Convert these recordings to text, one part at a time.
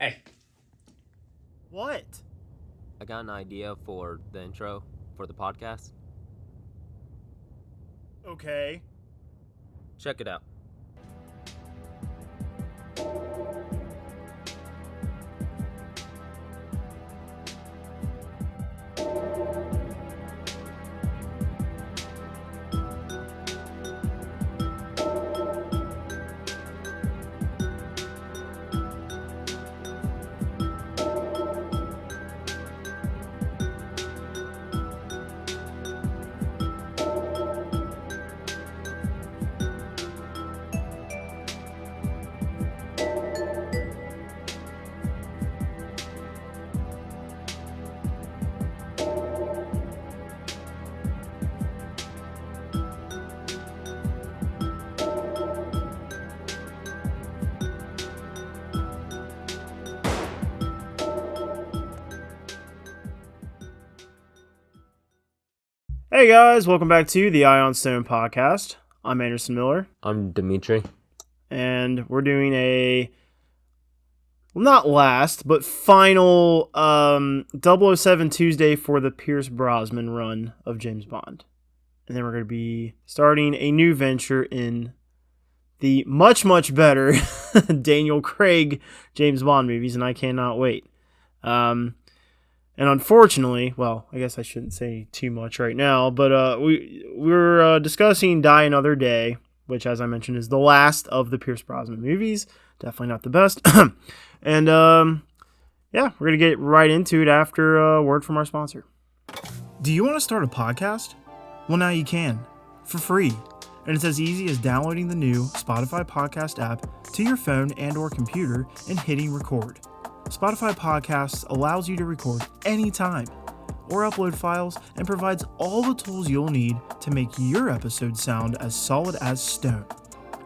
Hey. What? I got an idea for the intro for the podcast. Okay. Check it out. Hey guys, welcome back to the Ion Stone podcast. I'm Anderson Miller, I'm Dimitri. and we're doing not last, but final 007 Tuesday for the Pierce Brosnan run of James Bond. And then we're going to be starting a new venture in the much, much better Daniel Craig James Bond movies, and I cannot wait. And unfortunately, well, I guess I shouldn't say too much right now, but we're discussing Die Another Day, which, as I mentioned, is the last of the Pierce Brosnan movies. Definitely not the best. And yeah, we're going to get right into it after a word from our sponsor. Do you want to start a podcast? Well, now you can, for free. And it's as easy as downloading the new Spotify podcast app to your phone and or computer and hitting record. Spotify Podcasts allows you to record anytime or upload files and provides all the tools you'll need to make your episode sound as solid as stone.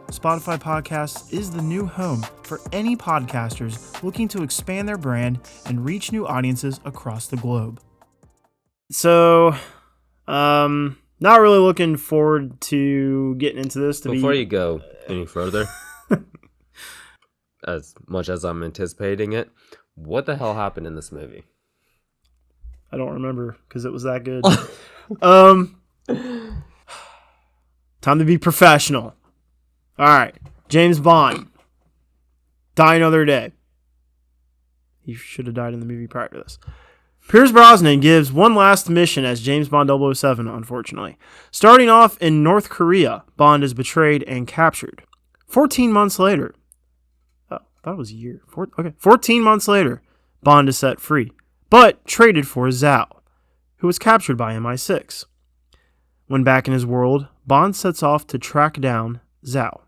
Spotify Podcasts is the new home for any podcasters looking to expand their brand and reach new audiences across the globe. So, not really looking forward to getting into this. Before you go any further, as much as I'm anticipating it, what the hell happened in this movie? I don't remember because it was that good. Time to be professional. All right, James Bond. Die Another Day. He should have died in the movie prior to this. Pierce Brosnan gives one last mission as James Bond 007, unfortunately. Starting off in North Korea, Bond is betrayed and captured. 14 months later, I thought it was a year. 14 months later, Bond is set free, but traded for Zhao, who was captured by MI6. When back in his world, Bond sets off to track down Zhao.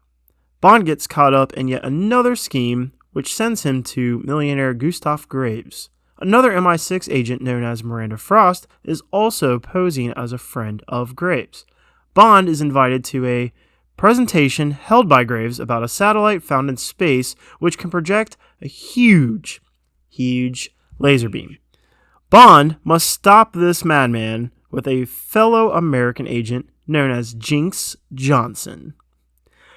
Bond gets caught up in yet another scheme, which sends him to millionaire Gustav Graves. Another MI6 agent known as Miranda Frost is also posing as a friend of Graves. Bond is invited to a presentation held by Graves about a satellite found in space which can project a huge laser beam. Bond must stop this madman with a fellow American agent known as Jinx Johnson.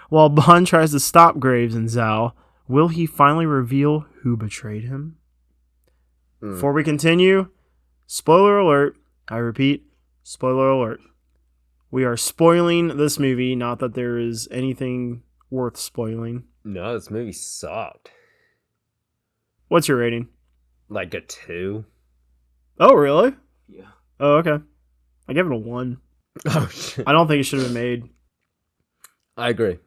While Bond tries to stop Graves and Zhao, will he finally reveal who betrayed him? Before we continue, spoiler alert. I repeat, spoiler alert. We are spoiling this movie, not that there is anything worth spoiling. No, this movie sucked. What's your rating? Like a 2. Oh, really? Yeah. Oh, okay. I give it a 1. Oh, shit. I don't think it should have been made. I agree.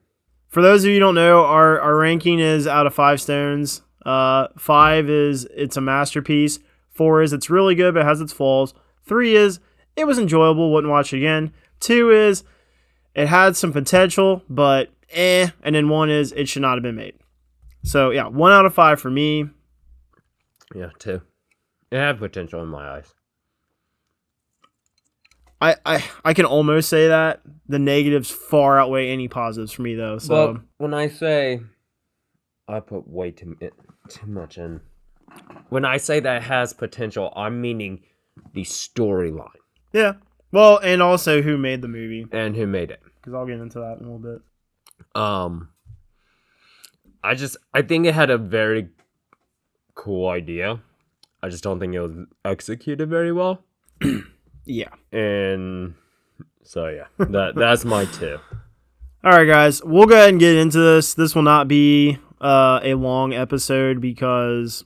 For those of you who don't know, our ranking is out of 5 stones. 5 is it's a masterpiece. 4 is it's really good but has its flaws. 3 is it was enjoyable, wouldn't watch it again. 2 is it had some potential, but and then 1 is it should not have been made. So yeah, 1 out of 5 for me. Yeah, 2. It had potential in my eyes. I can almost say that. The negatives far outweigh any positives for me, though. So Well, when I say I put way too much in, when I say that it has potential, I'm meaning the storyline. Yeah. Well, and also who made the movie. And who made it. Because I'll get into that in a little bit. I think it had a very cool idea. I just don't think it was executed very well. Yeah. And so yeah, that's my 2. All right, guys, we'll go ahead and get into this. This will not be a long episode because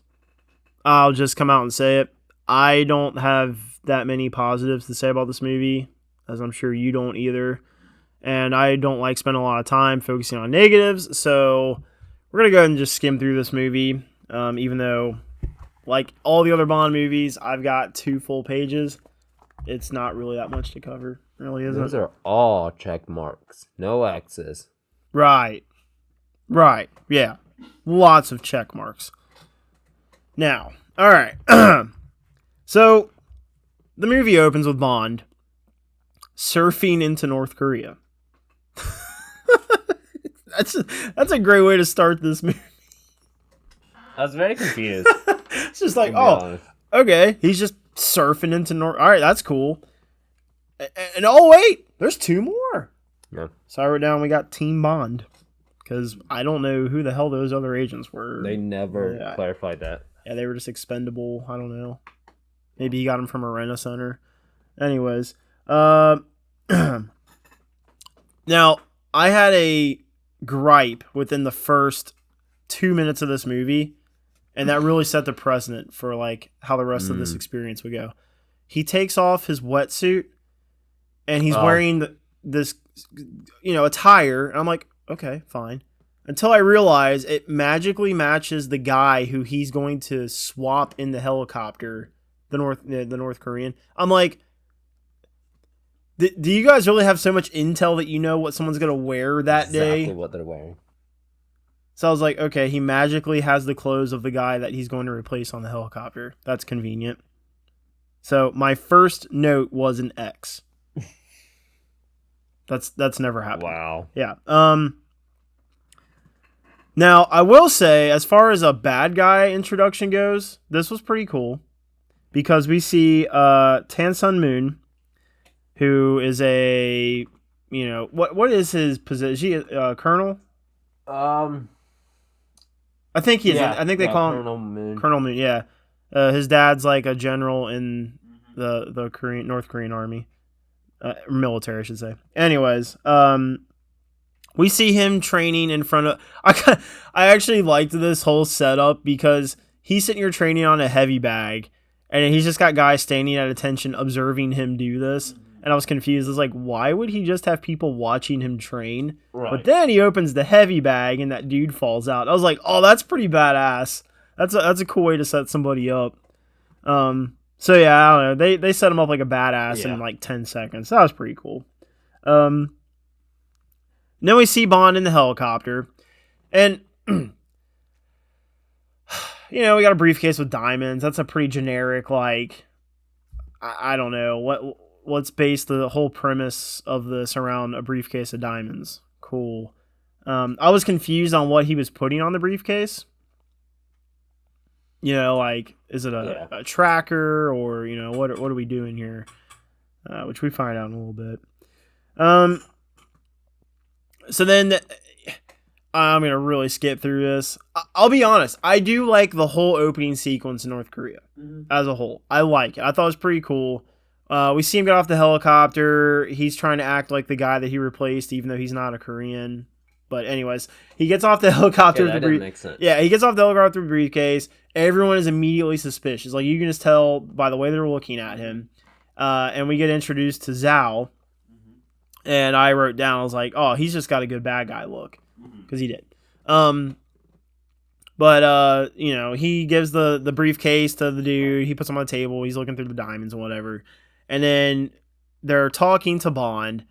I'll just come out and say it. I don't have that many positives to say about this movie, as I'm sure you don't either. And I don't like spending a lot of time focusing on negatives, so we're going to go ahead and just skim through this movie, even though, like all the other Bond movies, I've got 2 full pages. It's not really that much to cover, really, isn't Those it? are all check marks, no X's. Right. Yeah. Lots of check marks. Now, all right. So, the movie opens with Bond surfing into North Korea. That's a great way to start this movie. I was very confused. It's just like, to be oh, honest. okay, he's just surfing into North. All right, that's cool. And oh wait, there's 2 more. Yeah. So I wrote down we got Team Bond because I don't know who the hell those other agents were. They never Yeah. clarified that. Yeah, they were just expendable. I don't know. Maybe he got them from a rent a center. Anyways, now I had a gripe within the first 2 minutes of this movie, and that really set the precedent for like how the rest of this experience would go. He takes off his wetsuit, and he's wearing this, attire, and I'm like, okay, fine. Until I realize it magically matches the guy who he's going to swap in the helicopter, the North Korean. I'm like, do you guys really have so much intel that you know what someone's going to wear that day? Exactly what they're wearing. So I was like, okay, he magically has the clothes of the guy that he's going to replace on the helicopter. That's convenient. So my first note was an X. That's never happened. Wow. Yeah. Now, I will say, as far as a bad guy introduction goes, this was pretty cool. Because we see Tan Sun Moon, who is a, what is his position? Is he Colonel? I think he is. Yeah, I think they call him Colonel Moon. Colonel Moon, yeah. His dad's like a general in the North Korean army. Military, I should say. Anyways, we see him training in front of... I actually liked this whole setup because he's sitting here training on a heavy bag, and he's just got guys standing at attention observing him do this. And I was confused. I was like, why would he just have people watching him train? Right. But then he opens the heavy bag, and that dude falls out. I was like, oh, that's pretty badass. That's a cool way to set somebody up. So yeah, I don't know. They set him up like a badass in like 10 seconds. That was pretty cool. Then we see Bond in the helicopter, and we got a briefcase with diamonds. That's a pretty generic, like, I don't know let's base the whole premise of this around a briefcase of diamonds. Cool. I was confused on what he was putting on the briefcase. Like, is it a tracker or, what are we doing here? Which we find out in a little bit. So then I'm going to really skip through this. I'll be honest. I do like the whole opening sequence in North Korea as a whole. I like it. I thought it was pretty cool. We see him get off the helicopter. He's trying to act like the guy that he replaced, even though he's not a Korean. But anyways, he gets off the helicopter. Yeah, that didn't make sense. Yeah, he gets off the helicopter with the briefcase. Everyone is immediately suspicious. Like, you can just tell by the way they're looking at him. And we get introduced to Zhao. And I wrote down, I was like, oh, he's just got a good bad guy look. Because he did. But he gives the briefcase to the dude. He puts him on the table. He's looking through the diamonds and whatever. And then they're talking to Bond.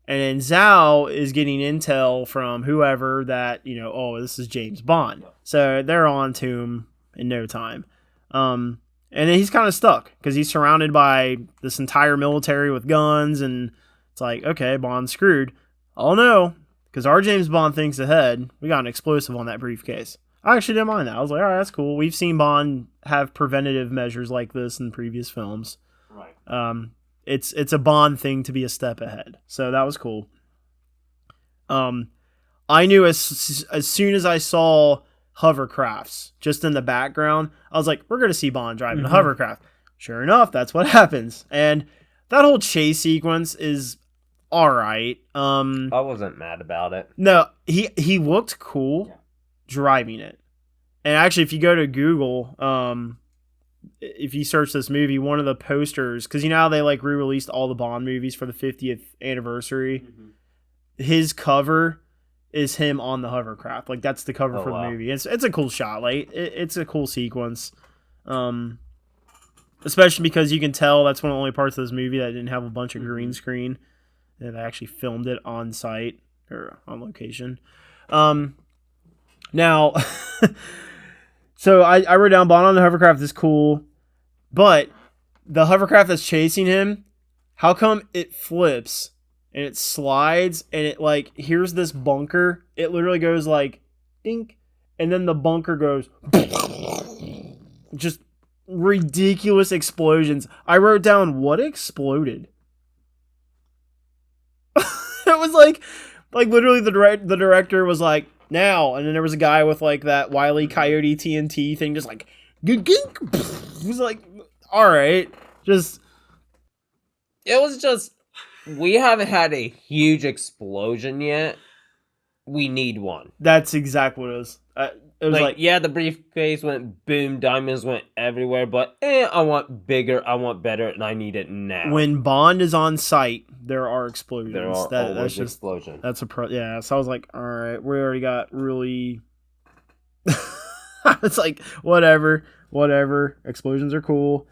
And then Zhao is getting intel from whoever that, this is James Bond. So they're on to him in no time. And then he's kind of stuck because he's surrounded by this entire military with guns. And it's like, okay, Bond's screwed. Oh no, because our James Bond thinks ahead. We got an explosive on that briefcase. I actually didn't mind that. I was like, all right, that's cool. We've seen Bond have preventative measures like this in previous films. Right. It's a Bond thing to be a step ahead. So that was cool. I knew as soon as I saw hovercrafts just in the background. I was like, we're going to see Bond driving a Mhm. hovercraft. Sure enough, that's what happens. And that whole chase sequence is all right. I wasn't mad about it. No, he looked cool driving it. And actually, if you go to Google, if you search this movie, one of the posters, because you know how they like re-released all the Bond movies for the 50th anniversary, his cover is him on the hovercraft. Like that's the cover for the movie. It's a cool shot. Like it's a cool sequence. Especially because you can tell that's one of the only parts of this movie that didn't have a bunch of green screen. And they actually filmed it on site or on location. Now, so I wrote down Bond on the hovercraft is cool, but the hovercraft that's chasing him, how come it flips and it slides and it like, here's this bunker. It literally goes like, dink, and then the bunker goes, just ridiculous explosions. I wrote down what exploded. It was like literally the director was like, now, and then there was a guy with like that Wile E. Coyote TNT thing, just like, gink. He was like, all right, just. It was just, we haven't had a huge explosion yet. We need one. That's exactly what it was. It was like, yeah, the briefcase went boom, diamonds went everywhere, but I want bigger, I want better, and I need it now. When Bond is on site, there are explosions. There are that's just explosions. That's yeah. So I was like, all right, we already got really. It's like whatever. Explosions are cool.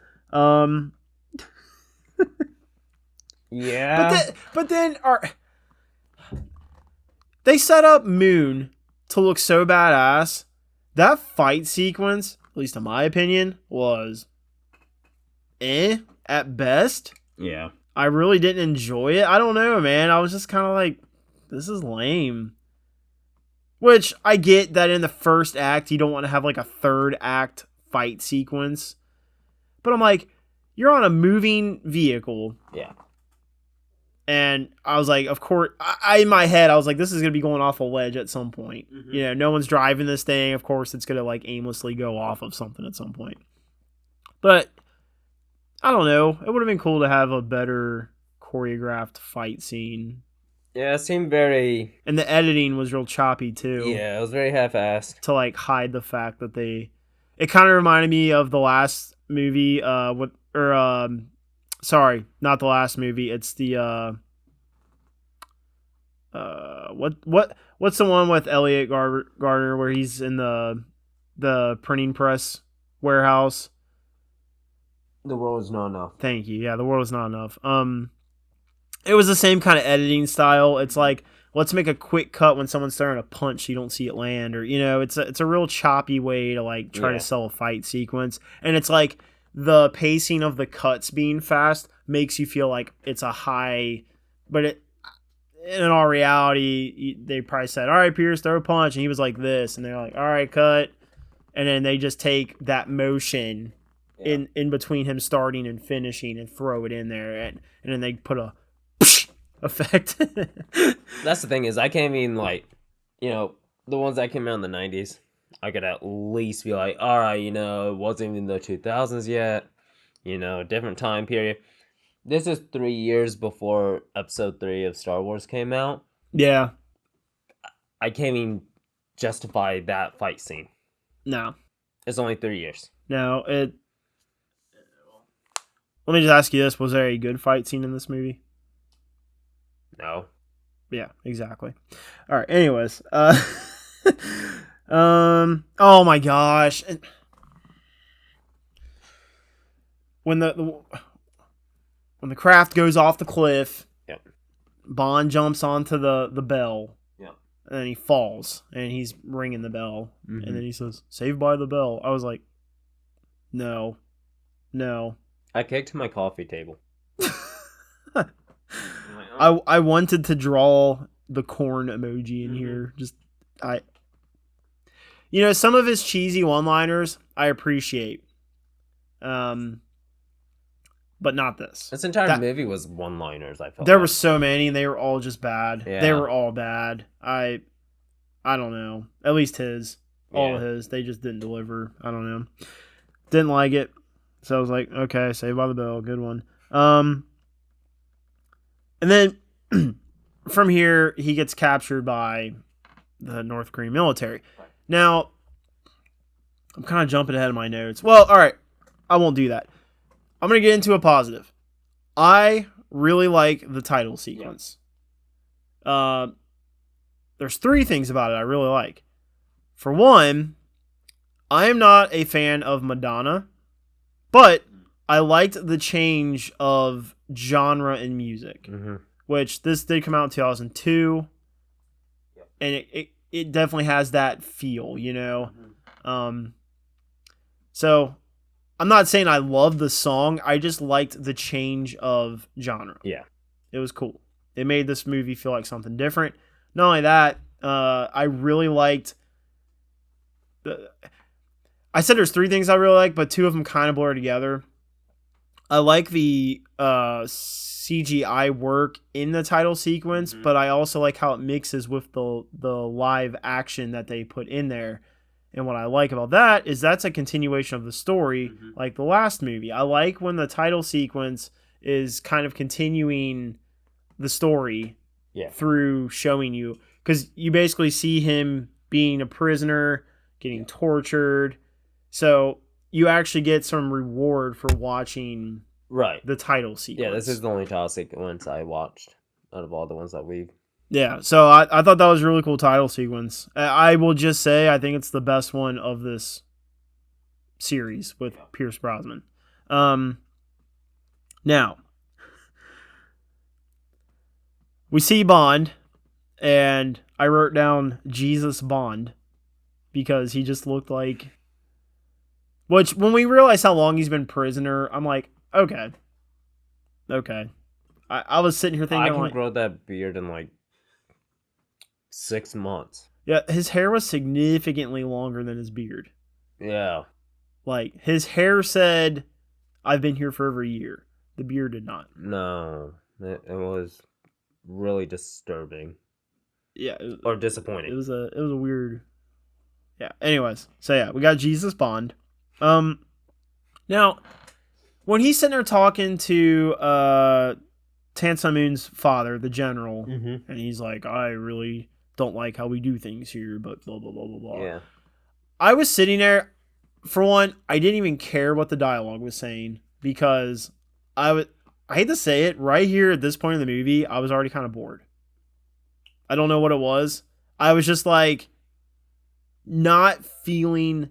Yeah. But then they set up Moon to look so badass. That fight sequence, at least in my opinion, was at best. Yeah. I really didn't enjoy it. I don't know, man. I was just kind of like, this is lame. Which I get that in the first act, you don't want to have like a third act fight sequence. But I'm like, you're on a moving vehicle. Yeah. And I was like, of course, in my head, I was like, this is going to be going off a ledge at some point. Mm-hmm. You know, no one's driving this thing. Of course, it's going to like aimlessly go off of something at some point. But I don't know. It would have been cool to have a better choreographed fight scene. Yeah, it seemed very... And the editing was real choppy, too. Yeah, it was very half-assed. To like hide the fact that it kind of reminded me of the last movie, sorry, not the last movie. It's the what's the one with Elliot Gardner where he's in the printing press warehouse? The World Is Not Enough. Thank you. Yeah, The World Is Not Enough. It was the same kind of editing style. It's like, let's make a quick cut when someone's throwing a punch, so you don't see it land, or it's a real choppy way to like try to sell a fight sequence, and it's like the pacing of the cuts being fast makes you feel like it's a high, but in all reality, they probably said, all right, Pierce, throw a punch, and he was like this, and they're like, all right, cut, and then they just take that motion in between him starting and finishing and throw it in there, and then they put a effect. That's the thing is, I can't even like, the ones that came out in the 90s, I could at least be like, all right, it wasn't even the 2000s yet, different time period. This is 3 years before episode 3 of Star Wars came out. Yeah. I can't even justify that fight scene. No. It's only 3 years. No, let me just ask you this. Was there a good fight scene in this movie? No. Yeah, exactly. All right, anyways. Oh my gosh. When the craft goes off the cliff, Bond jumps onto the bell. And then he falls, and he's ringing the bell. Mm-hmm. And then he says, "Saved by the Bell." I was like, no. I kicked my coffee table. I wanted to draw the corn emoji in here. Just some of his cheesy one-liners I appreciate. But not this. This entire movie was one-liners, I felt. There were so many, and they were all just bad. Yeah. They were all bad. I don't know. At least his. all of Yeah. his. They just didn't deliver. I don't know. Didn't like it. So I was like, okay, Saved by the Bell, good one. And then from here, he gets captured by the North Korean military. Now, I'm kind of jumping ahead of my notes. Well, all right, I won't do that. I'm going to get into a positive. I really like the title sequence. There's 3 things about it I really like. For one, I am not a fan of Madonna, but I liked the change of genre in music, which this did come out in 2002, and it definitely has that feel, you know? So I'm not saying I love the song, I just liked the change of genre. Yeah. It was cool. It made this movie feel like something different. Not only that, I really liked... I said there's 3 things I really like, but 2 of them kind of blur together. I like the CGI work in the title sequence, but I also like how it mixes with the live action that they put in there. And what I like about that is that's a continuation of the story, like the last movie. I like when the title sequence is kind of continuing the story through showing you, because you basically see him being a prisoner, getting tortured. So you actually get some reward for watching the title sequence. Yeah, this is the only title sequence I watched out of all the ones that we've... Yeah, so I thought that was a really cool title sequence. I will just say I think it's the best one of this series with Pierce Brosnan. Now, we see Bond, and I wrote down Jesus Bond because he just looked like... Which, when we realize how long he's been prisoner, I'm like, okay. I was sitting here thinking, I can like, grow that beard in like 6 months. Yeah, his hair was significantly longer than his beard. Yeah. Like, his hair said, I've been here for over a year. The beard did not. No, it was really disturbing. Yeah. Or disappointing. It was a weird... Yeah, anyways. So, yeah, we got Jesus Bond. Now, when he's sitting there talking to Tan Sun-moon's father, the general, and he's like, I really don't like how we do things here, but blah, blah, blah, blah, blah. Yeah. I was sitting there, for one, I didn't even care what the dialogue was saying, because I hate to say it, right here at this point in the movie, I was already kind of bored. I don't know what it was. I was just like, not feeling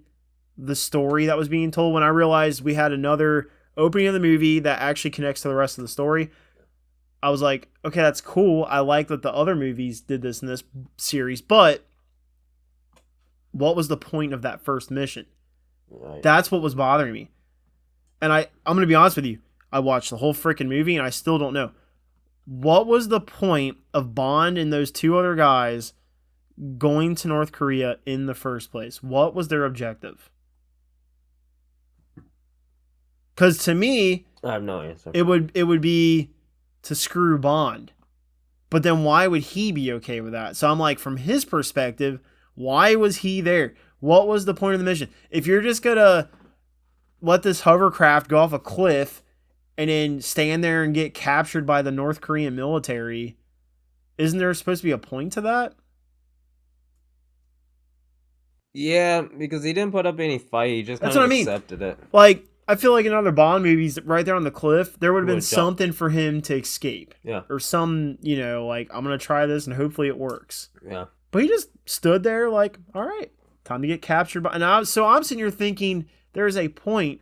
the story that was being told. When I realized we had another opening of the movie that actually connects to the rest of the story, I was like, okay, that's cool. I like that the other movies did this in this series, but what was the point of that first mission? Right. That's what was bothering me. And I'm going to be honest with you. I watched the whole freaking movie and I still don't know. What was the point of Bond and those 2 other guys going to North Korea in the first place? What was their objective? Because to me, I have no answer. It would be to screw Bond. But then why would he be okay with that? So I'm like, from his perspective, why was he there? What was the point of the mission? If you're just going to let this hovercraft go off a cliff and then stand there and get captured by the North Korean military, isn't there supposed to be a point to that? Yeah, because he didn't put up any fight. He just kind of accepted it. Like, I feel like in other Bond movies, right there on the cliff, there would have been Would jump. something for him to escape. Yeah. Or some, like, I'm going to try this and hopefully it works. Yeah. But he just stood there like, all right, time to get captured. And I'm sitting here thinking there's a point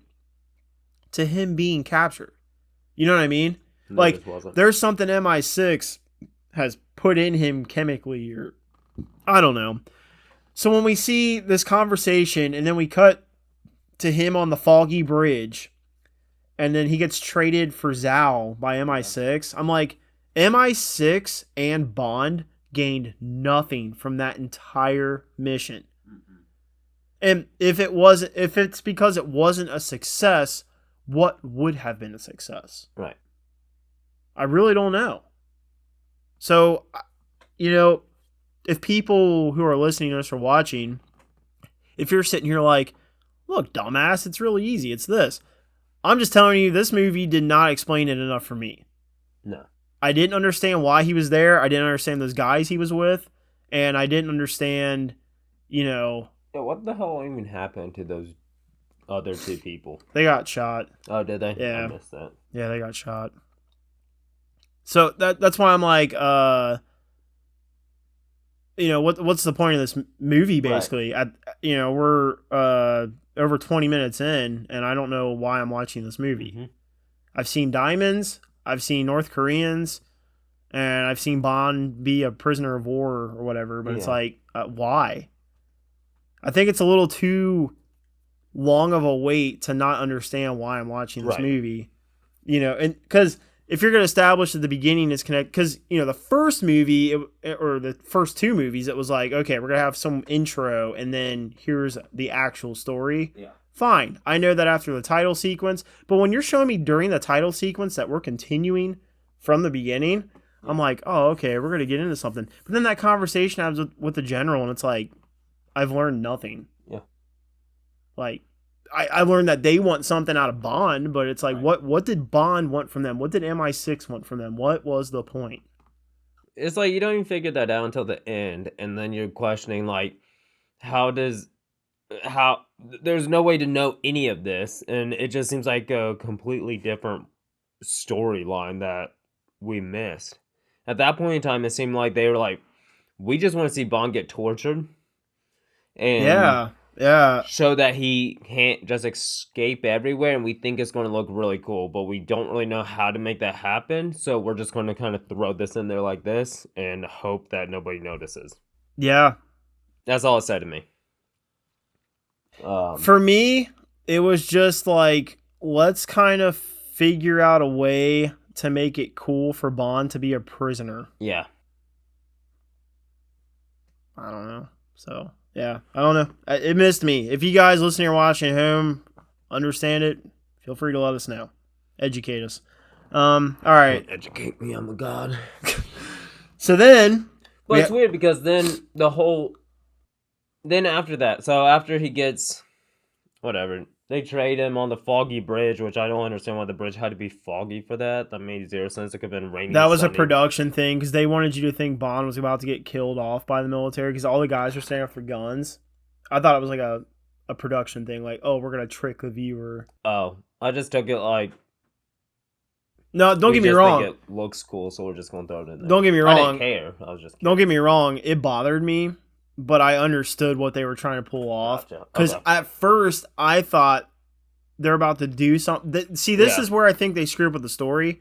to him being captured. You know what I mean? No, Like, this wasn't. there's something MI6 has put in him chemically, or I don't know. So when we see this conversation and then we cut to him on the foggy bridge and then he gets traded for Zhao by MI6, I'm like, MI6 and Bond gained nothing from that entire mission. And if it's because it wasn't a success, what would have been a success? Right. I really don't know. So, if people who are listening to us or watching, if you're sitting here like, look, dumbass, it's really easy. It's this. I'm just telling you, this movie did not explain it enough for me. No. I didn't understand why he was there. I didn't understand those guys he was with. And I didn't understand, Yeah, what the hell even happened to those other two people? they got shot. Oh, did they? Yeah. I missed that. Yeah, they got shot. So that's why I'm like, what's the point of this movie basically? Right. We're over 20 minutes in, and I don't know why I'm watching this movie. Mm-hmm. I've seen diamonds, I've seen North Koreans, and I've seen Bond be a prisoner of war or whatever, but it's like, why? I think it's a little too long of a wait to not understand why I'm watching this movie. And because if you're going to establish at the beginning it's connected, because, the first movie, or the first two movies, it was like, okay, we're going to have some intro, and then here's the actual story. Yeah. Fine. I know that after the title sequence, but when you're showing me during the title sequence that we're continuing from the beginning, I'm like, oh, okay, we're going to get into something. But then that conversation happens with the general, and it's like, I've learned nothing. Yeah. Like, I learned that they want something out of Bond, but it's like, what did Bond want from them? What did MI6 want from them? What was the point? It's like, you don't even figure that out until the end, and then you're questioning, like, there's no way to know any of this, and it just seems like a completely different storyline that we missed. At that point in time, it seemed like they were like, we just want to see Bond get tortured, and show that he can't just escape everywhere, and we think it's going to look really cool, but we don't really know how to make that happen, so we're just going to kind of throw this in there like this and hope that nobody notices. Yeah. That's all it said to me. For me, it was just like, let's kind of figure out a way to make it cool for Bond to be a prisoner. Yeah. I don't know. So, yeah, I don't know. It missed me. If you guys listening or watching at home understand it, feel free to let us know. Educate us. All right. Don't educate me, I'm a god. So then... But it's weird because then Then after that, so after he gets... Whatever. They trade him on the foggy bridge, which I don't understand why the bridge had to be foggy for that. That made zero sense. It could have been raining. That was sunny. A production thing because they wanted you to think Bond was about to get killed off by the military because all the guys were standing up for guns. I thought it was like a production thing, like, oh, we're going to trick the viewer. Oh, I just took it like... No, don't get me wrong. Think it looks cool, so we're just going to throw it in there. Don't get me wrong. I didn't care. I was just kidding. Don't get me wrong. It bothered me, but I understood what they were trying to pull off. Because at first, I thought they're about to do something. See, this is where I think they screwed up with the story.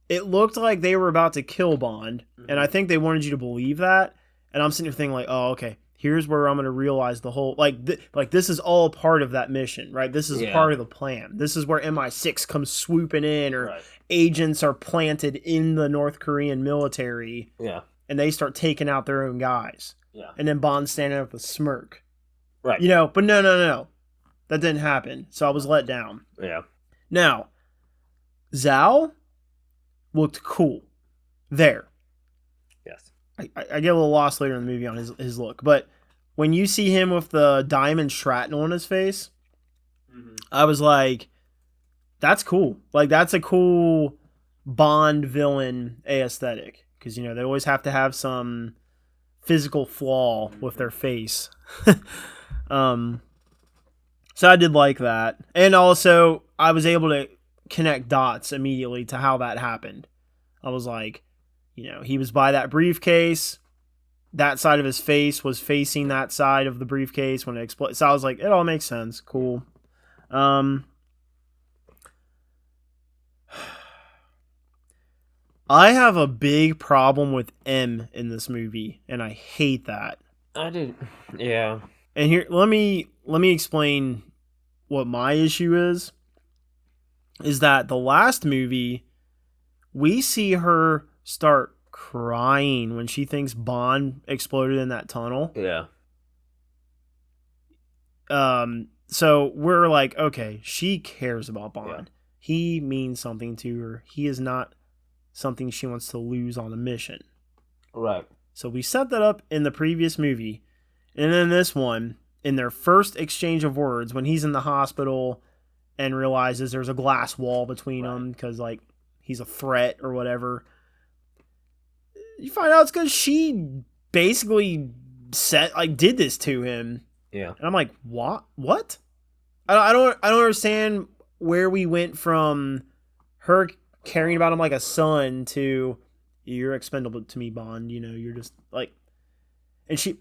It looked like they were about to kill Bond, and I think they wanted you to believe that. And I'm sitting here thinking like, oh, okay, here's where I'm going to realize the whole, like this is all part of that mission, right? This is part of the plan. This is where MI6 comes swooping in, or agents are planted in the North Korean military. Yeah. And they start taking out their own guys. Yeah. And then Bond's standing up with a smirk. Right. But no. That didn't happen. So I was let down. Yeah. Now, Zhao looked cool there. Yes. I get a little lost later in the movie on his look. But when you see him with the diamond shrapnel on his face, I was like, that's cool. Like, that's a cool Bond villain aesthetic. Because, they always have to have some physical flaw with their face. So I did like that. And also, I was able to connect dots immediately to how that happened. I was like, he was by that briefcase. That side of his face was facing that side of the briefcase when it exploded. So I was like, it all makes sense. Cool. I have a big problem with M in this movie, and I hate that. I did. Yeah. And here, let me explain what my issue is that the last movie, we see her start crying when she thinks Bond exploded in that tunnel. Yeah. So we're like, okay, she cares about Bond. Yeah. He means something to her. He is not something she wants to lose on a mission. Right. So we set that up in the previous movie. And then this one, in their first exchange of words when he's in the hospital and realizes there's a glass wall between them because like he's a threat or whatever. You find out it's because she basically did this to him. Yeah. And I'm like, what? I don't understand where we went from her caring about him like a son to you're expendable to me, Bond. You know, you're just like, and she.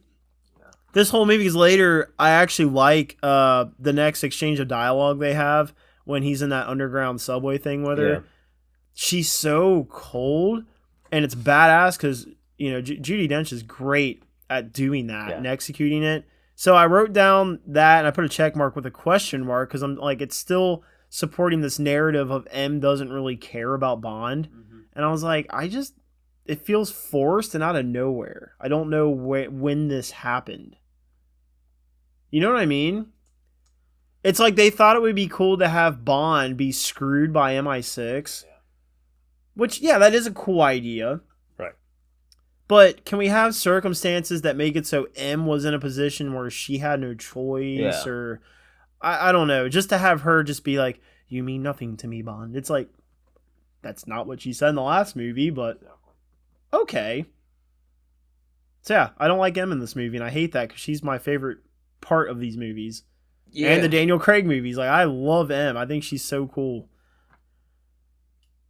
This whole movie is later. I actually like the next exchange of dialogue they have when he's in that underground subway thing with her. Yeah. She's so cold, and it's badass because you know Judi Dench is great at doing that and executing it. So I wrote down that and I put a check mark with a question mark because I'm like, it's still supporting this narrative of M doesn't really care about Bond. Mm-hmm. And I was like, it feels forced and out of nowhere. I don't know when this happened. You know what I mean? It's like they thought it would be cool to have Bond be screwed by MI6. Yeah. Which, yeah, that is a cool idea. Right. But can we have circumstances that make it so M was in a position where she had no choice? Yeah. Or, I don't know. Just to have her just be like, you mean nothing to me, Bond. It's like, that's not what she said in the last movie, but okay. So yeah, I don't like M in this movie, and I hate that because she's my favorite part of these movies. Yeah. And the Daniel Craig movies. Like, I love M. I think she's so cool.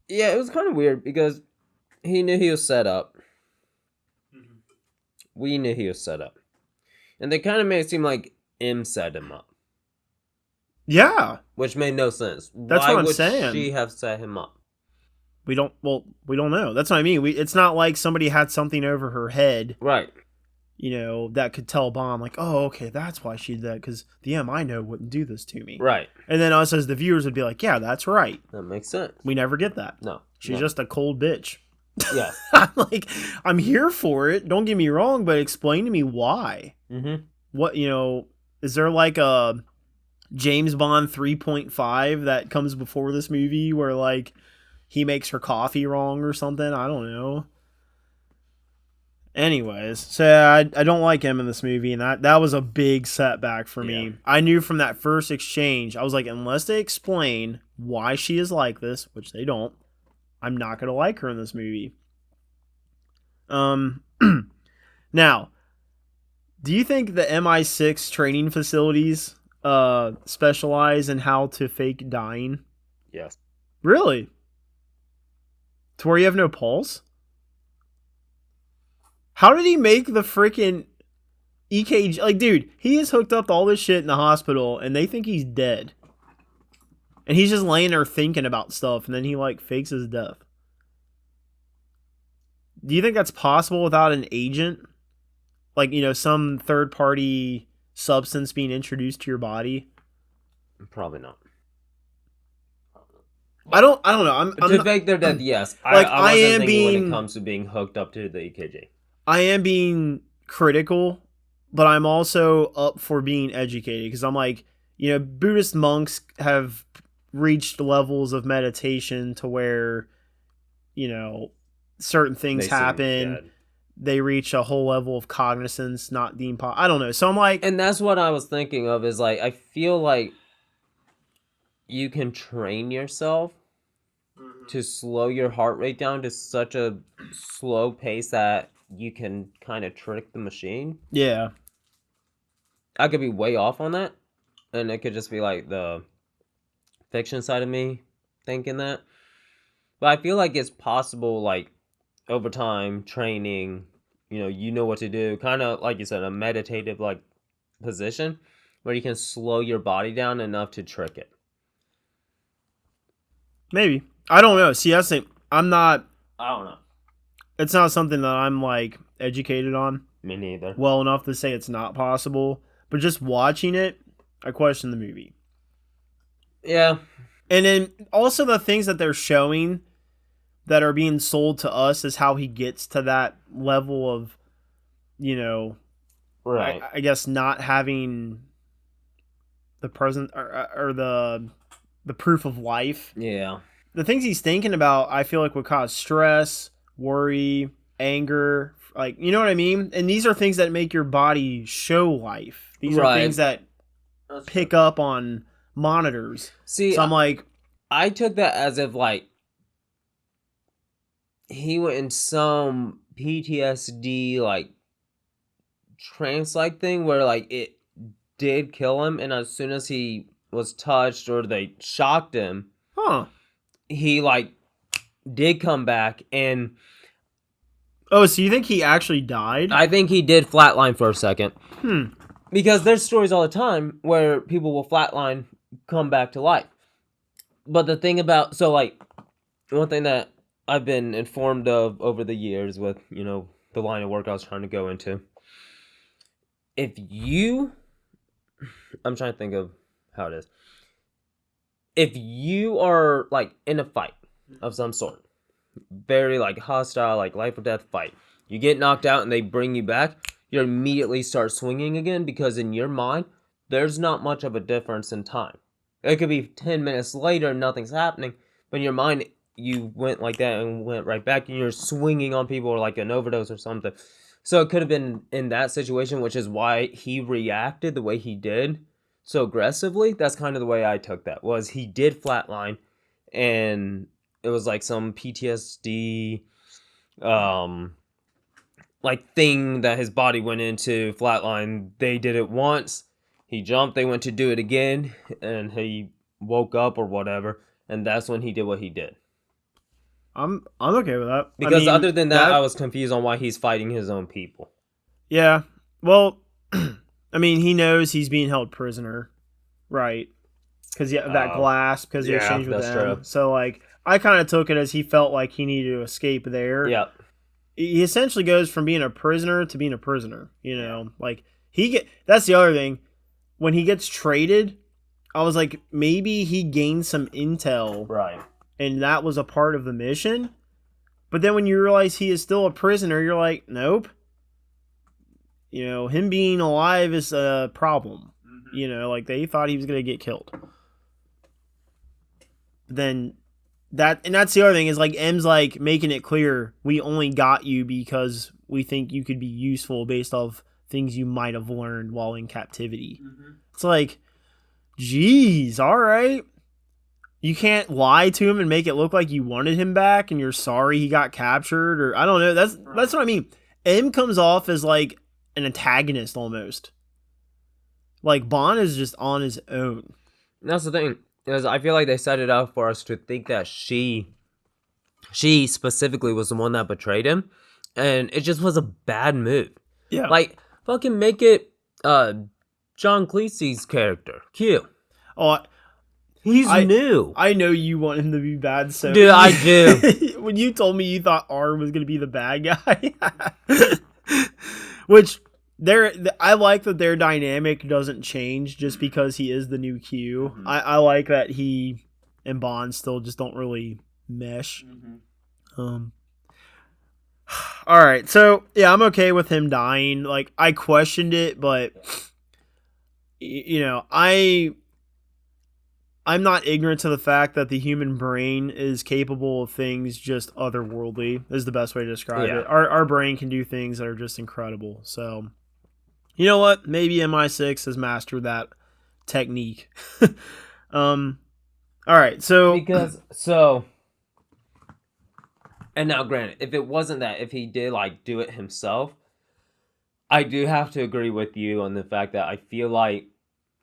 Yeah, it was kind of weird because he knew he was set up. Mm-hmm. We knew he was set up. And they kind of made it seem like M set him up. Yeah. Which made no sense. That's Why what I'm would saying. She have set him up? We don't know. That's what I mean. It's not like somebody had something over her head. Right. You know, that could tell Bond, like, oh, okay, that's why she did that, because the M I know wouldn't do this to me. Right. And then us as the viewers would be like, yeah, that's right. That makes sense. We never get that. No. She's just a cold bitch. Yeah. I'm here for it. Don't get me wrong, but explain to me why. Mm-hmm. What, you know, is there like a James Bond 3.5 that comes before this movie where, like, he makes her coffee wrong or something? I don't know. Anyways, so I don't like him in this movie, and that was a big setback for me. I knew from that first exchange, I was like, unless they explain why she is like this, which they don't, I'm not going to like her in this movie. Now, do you think the MI6 training facilities specialize in how to fake dying? Yes. Really? To where you have no pulse? How did he make the freaking EKG? Like, dude, he is hooked up to all this shit in the hospital, and they think he's dead. And he's just laying there thinking about stuff, and then he, like, fakes his death. Do you think that's possible without an agent? Like, you know, some third-party substance being introduced to your body? Probably not. I don't know. To fake their death, yes. Like, I wasn't thinking when it comes to being hooked up to the EKG. I am being critical, but I'm also up for being educated because I'm like, you know, Buddhist monks have reached levels of meditation to where, you know, certain things happen. They reach a whole level of cognizance, not deemed I don't know. So I'm like... And that's what I was thinking of is like, I feel like you can train yourself to slow your heart rate down to such a slow pace that you can kind of trick the machine. Yeah. I could be way off on that. And it could just be like the fiction side of me thinking that. But I feel like it's possible, like, over time, training, you know what to do. Kind of, like you said, a meditative, like, position where you can slow your body down enough to trick it. Maybe. I don't know. See, that's the thing. I don't know. It's not something that I'm, like, educated on. Me neither. Well enough to say it's not possible. But just watching it, I question the movie. Yeah. And then also the things that they're showing that are being sold to us is how he gets to that level of, you know, right. I guess not having the present or the proof of life. Yeah. The things he's thinking about, I feel like would cause stress, worry, anger, like, you know what I mean? And these are things that make your body show life. These are Right. things that pick up on monitors. See, So I'm like, I took that as if like he went in some PTSD like trance like thing where like it did kill him, and as soon as he was touched or they shocked him, huh. he like did come back, and Oh, so you think he actually died? I think he did flatline for a second. Hmm. Because there's stories all the time where people will flatline, come back to life. But the thing about, so like, one thing that I've been informed of over the years with, you know, the line of work I was trying to go into. If you, I'm trying to think of how it is. If you are like in a fight of some sort, very like hostile, like life or death fight, you get knocked out and they bring you back, you immediately start swinging again because in your mind, there's not much of a difference in time. It could be 10 minutes later and nothing's happening, but in your mind, you went like that and went right back and you're swinging on people or like an overdose or something. So it could have been in that situation, which is why he reacted the way he did so aggressively. That's kind of the way I took that, was he did flatline and it was like some PTSD like thing that his body went into flatline. They did it once, he jumped, they went to do it again, and he woke up or whatever, and that's when he did what he did. I'm okay with that. Because other than that, I was confused on why he's fighting his own people. Yeah. Well, I mean, he knows he's being held prisoner, right? Because that glass, because he exchanged with them. True. So, like, I kind of took it as he felt like he needed to escape there. Yeah. He essentially goes from being a prisoner to being a prisoner. You know, like that's the other thing. When he gets traded, I was like, maybe he gained some intel, right? And that was a part of the mission. But then when you realize he is still a prisoner, you're like, nope. You know, him being alive is a problem. Mm-hmm. You know, like they thought he was going to get killed. But then that's the other thing is like M's like making it clear we only got you because we think you could be useful based off things you might have learned while in captivity. Mm-hmm. It's like, geez, all right. You can't lie to him and make it look like you wanted him back and you're sorry he got captured, or I don't know. That's what I mean. M comes off as like an antagonist almost. Like Bond is just on his own. That's the thing. Is I feel like they set it up for us to think that she specifically was the one that betrayed him, and it just was a bad move. Yeah. Like fucking make it John Cleese's character Q. Oh. He's new. I know you want him to be bad, so dude, I do. When you told me you thought R was gonna be the bad guy, which I like that their dynamic doesn't change just because he is the new Q. Mm-hmm. I like that he and Bond still just don't really mesh. Mm-hmm. All right, so yeah, I'm okay with him dying. Like I questioned it, but you know, I'm not ignorant to the fact that the human brain is capable of things just otherworldly, is the best way to describe it. Our brain can do things that are just incredible. So, you know what? Maybe MI6 has mastered that technique. All right, so... And now, granted, if it wasn't that, if he did, like, do it himself, I do have to agree with you on the fact that I feel like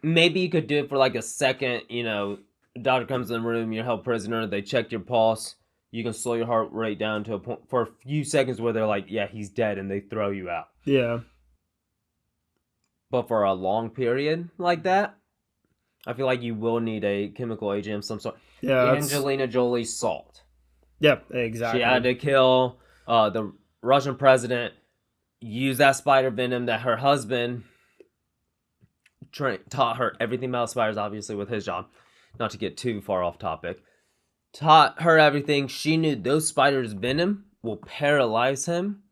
maybe you could do it for like a second, you know, a doctor comes in the room, you're held prisoner, they check your pulse, you can slow your heart rate down to a point for a few seconds where they're like, yeah, he's dead, and they throw you out. Yeah. But for a long period like that, I feel like you will need a chemical agent of some sort. Yeah. Angelina Jolie's Salt. Yep, exactly. She had to kill the Russian president, use that spider venom that her husband taught her everything about spiders, obviously, with his job. Not to get too far off topic. Taught her everything. She knew those spiders' venom will paralyze him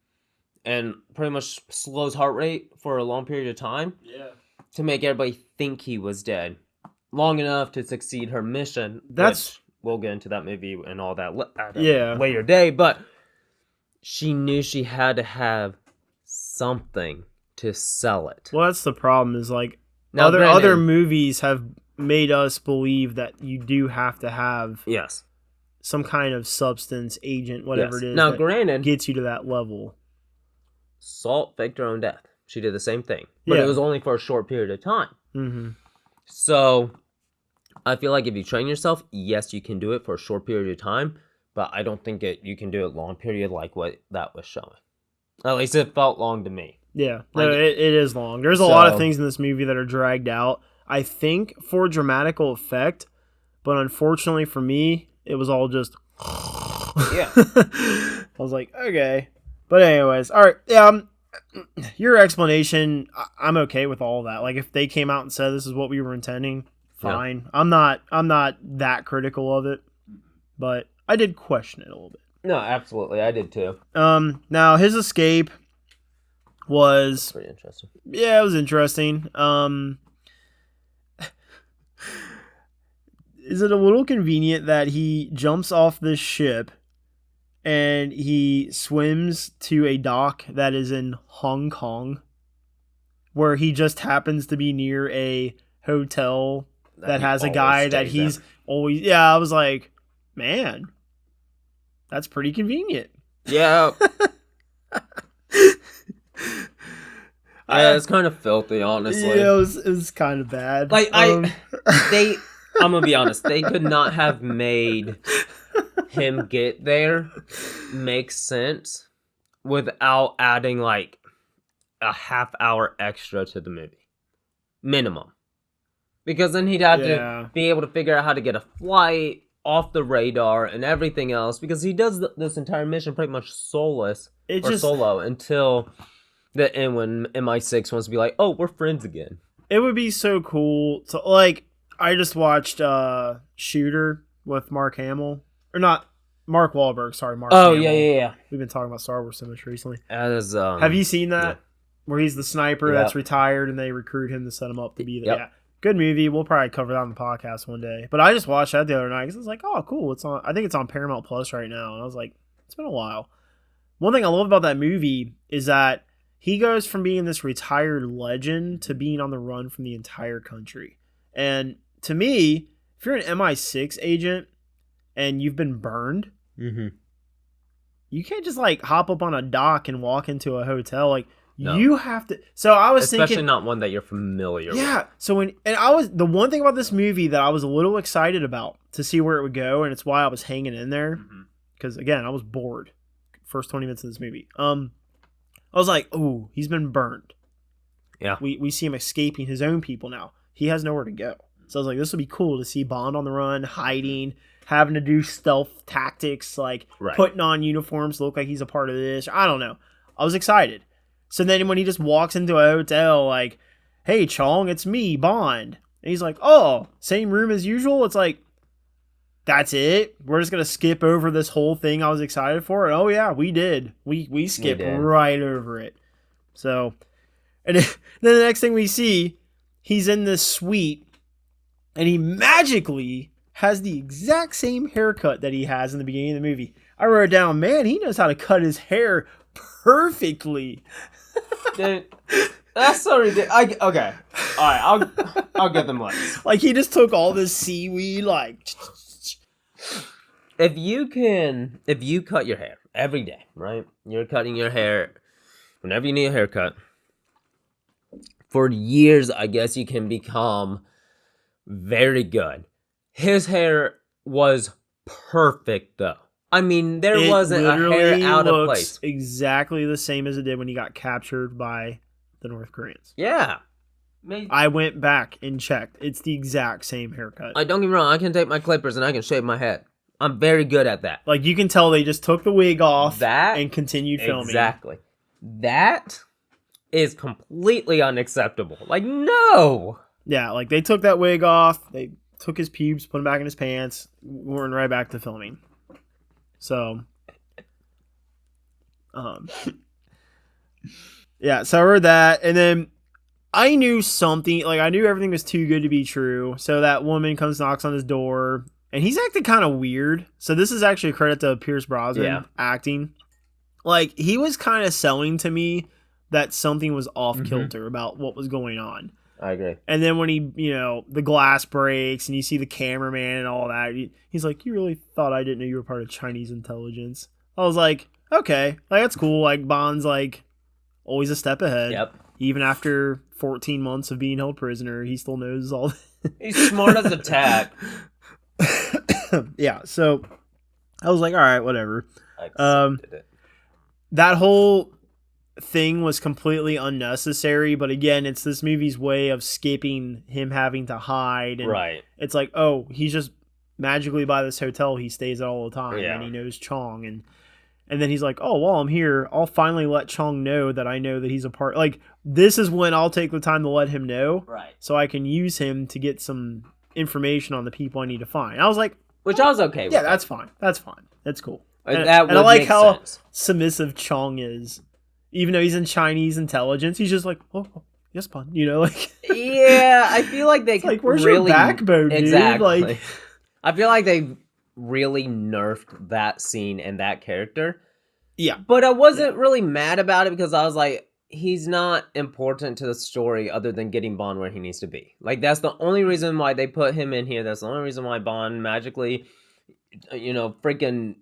and pretty much slow his heart rate for a long period of time. Yeah. To make everybody think he was dead. Long enough to succeed her mission. That's... We'll get into that movie and all that later day. But she knew she had to have something to sell it. Well, that's the problem. Is like Now, other granted- movies have made us believe that you do have to have Yes. some kind of substance, agent, whatever Yes. it is, Now, that granted, gets you to that level. Salt faked her own death. She did the same thing, but Yeah. it was only for a short period of time. Mm-hmm. So, I feel like if you train yourself, yes, you can do it for a short period of time, but I don't think you can do it long period like what that was showing. At least it felt long to me. Yeah, no, Like- it is long. There's a lot of So- things in this movie that are dragged out. I think for dramatical effect, but unfortunately for me, it was all just. Yeah. I was like, okay, but anyways, all right. Yeah, your explanation, I'm okay with all that. Like, if they came out and said this is what we were intending, fine. I'm not that critical of it, but I did question it a little bit. No, absolutely. I did too. Now his escape was. Pretty interesting. Yeah, it was interesting. Is it a little convenient that he jumps off this ship and he swims to a dock that is in Hong Kong, where he just happens to be near a hotel that he has a always guy that stays he's at. always. Yeah, I was like, man, that's pretty convenient. Yeah. Yeah, it's kind of filthy, honestly. Yeah, it was kind of bad. Like, I'm gonna be honest, they could not have made him get there make sense without adding like a half hour extra to the movie. Minimum. Because then he'd have Yeah. to be able to figure out how to get a flight off the radar and everything else, because he does this entire mission pretty much soulless it or just solo until the end when MI6 wants to be like, oh, we're friends again. it would be so cool to like. I just watched Shooter with Mark Hamill, or not Mark Wahlberg. Sorry, Mark. Oh, Hamill. yeah. We've been talking about Star Wars so much recently. As Have you seen that? yeah. Where he's the sniper Yep. that's retired and they recruit him to set him up to be the Yep. yeah. Good movie. We'll probably cover that on the podcast one day. But I just watched that the other night because I was like, oh, cool. It's on. I think it's on Paramount Plus right now. And I was like, it's been a while. One thing I love about that movie is that he goes from being this retired legend to being on the run from the entire country. And to me, if you're an MI6 agent and you've been burned, Mm-hmm. you can't just like hop up on a dock and walk into a hotel. Like No. you have to. So I was Especially thinking, not one that you're familiar with. yeah. So I was the one thing about this movie that I was a little excited about to see where it would go, and it's why I was hanging in there Mhm. because again I was bored. First 20 minutes of this movie. I was like, oh, he's been burned. Yeah. We see him escaping his own people now. He has nowhere to go. So I was like, this would be cool to see Bond on the run, hiding, having to do stealth tactics, like Right. putting on uniforms to look like he's a part of this. I don't know. I was excited. So then when he just walks into a hotel, like, hey, Chong, it's me, Bond. And he's like, oh, same room as usual? It's like, that's it? We're just going to skip over this whole thing I was excited for? And oh, yeah, we did. We skipped did. right over it. So, and then the next thing we see, he's in this suite, and he magically has the exact same haircut that he has in the beginning of the movie. I wrote down, man, he knows how to cut his hair perfectly. Dude, that's so ridiculous. Okay. Alright, I'll get them legs. Like, he just took all this seaweed, like... If you cut your hair every day, right? You're cutting your hair whenever you need a haircut. For years, I guess you can become very good. His hair was perfect, though. I mean, there It wasn't a hair literally out of looks place. exactly the same as it did when he got captured by the North Koreans. Yeah. I went back and checked. It's the exact same haircut. Don't get me wrong, I can take my clippers and I can shave my head. I'm very good at that. Like, you can tell they just took the wig off That and continued filming. Exactly. That is completely unacceptable. Like, no. Yeah, like, they took that wig off. They took his pubes, put them back in his pants. Went right back to filming. So, yeah, so I heard that. And then I knew something. Like, I knew everything was too good to be true. So that woman comes, knocks on his door. And he's acting kind of weird. So this is actually a credit to Pierce Brosnan Yeah. acting. Like, he was kind of selling to me that something was off kilter about what was going on. I agree. And then when he, the glass breaks and you see the cameraman and all that, he's like, "You really thought I didn't know you were part of Chinese intelligence?" I was like, okay, like that's cool. Like Bond's like always a step ahead. Yep. Even after 14 months of being held prisoner, he still knows all. He's smart as a tack. Yeah, so I was like, all right, whatever. I accepted it. That whole thing was completely unnecessary, but again, it's this movie's way of skipping him having to hide. And Right. it's like, oh, he's just magically by this hotel he stays at all the time, Yeah. and he knows Chong, and then he's like, oh, while I'm here, I'll finally let Chong know that I know that he's a part. Like, this is when I'll take the time to let him know, Right. so I can use him to get some information on the people I need to find. I was like, Which I was okay with. yeah, that's fine. That's fine. That's cool. And That would I like make how sense. submissive Chong is. Even though he's in Chinese intelligence, he's just like, oh yes, Bond. Like, Yeah, I feel like they it's like, could where's really... your backbone, dude? Exactly. Like, I feel like they really nerfed that scene and that character. yeah. But I wasn't really mad about it because I was like, he's not important to the story other than getting Bond where he needs to be. Like, that's the only reason why they put him in here. That's the only reason why Bond magically, freaking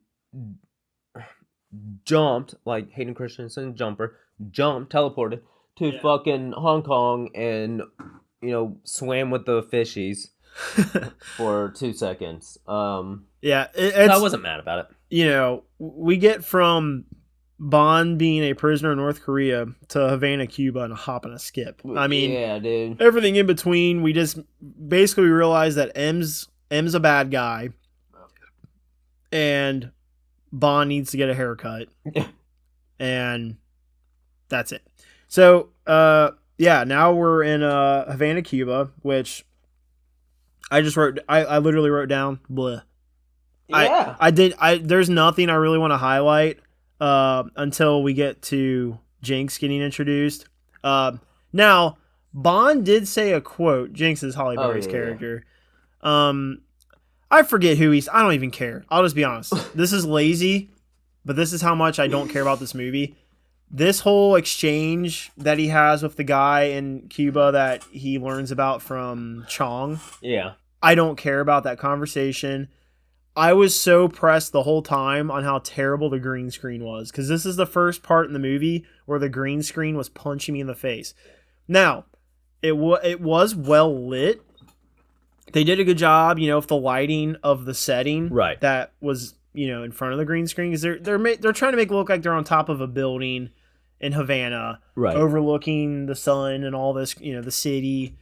jumped, like Hayden Christensen teleported to fucking Hong Kong and, swam with the fishies for 2 seconds. Yeah, So I wasn't mad about it. We get from Bond being a prisoner in North Korea to Havana, Cuba, and a hop and a skip. I mean, yeah, dude. everything in between, we just basically realize that M's a bad guy, and Bond needs to get a haircut, and that's it. So, now we're in Havana, Cuba, which I just wrote. I literally wrote down bleh. Yeah. There's nothing I really want to highlight until we get to Jinx getting introduced. Now, Bond did say a quote. Jinx is Halle Berry's character. I forget who he's. I don't even care. I'll just be honest. This is lazy, but this is how much I don't care about this movie. This whole exchange that he has with the guy in Cuba that he learns about from Chong. Yeah. I don't care about that conversation. I was so pressed the whole time on how terrible the green screen was, because this is the first part in the movie where the green screen was punching me in the face. Now, it was well lit. They did a good job, of the lighting of the setting Right. that was, in front of the green screen, because they're trying to make it look like they're on top of a building in Havana, Right. overlooking the sun and all this, the city.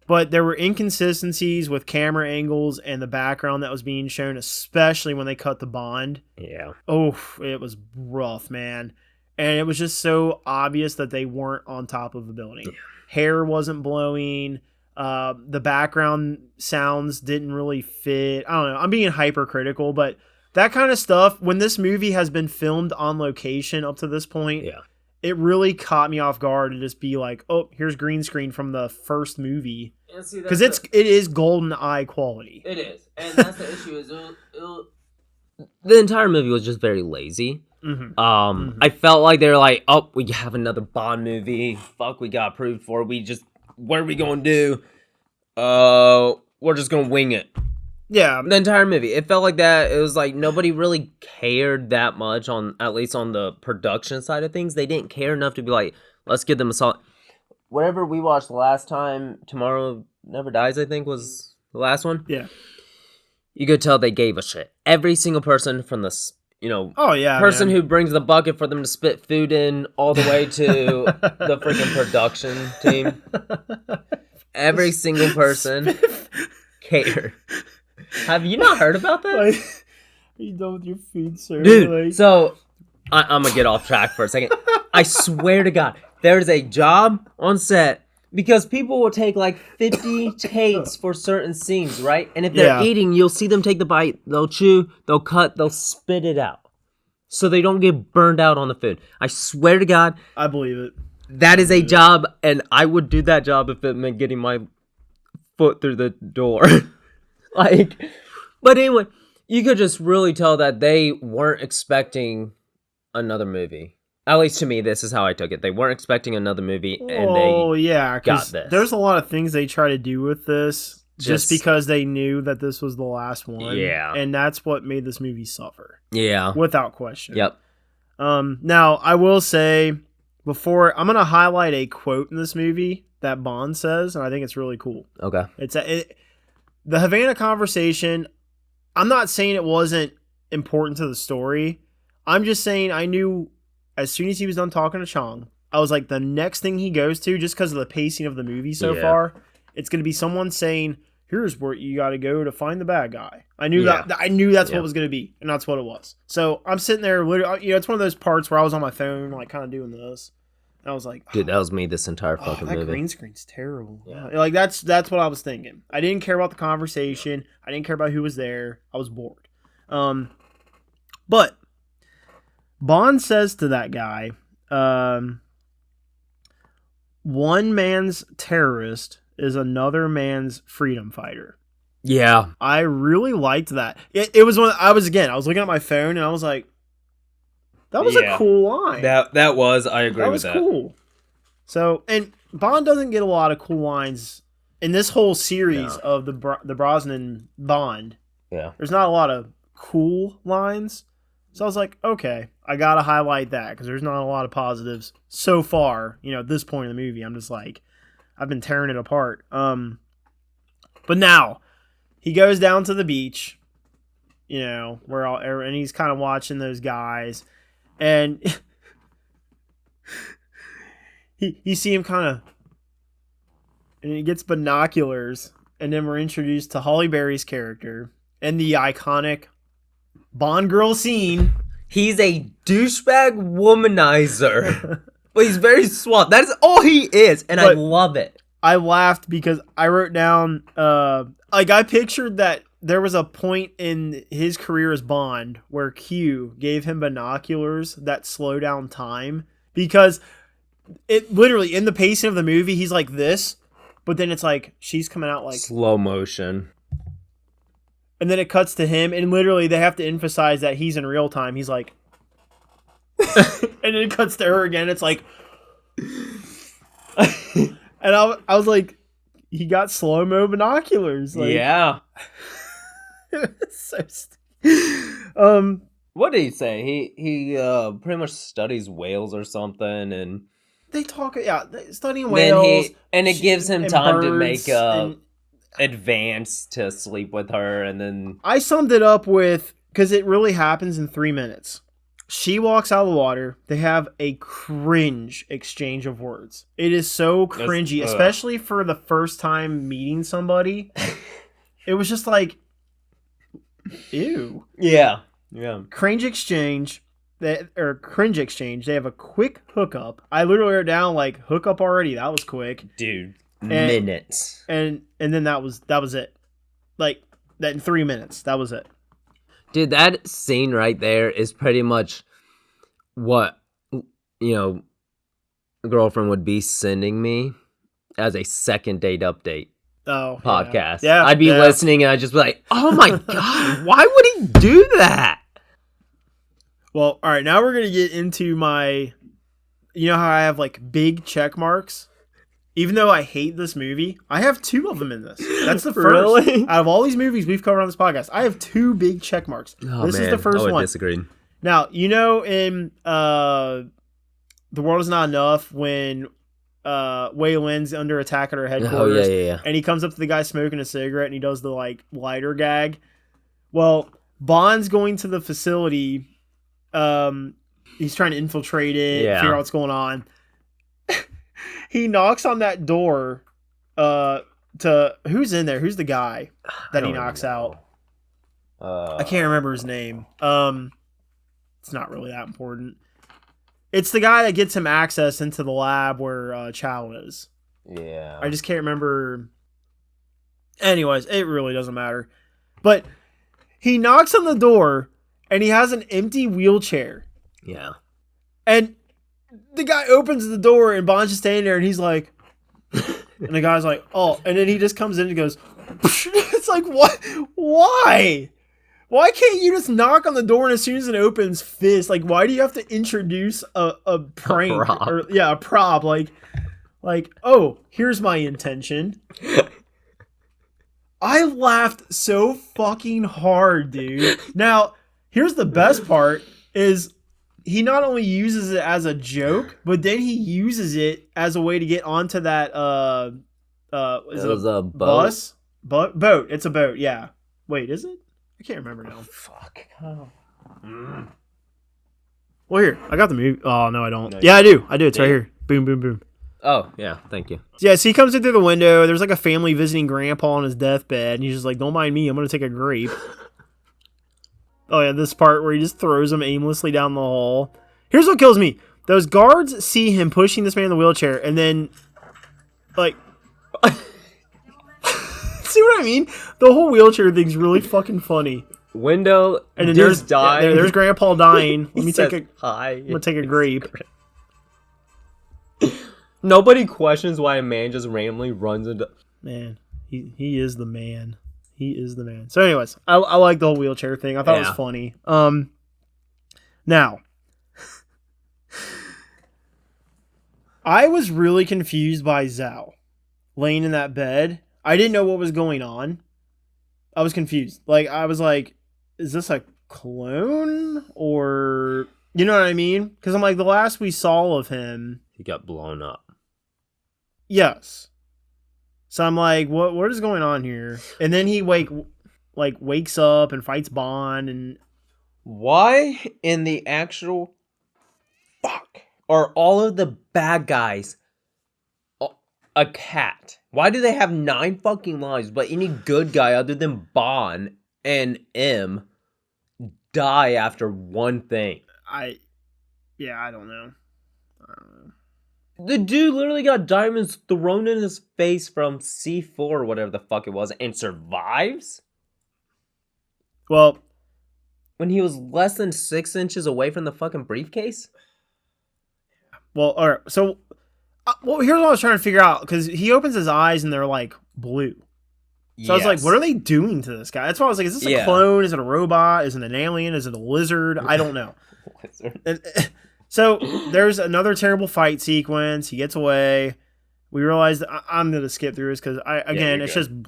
But there were inconsistencies with camera angles and the background that was being shown, especially when they cut the Bond. Yeah. Oh, it was rough, man. And it was just so obvious that they weren't on top of the building. Yeah. Hair wasn't blowing. The background sounds didn't really fit. I don't know. I'm being hypercritical, but that kind of stuff, when this movie has been filmed on location up to this point, Yeah. it really caught me off guard to just be like, oh, here's green screen from the first movie. Because it is golden eye quality. It is. And that's the issue is the entire movie was just very lazy. Mm-hmm. I felt like they were like, oh, we have another Bond movie. Fuck, we got approved for. What are we going to do? We're just going to wing it. Yeah. The entire movie. It felt like that. It was like nobody really cared that much at least on the production side of things. They didn't care enough to be like, let's give them a solid. Whatever we watched the last time, Tomorrow Never Dies, I think was the last one. Yeah. You could tell they gave a shit. Every single person from this, oh yeah, person man. who brings the bucket for them to spit food in, all the way to the freaking production team. Every single person cared. Have you not heard about that? Like, are you done with your food, sir? Dude, Like... so I'm going to get off track for a second. I swear to God, there's a job on set because people will take like 50 takes for certain scenes, right? And if they're eating, you'll see them take the bite, they'll chew, they'll cut, they'll spit it out. So they don't get burned out on the food. I swear to God. I believe it. That is a job, and I would do that job if it meant getting my foot through the door. But anyway, you could just really tell that they weren't expecting another movie. At least to me, this is how I took it. They weren't expecting another movie, and Oh they yeah, got because this. there's a lot of things they try to do with this just Just- because they knew that this was the last one. Yeah. and that's what made this movie suffer yeah, without question. yep. Now I will say before I'm gonna highlight a quote in this movie that Bond says, and I think it's really cool. Okay. The Havana conversation. I'm not saying it wasn't important to the story. I'm just saying I knew as soon as he was done talking to Chong, I was like, the next thing he goes to, just because of the pacing of the movie so Yeah. far, it's going to be someone saying, "Here's where you got to go to find the bad guy." I knew Yeah. that. I knew that's what Yeah. it was going to be, and that's what it was. So I'm sitting there, literally, it's one of those parts where I was on my phone, like kind of doing this, and I was like, Dude, that was me this entire "Oh, fucking that movie. green screen's terrible." Yeah. Like that's what I was thinking. I didn't care about the conversation. I didn't care about who was there. I was bored. But Bond says to that guy, one man's terrorist is another man's freedom fighter. Yeah. I really liked that. It was when I was looking at my phone and I was like, that was Yeah. a cool line. That was, I agree That with was that. cool. So, and Bond doesn't get a lot of cool lines in this whole series No. of the Brosnan Bond. Yeah. There's not a lot of cool lines. So I was like, okay, I got to highlight that because there's not a lot of positives so far, at this point in the movie. I'm just like, I've been tearing it apart. But now he goes down to the beach, and he's kind of watching those guys, and you see him kind of, and he gets binoculars, and then we're introduced to Halle Berry's character and the iconic Bond girl scene. He's a douchebag womanizer. But he's very suave. That is all he is, and I But- love it. I laughed because I wrote down, I pictured that there was a point in his career as Bond where Q gave him binoculars that slow down time, because it literally, in the pacing of the movie, he's like this, but then it's like she's coming out like, Slow motion. and then it cuts to him, and literally they have to emphasize that he's in real time. He's like, and then it cuts to her again. It's like, and I was like, he got slow mo binoculars. Like, Yeah. so stupid. What did he say? He pretty much studies whales or something, and They talk, studying then whales, it gives him and time to birds, make and advance to sleep with her, and then I summed it up with, because it really happens in 3 minutes. She walks out of the water. They have a cringe exchange of words. It is so cringy, especially for the first time meeting somebody. It was just like, ew. yeah. Cringe exchange. Cringe exchange. They have a quick hookup. I literally wrote down like, hookup already. That was quick. Dude, minutes. And then that was it. Like that in 3 minutes. That was it. Dude, that scene right there is pretty much what, a girlfriend would be sending me as a second date update Oh, podcast. Yeah, I'd be listening and I'd just be like, oh my God, why would he do that? Well, all right. Now we're gonna get into my. You know how I have like big check marks. Even though I hate this movie, I have 2 of them in this. That's the first. Really? Out of all these movies we've covered on this podcast, I have 2 big check marks. Oh, This is the first one. Disagreed. Now, in The World Is Not Enough, when Wei Lin's under attack at her Oh headquarters, yeah. and he comes up to the guy smoking a cigarette and he does the like lighter gag. Well, Bond's going to the facility. He's trying to infiltrate it, figure out what's going on. He knocks on that door. To who's in there? Who's the guy that he knocks out? I can't remember his name. It's not really that important. It's the guy that gets him access into the lab where Chow is. Yeah. I just can't remember. Anyways, it really doesn't matter. But he knocks on the door, and he has an empty wheelchair. Yeah. And the guy opens the door, and Bond's just standing there, and he's like... and the guy's like, oh. And then he just comes in and goes... It's like, what? Why? Why can't you just knock on the door and as soon as it opens, fist? Like, why do you have to introduce a prank prop. or a prop? Like, oh, here's my intention. I laughed so fucking hard, dude. Now, here's the best part: is he not only uses it as a joke, but then he uses it as a way to get onto that is It was a boat. bus? Boat. It's a boat. Yeah. Wait, is it? I can't remember now. Fuck. Well, here, I got the movie. Oh, no, I don't. No, Yeah, I do. It's Do right you? here. Boom, boom, boom. Oh, yeah. Thank you. Yeah, so he comes in through the window. There's like a family visiting grandpa on his deathbed, and he's just like, don't mind me, I'm going to take a grape. Oh, yeah, this part where he just throws him aimlessly down the hall. Here's what kills me. Those guards see him pushing this man in the wheelchair, and then, like... See what I mean? The whole wheelchair thing's really fucking funny. Window And then just dying. there's Grandpa dying. Let me Says, take a... hi. I'm gonna take a grape. Nobody questions why a man just randomly runs into. Man, he is the man. He is the man. So, anyways, I like the whole wheelchair thing. I thought it was Yeah. funny. Now, I was really confused by Zhao laying in that bed. I didn't know what was going on. I was confused. Like, I was like, is this a clone? Or, you know what I mean? Because I'm like, the last we saw of him, He got blown up. yes. So I'm like, what is going on here? And then he wakes up and fights Bond, and Why in the actual fuck are all of the bad guys a cat? Why do they have 9 fucking lives, but any good guy other than Bond and M die after one thing? I don't know. The dude literally got diamonds thrown in his face from C4 or whatever the fuck it was and survives? Well, When he was less than 6 inches away from the fucking briefcase? all right. So, here's what I was trying to figure out, because he opens his eyes and they're like blue. So I was like, what are they doing to this guy? That's why I was like, is this a Yeah. clone? Is it a robot? Is it an alien? Is it a lizard? I don't know. And, so there's another terrible fight sequence. He gets away. We realize that I'm going to skip through this because you're it's good.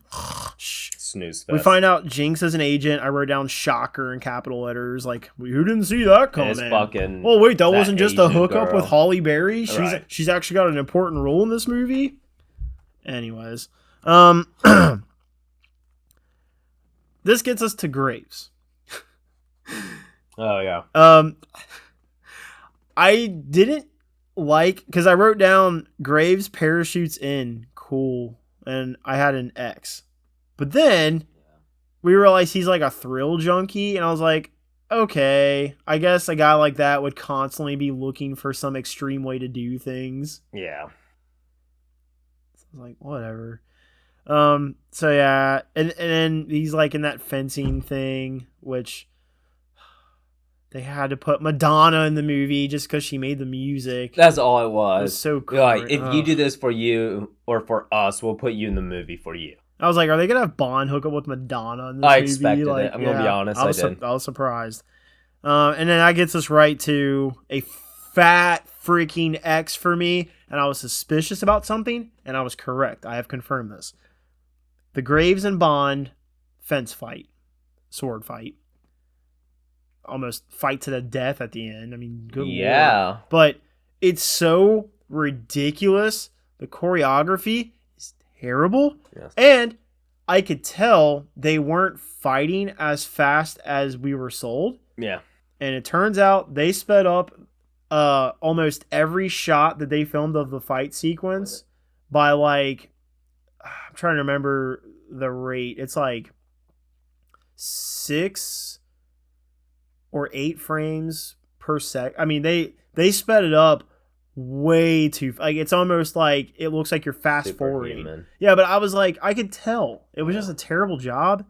just Snooze we fest. find out Jinx is an agent. I wrote down shocker in capital letters. Like, who didn't see that And coming? it's fucking. Oh wait, that that wasn't just a Asian hookup girl. with Holly Berry. Right. She's actually got an important role in this movie. Anyways, this gets us to Graves. Oh yeah. I didn't like, because I wrote down Graves parachutes in, cool, and I had an X. But then we realized he's like a thrill junkie, and I was like, okay, I guess a guy like that would constantly be looking for some extreme way to do things. Yeah. So I was like, whatever. So yeah, and then he's like in that fencing thing, which they had to put Madonna in the movie just because she made the music. That's all it It was was. so cool. Like, if you do this for you or for us, we'll put you in the movie for you. I was like, are they gonna have Bond hook up with Madonna in this I movie? expected Like, it. I'm gonna be honest, I did. I was surprised. And then that gets us right to a fat freaking X for me, and I was suspicious about something, and I was correct. I have confirmed this. The Graves and Bond fence fight, sword fight, almost fight to the death at the end. I mean, good lord. Yeah. But it's so ridiculous. The choreography is terrible. Yes. And I could tell they weren't fighting as fast as we were sold. Yeah. And it turns out they sped up almost every shot that they filmed of the fight sequence by like, I'm trying to remember the rate. It's like 6 or 8 frames per sec. I mean, they sped it up way too, like, it's almost like it looks like you're fast forwarding. Superhuman. Yeah, but I was like, I could tell it was just a terrible job,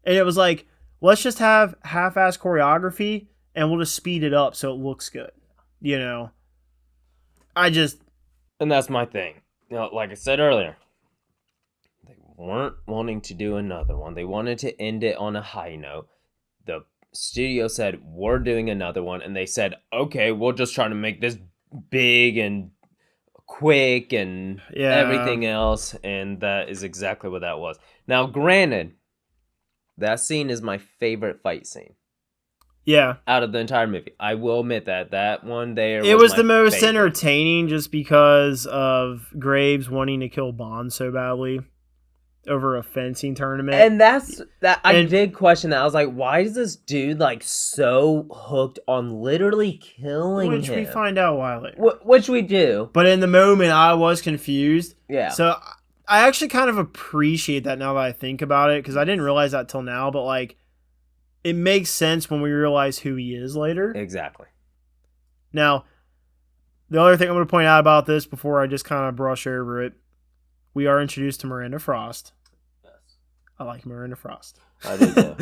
and it was like, let's just have half-ass choreography and we'll just speed it up so it looks good. You know, And that's my thing. You know, like I said earlier, they weren't wanting to do another one. They wanted to end it on a high note. the studio said, we're doing another one. And they said, okay, we'll just try to make this big and quick and Yeah. everything else. And that is exactly what that was. Now, granted, that scene is my favorite fight scene Yeah. out of the entire movie. I will admit that. That one there It was my the most favorite. entertaining just because of Graves wanting to kill Bond so badly over a fencing tournament. And that's that. I And- did question that. I was like, why is this dude like so hooked on literally killing which him? we find out why later. Which we do. But in the moment, I was confused. Yeah. So I actually kind of appreciate that now that I think about it, because I didn't realize that till now. But like, it makes sense when we realize who he is later. Exactly. Now, the other thing I'm going to point out about this before I just kind of brush over it, we are introduced to Miranda Frost. Yes. I like Miranda Frost. I do too.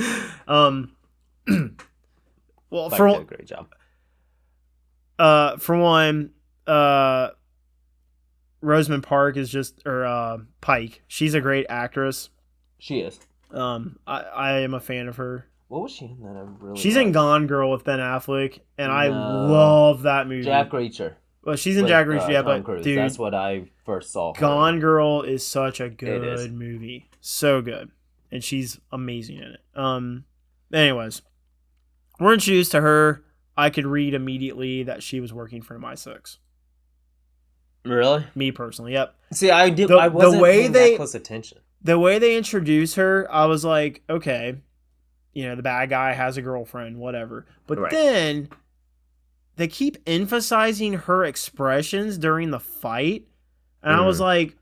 Well, Like, for did a great job. for one, Rosamund Park is just, or Pike. She's a great actress. She is. I am a fan of her. What was she in that? I really. She's in liked? Gone Girl with Ben Affleck, and I No. love that movie. Jack Reacher. Well, she's in with, Jack Reacher, yeah, Tom but Cruise. dude, That's what I first saw. her. Gone Girl is such a is. good movie. So good. And she's amazing in it. Anyways, we're introduced to her. I could read immediately that she was working for MI6. Really? Me personally, yep. See, I did. The- I wasn't the way paying they- that close attention. The way they introduce her, I was like, okay, the bad guy has a girlfriend, whatever. But Right. then they keep emphasizing her expressions during the fight. And I was like,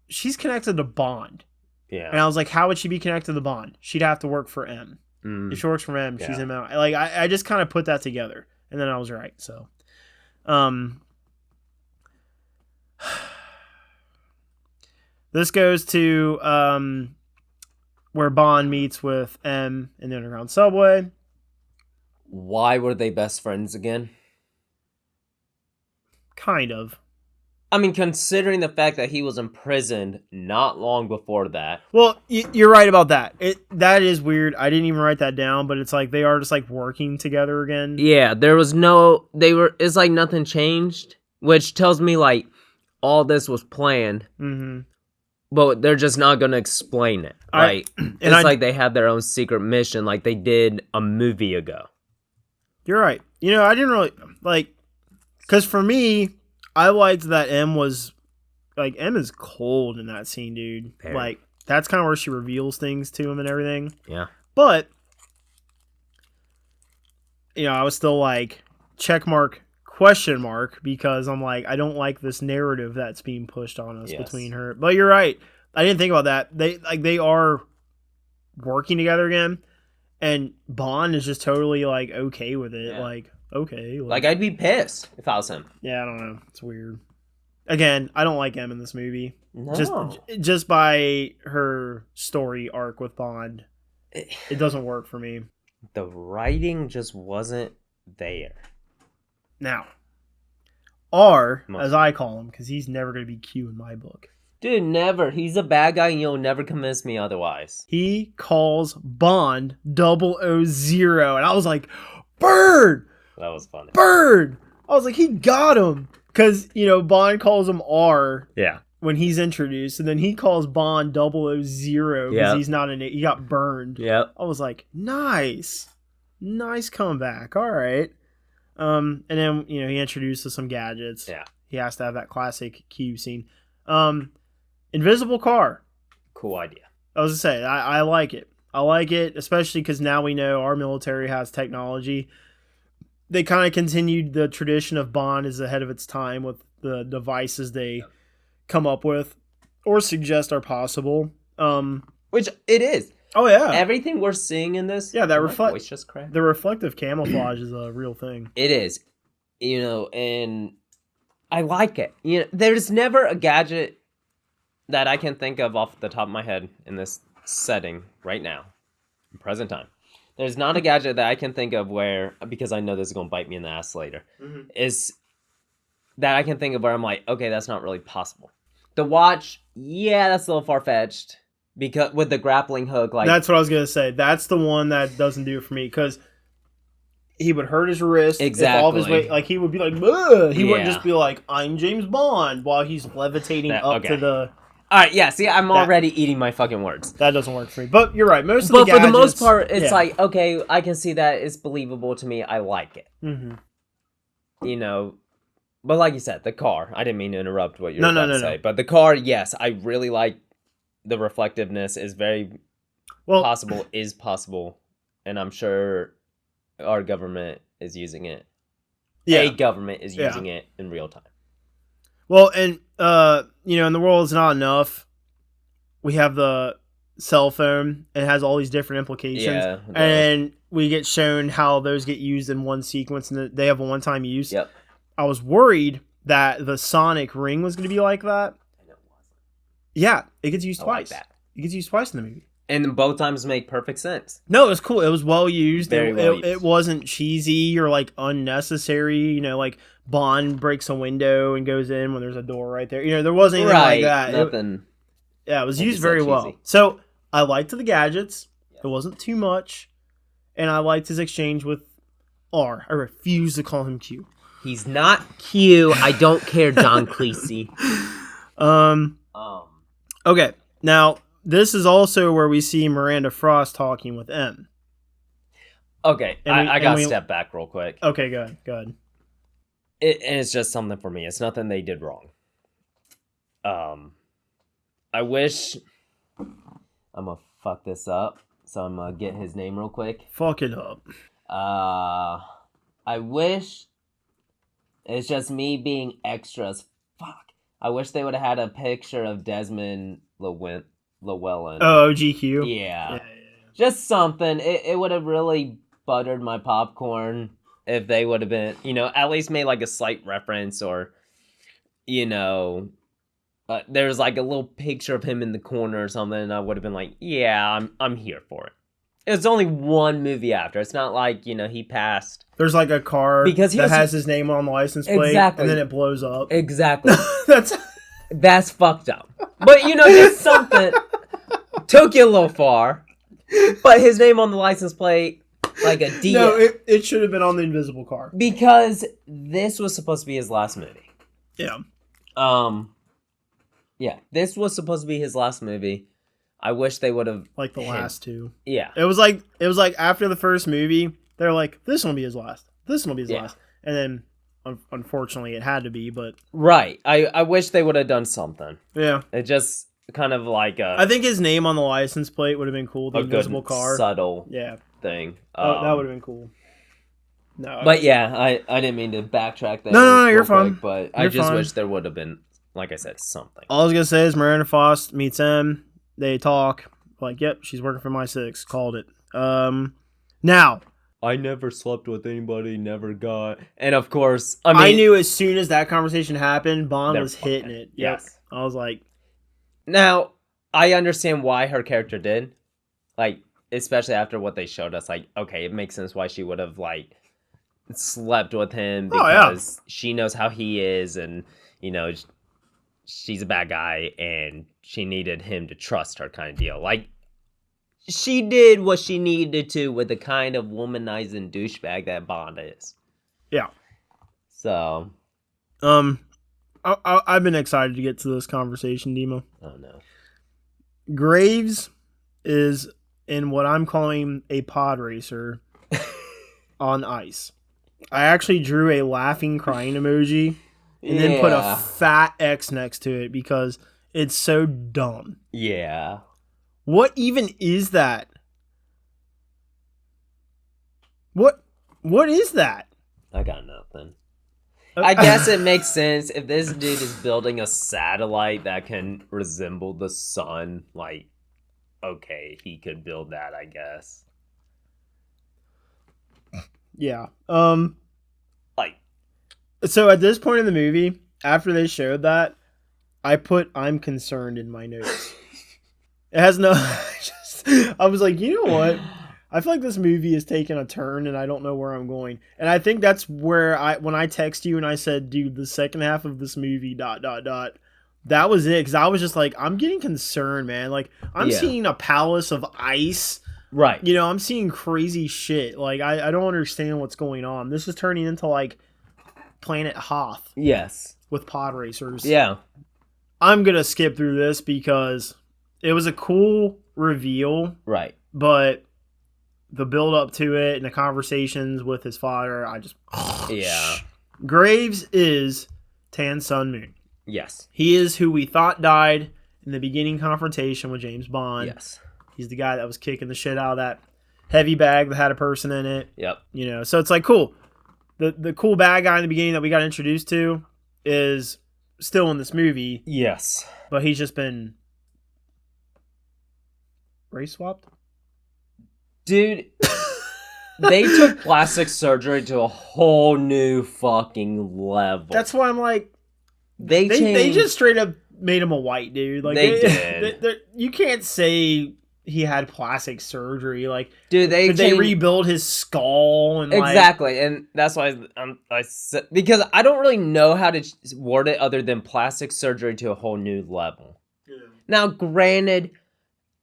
she's connected to Bond. And Yeah. I was like, how would she be connected to Bond? She'd have to work for M. Mm. If she works for M, she's Yeah. him out. Like, I just kind of put that together. And then I was right. So, this goes to where Bond meets with M in the underground subway. Why were they best friends again? Kind of. I mean, considering the fact that he was imprisoned not long before that. Well, you're right about that. That is weird. I didn't even write that down, but it's like they are just like working together again. Yeah, there was no. It's like nothing changed, which tells me like all this was planned, Mm-hmm. but they're just not gonna explain it. Like it's like they had their own secret mission, like they did a movie ago. You're right. I didn't really like, because for me, I liked that M was like, M is cold in that scene, dude. Very. Like, that's kind of where she reveals things to him and everything. Yeah. But I was still like, check mark, question mark, because I'm like, I don't like this narrative that's being pushed on us Yes. between her. But you're right. I didn't think about that. They are working together again, and Bond is just totally like okay with it. Yeah. Like, okay, Like I'd be pissed if I was him. yeah, I don't know. It's weird. Again, I don't like M in this movie. No. Just by her story arc with Bond, it doesn't work for me. The writing just wasn't there. Now, R, Most- as I call him, because he's never going to be Q in my book. Dude, never. He's a bad guy and you'll never convince me otherwise. He calls Bond 000, and I was like, Bird! That was funny. Bird! I was like, he got him! Because, Bond calls him R Yeah. when he's introduced, and then he calls Bond 000 because Yep. he's not he got burned. Yep. I was like, nice comeback. All right. And then he introduces some gadgets. Yeah. He has to have that classic Q scene. Invisible car. Cool idea. I was gonna say I like it. I like it, especially because now we know our military has technology. They kind of continued the tradition of Bond is ahead of its time with the devices they come up with or suggest are possible. Which it is. Oh yeah, Everything we're seeing in this. Yeah, that Did my reflect- voice just crack? the reflective camouflage is a real thing. It is. And I like it. There's never a gadget that I can think of off the top of my head in this setting right now, in present time. There's not a gadget that I can think of where, because I know this is going to bite me in the ass later, is that I can think of where I'm like, okay, that's not really possible. The watch, yeah, that's a little far-fetched. because with the grappling hook, like That's what I was gonna say. That's the one that doesn't do it for me because he would hurt his wrist. If all of his Exactly. weight, like he would be like, "Ugh." He wouldn't Yeah. just be like, "I'm James Bond" while he's levitating That- up to okay. the. all right, yeah. See, I'm already eating my fucking words. That doesn't work for me. But you're right. Most of But the for the most gadgets- part, it's yeah. like okay, I can see that it's believable to me. I like it, Mhm. you know. But like you said, the car. I didn't mean to interrupt what you were No, about to say, but the car, yes, I really like the reflectiveness. Is very Well, possible, and I'm sure our government is using it. yeah. A government is Yeah. using it in real time. Well, and in the world is not enough. We have the cell phone. And it has all these different implications. Yeah, And we get shown how those get used in one sequence, and they have a one-time use. Yep. I was worried that the Sonic ring was going to be like that. Yeah, it gets used I like twice. that. It gets used twice in the movie. And both times make perfect sense. No, it was cool. It was well used. Very well used. It wasn't cheesy or like unnecessary. Like Bond breaks a window and goes in when there's a door right there. There wasn't anything like that. Nothing. It was like you used said, very well. cheesy. So I liked the gadgets. It wasn't too much, and I liked his exchange with R. I refuse to call him Q. He's not Q. I don't care, John Cleese. Okay, now this is also where we see Miranda Frost talking with M. Okay, And I gotta we- step back real quick. Okay, go ahead. And it's just something for me. It's nothing they did wrong. I wish I'm gonna fuck this up, so I'm gonna get his name real quick. Fuck it up. I wish it's just me being extra as fuck. I wish they would have had a picture of Desmond Llewellyn. Oh, GQ. Yeah. Just something. It would have really buttered my popcorn if they would have been, at least made like a slight reference or, there's like a little picture of him in the corner or something, and I would have been like, yeah, I'm here for it. It's only one movie after. It's not like, he passed. There's like a car Because he that was- has his name on the license plate, Exactly. and then it blows up. Exactly. That's fucked up. But, just something took you a little far. But his name on the license plate, like a D. no. It should have been on the invisible car. Because this was supposed to be his last movie. Yeah. Yeah, this was supposed to be his last movie. I wish they would have Like the last two. Yeah. It was like after the first movie, they're like, this one will be his last. This one will be his Yeah. last. And then unfortunately it had to be, but Right. I wish they would have done something. yeah. It just kind of like I think his name on the license plate would have been cool. The a good invisible car. subtle Yeah. thing. That would have been cool. No. But yeah, I didn't mean to backtrack there. No, you're real quick, fine. But I You're just fine. wish there would have been, like I said, something. all I was gonna say is Miranda Frost meets M. They talk. Like, yep, she's working for My6. Called it. Now I never slept with anybody, never got. And of course, I knew as soon as that conversation happened, Bond They're was hitting fucking- it. Yep. yes. I was like, Now, I understand why her character did. Like, especially after what they showed us. Like, okay, it makes sense why she would have, like, slept with him Oh, yeah. because she knows how he is and, she's a bad guy and she needed him to trust her kind of deal. Like, she did what she needed to with the kind of womanizing douchebag that Bond is. yeah. So, I've been excited to get to this conversation, Demo. oh no. Graves is in what I'm calling a pod racer on ice. I actually drew a laughing, crying emoji and then put a fat X next to it because it's so dumb. Yeah. What even is that? What is that? I got nothing. I guess it makes sense if this dude is building a satellite that can resemble the sun. Like, okay, he could build that, I guess. Yeah. Like, So at this point in the movie, after they showed that, I put "I'm concerned" in my notes. It has no. I was like, you know what? I feel like this movie is taking a turn, and I don't know where I'm going. And I think that's where when I text you and I said, dude, the second half of this movie ... that was it. Because I was just like, I'm getting concerned, man. Like, I'm Yeah. seeing a palace of ice. Right. You know, I'm seeing crazy shit. Like, I don't understand what's going on. This is turning into, like, Planet Hoth Yes. with pod racers. Yeah. I'm going to skip through this because it was a cool reveal, Right. but the build up to it and the conversations with his father, I just... Yeah. Graves is Tan Sun Moon. Yes. He is who we thought died in the beginning confrontation with James Bond. Yes. He's the guy that was kicking the shit out of that heavy bag that had a person in it. Yep. You know, so it's like cool. The cool bad guy in the beginning that we got introduced to is still in this movie, Yes. but he's just been race swapped. Dude, they took plastic surgery to a whole new fucking level. That's why I'm like, they they just straight up made him a white dude. Like They did. You can't say he had plastic surgery. Like, dude, they changed- rebuild his skull and exactly, and that's why I said, because I don't really know how to word it other than plastic surgery to a whole new level. Yeah. Now, granted,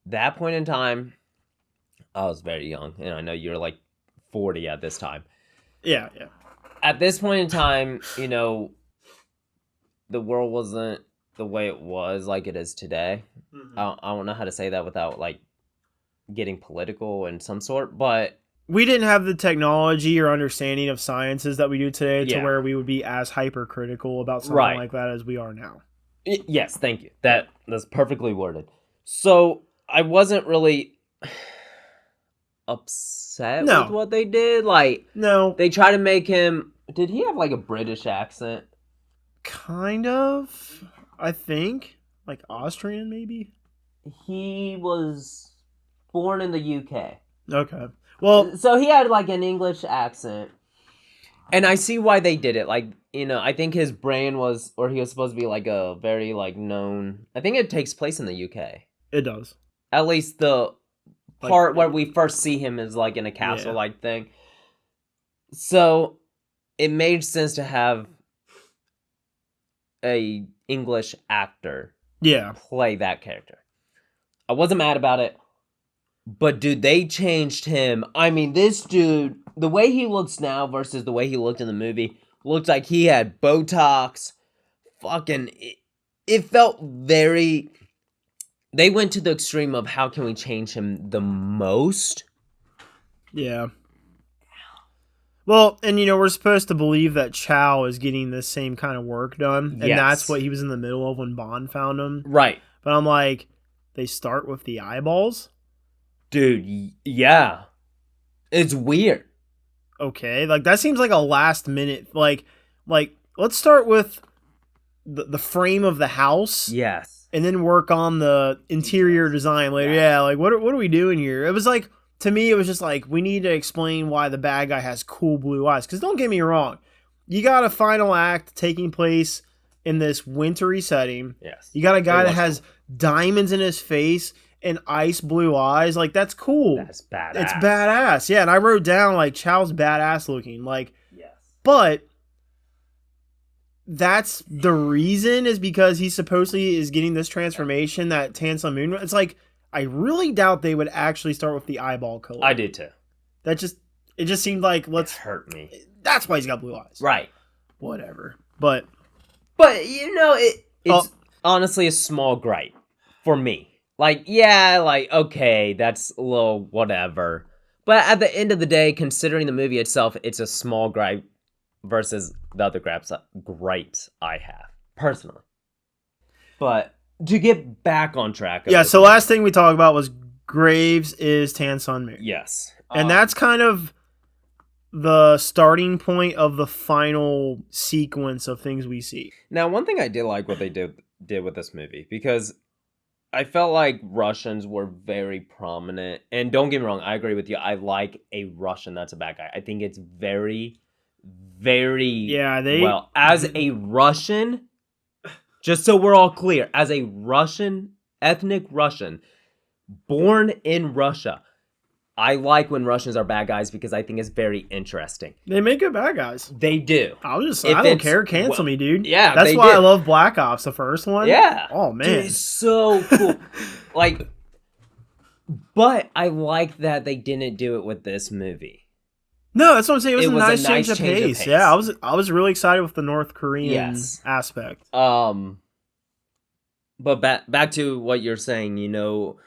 that point in time, I was very young, and I know you're like 40 at this time. Yeah. At this point in time, you know, the world wasn't the way it was like it is today. Mm-hmm. I don't know how to say that without like getting political in some sort, but We didn't have the technology or understanding of sciences that we do today to Yeah. where we would be as hypercritical about something Right. like that as we are now. yes, thank you. That's perfectly worded. So I wasn't really upset No. with what they did. Like No, they try to make him. Did he have like a British accent? kind of. I think like Austrian, maybe. He was born in the UK. Okay. Well, So he had like an English accent. And I see why they did it. Like, you know, I think his brain was, or he was supposed to be like a very like known. I think it takes place in the UK. it does. At least the Like- part where we first see him is like in a castle Yeah. like thing. So it made sense to have a English actor Yeah. play that character. I wasn't mad about it. But dude, they changed him. I mean, this dude, the way he looks now versus the way he looked in the movie, looked like he had Botox. Fucking, it felt very. They went to the extreme of how can we change him the most. Yeah. Well, and you know, we're supposed to believe that Chow is getting this same kind of work done. And Yes. that's what he was in the middle of when Bond found him. Right. But I'm like, they start with the eyeballs? Dude, yeah. It's weird. Okay. Like, that seems like a last minute. Like let's start with the frame of the house. Yes. And then work on the interior design later. Yeah, like, what are we doing here? It was like, to me, it was just like, we need to explain why the bad guy has cool blue eyes. Because don't get me wrong, you got a final act taking place in this wintry setting. Yes. You got a guy It that was has diamonds in his face and ice blue eyes. Like, that's cool. That's badass. It's badass. Yeah, and I wrote down, like, Chow's badass looking. Like, Yes. but that's the reason is because he supposedly is getting this transformation that Tan Sun Moon. It's like, I really doubt they would actually start with the eyeball color. I did too. It just seemed like Let's hurt me. that's why he's got blue eyes. Right. Whatever. But But you know, it's Oh. honestly a small gripe for me. Like, yeah, like okay, that's a little whatever. But at the end of the day, considering the movie itself, it's a small gripe versus the other gripes I have personally. But to get back on track, of yeah, this- so last thing we talked about was Graves is Tan Sun Moon. yes, And that's kind of the starting point of the final sequence of things we see. Now, one thing I did like what they did with this movie, because I felt like Russians were very prominent. And don't get me wrong, I agree with you. I like a Russian that's a bad guy. I think it's very, very Yeah, well. As a Russian, just so we're all clear, as a Russian, ethnic Russian, born in Russia, I like when Russians are bad guys because I think it's very interesting. They make good bad guys. They do. I If don't it's- care. Cancel me, dude. Yeah, That's they why I do. love Black Ops, the first one. Yeah. Oh Dude, man. it's so cool. Like, but I like that they didn't do it with this movie. No, that's what I'm saying. It was, It a was a nice change nice of change of pace. pace. Yeah, I was really excited with the North Korean Yes. aspect. But back to what you're saying, you know,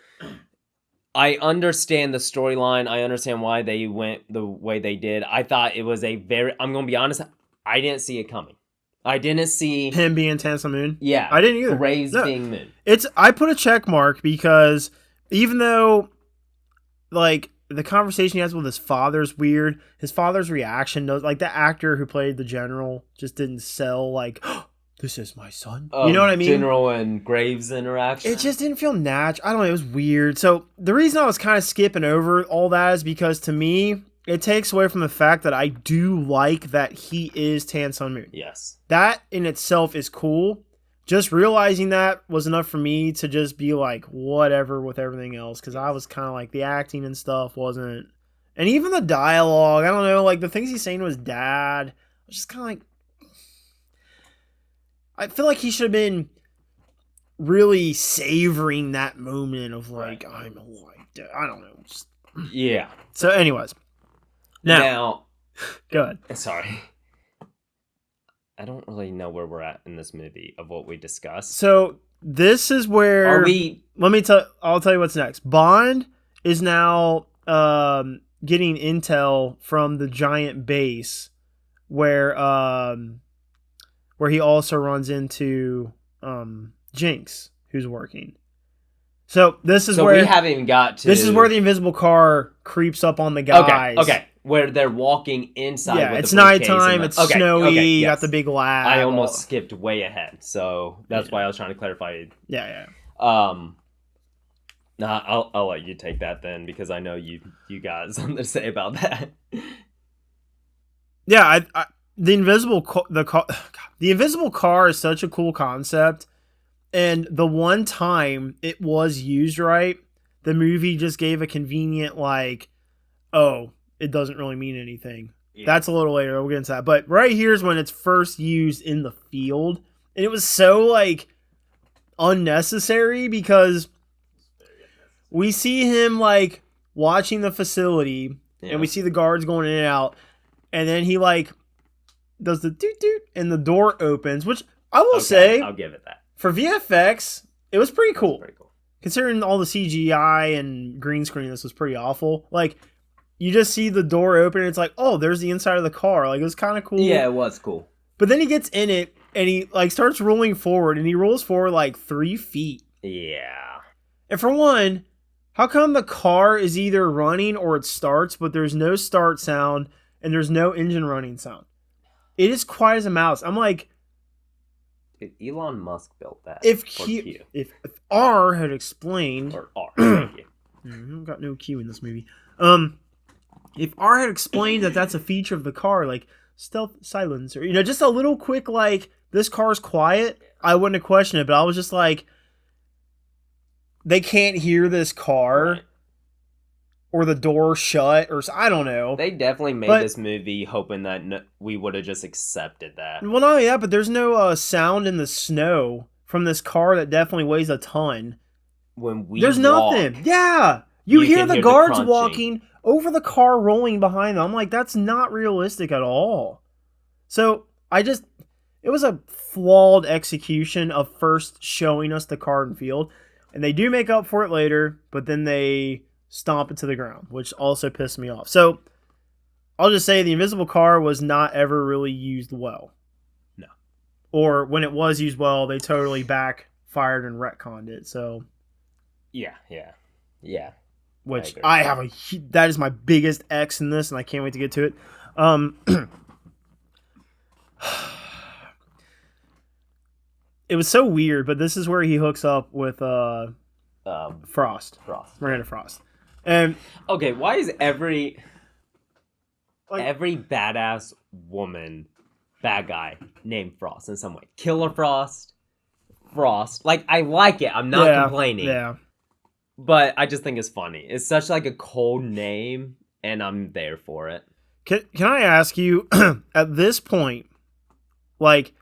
I understand the storyline. I understand why they went the way they did. I thought it was I'm going to be honest, I didn't see it coming. I didn't see Him being Tansa Moon. Yeah. I didn't either. Graves No. being Moon. I put a check mark because even though like the conversation he has with his father's weird, his father's reaction knows like the actor who played the general just didn't sell like this is my son. You know what I mean? General and Graves interaction. It just didn't feel natural. I don't know. It was weird. So the reason I was kind of skipping over all that is because to me, it takes away from the fact that I do like that he is Tan Sun Moon. Yes. That in itself is cool. Just realizing that was enough for me to just be like, whatever with everything else. Because I was kind of like, the acting and stuff wasn't. And even the dialogue, I don't know, like the things he's saying to his dad, I was just kind of like, I feel like he should have been really savoring that moment of like, I'm alive. I don't know. Just... Yeah. So, anyways. Now, go ahead. Sorry. I don't really know where we're at in this movie of what we discussed. So, this is where... Are we... I'll tell you what's next. Bond is now getting intel from the giant base where he also runs into Jinx, who's working. So this is where we haven't even got to. This is where the invisible car creeps up on the guys. Okay. Where they're walking inside. Yeah, with it's the briefcase nighttime. and It's snowy. You yes. got the big lab. I almost skipped way ahead, so that's why I was trying to clarify. Yeah. Nah, I'll let you take that then because I know you got something to say about that. Yeah, the invisible the invisible car is such a cool concept, and the one time it was used right, the movie just gave a convenient like, oh, it doesn't really mean anything. Yeah. That's a little later. We'll get into that. But right here's when it's first used in the field, and it was so like unnecessary because we see him like watching the facility, and we see the guards going in and out. And then he like does the doot doot and the door opens, which I will say I'll give it that. For VFX, it was pretty cool. Pretty cool. Considering all the CGI and green screen, this was pretty awful. Like you just see the door open and it's like, oh, there's the inside of the car. Like it was kind of cool. Yeah, it was cool. But then he gets in it and he like starts rolling forward and he rolls forward like 3 feet. Yeah. And for one, how come the car is either running or it starts, but there's no start sound and there's no engine running sound? It is quiet as a mouse. I'm like, Elon Musk built that. If R had explained, or R, thank you. Got no Q in this movie. If R had explained that that's a feature of the car, like stealth silence, or just a little quick like this car's quiet, I wouldn't have questioned it. But I was just like, they can't hear this car. Right. Or the door shut, or I don't know. They definitely made this movie hoping that we would have just accepted that. Well, no, yeah, but there's no sound in the snow from this car that definitely weighs a ton. When there's nothing. Yeah, you hear the guards walking over the car rolling behind them. I'm like, that's not realistic at all. So it was a flawed execution of first showing us the car and field, and they do make up for it later, but then they stomp it to the ground, which also pissed me off. So I'll just say the invisible car was not ever really used well. No. Or when it was used well, they totally backfired and retconned it. So yeah. Which that is my biggest X in this, and I can't wait to get to it. It was so weird, but this is where he hooks up with Frost. Miranda Frost. And okay, why is every badass woman bad guy named Frost in some way? Killer Frost. Like I like it. I'm not complaining. Yeah. But I just think it's funny. It's such like a cold name, and I'm there for it. Can I ask you, at this point, like,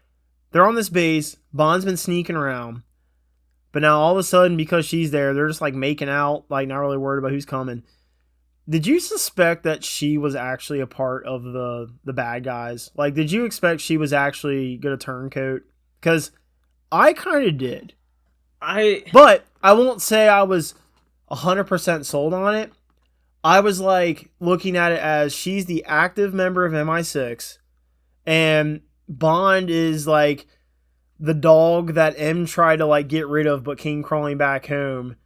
they're on this base, Bond's been sneaking around, but now all of a sudden, because she's there, they're just, like, making out, like, not really worried about who's coming. Did you suspect that she was actually a part of the bad guys? Like, did you expect she was actually going to turncoat? Because I kind of did. But I won't say I was 100% sold on it. I was like looking at it as she's the active member of MI6 and Bond is like the dog that M tried to like get rid of but came crawling back home.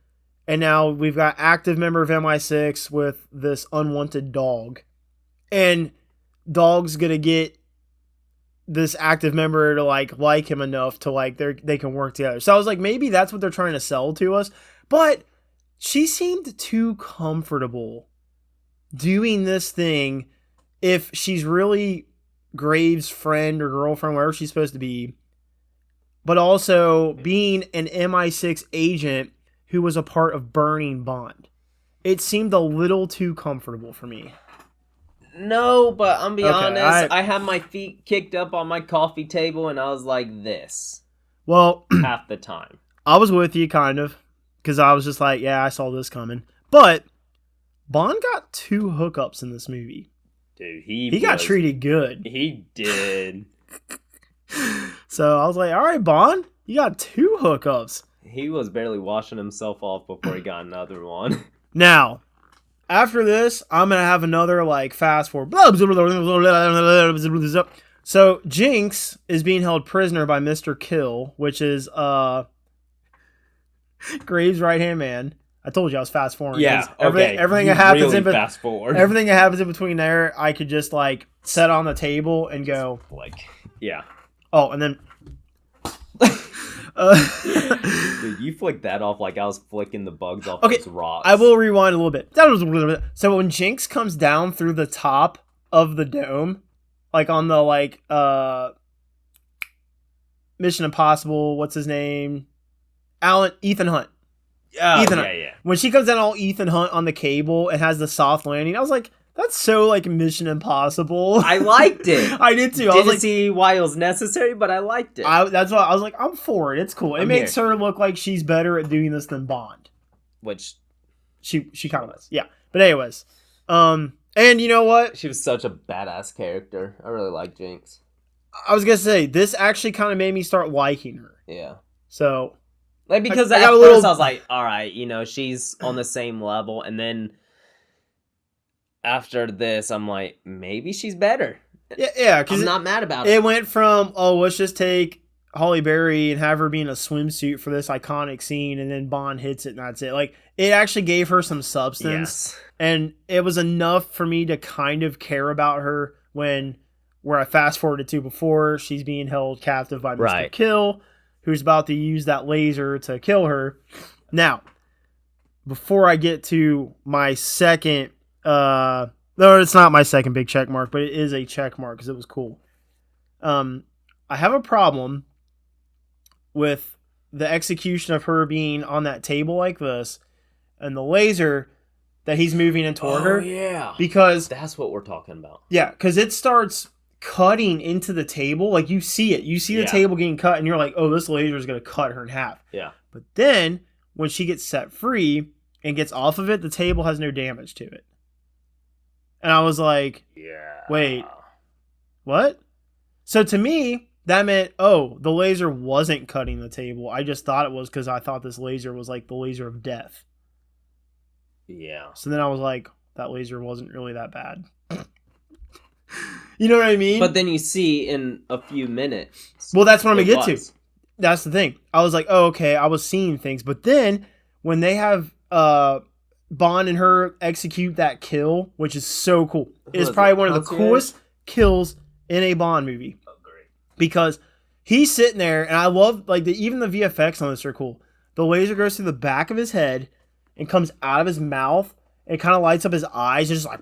And now we've got active member of MI6 with this unwanted dog. And dog's going to get this active member to like him enough to like they can work together. So I was like, maybe that's what they're trying to sell to us. But she seemed too comfortable doing this thing if she's really Graves' friend or girlfriend, wherever she's supposed to be, but also being an MI6 agent who was a part of burning Bond. It seemed a little too comfortable for me. No, but I'm be Okay, honest. I had my feet kicked up on my coffee table, and I was like this Well, half the time. I was with you kind of because I was just like, yeah, I saw this coming. But Bond got 2 hookups in this movie. Dude, He got treated good. He did. So I was like, all right, Bond, you got 2 hookups. He was barely washing himself off before he got another one. Now, after this, I'm going to have another like fast forward. So Jinx is being held prisoner by Mr. Kill, which is Graves' right-hand man. I told you I was fast forwarding. Yeah, everything You that happens really in fast forward. everything that happens in between there, I could just like set on the table and go, like, yeah. oh, and then. Dude, you flicked that off like I was flicking the bugs off Okay, those rocks. I will rewind a little bit. So when Jinx comes down through the top of the dome, like on the like Mission Impossible, what's his name? Ethan Hunt. Oh, Ethan yeah, Hunt. yeah. When she comes down all Ethan Hunt on the cable and has the soft landing, I was like, that's so like Mission Impossible. I liked it. I did too. I was Didn't like, see why it was necessary, but I liked it. that's why I was like, I'm for it. It's cool. It I'm makes here. her look like she's better at doing this than Bond. Which She kind of was. Yeah. But anyways, and you know what? she was such a badass character. I really like Jinx. I was gonna say this actually kind of made me start liking her. Yeah. So Like, because I at got a first little- I was like, all right, you know, she's on the same level. And then after this, I'm like, maybe she's better. yeah, because I'm not mad about it. it went from let's just take Halle Berry and have her be in a swimsuit for this iconic scene, and then Bond hits it and that's it. Like it actually gave her some substance, Yes. and it was enough for me to kind of care about her where I fast forwarded to before she's being held captive by Mr. Right. Kill, who's about to use that laser to kill her. Now, before I get to my second, no, it's not my second big check mark, but it is a check mark because it was cool. I have a problem with the execution of her being on that table like this and the laser that he's moving in toward her. yeah. Because That's what we're talking about. yeah, because it starts cutting into the table. Like you see it. You see the Yeah. table getting cut and you're like, oh, this laser is going to cut her in half. Yeah. But then when she gets set free and gets off of it, the table has no damage to it. And I was like, Yeah. Wait. what? So to me, that meant, oh, the laser wasn't cutting the table. I just thought it was because I thought this laser was like the laser of death. Yeah. So then I was like, that laser wasn't really that bad. You know what I mean? But then you see in a few minutes. Well, that's what I'm it going to get was. to. That's the thing. I was like, oh, okay, I was seeing things. But then when they have Bond and her execute that kill, which is so cool. It's is probably it? one of the Concierge? coolest kills in a Bond movie. Oh, great. Because he's sitting there, and I love, like, even the VFX on this are cool. The laser goes through the back of his head and comes out of his mouth. It kind of lights up his eyes. It's just like,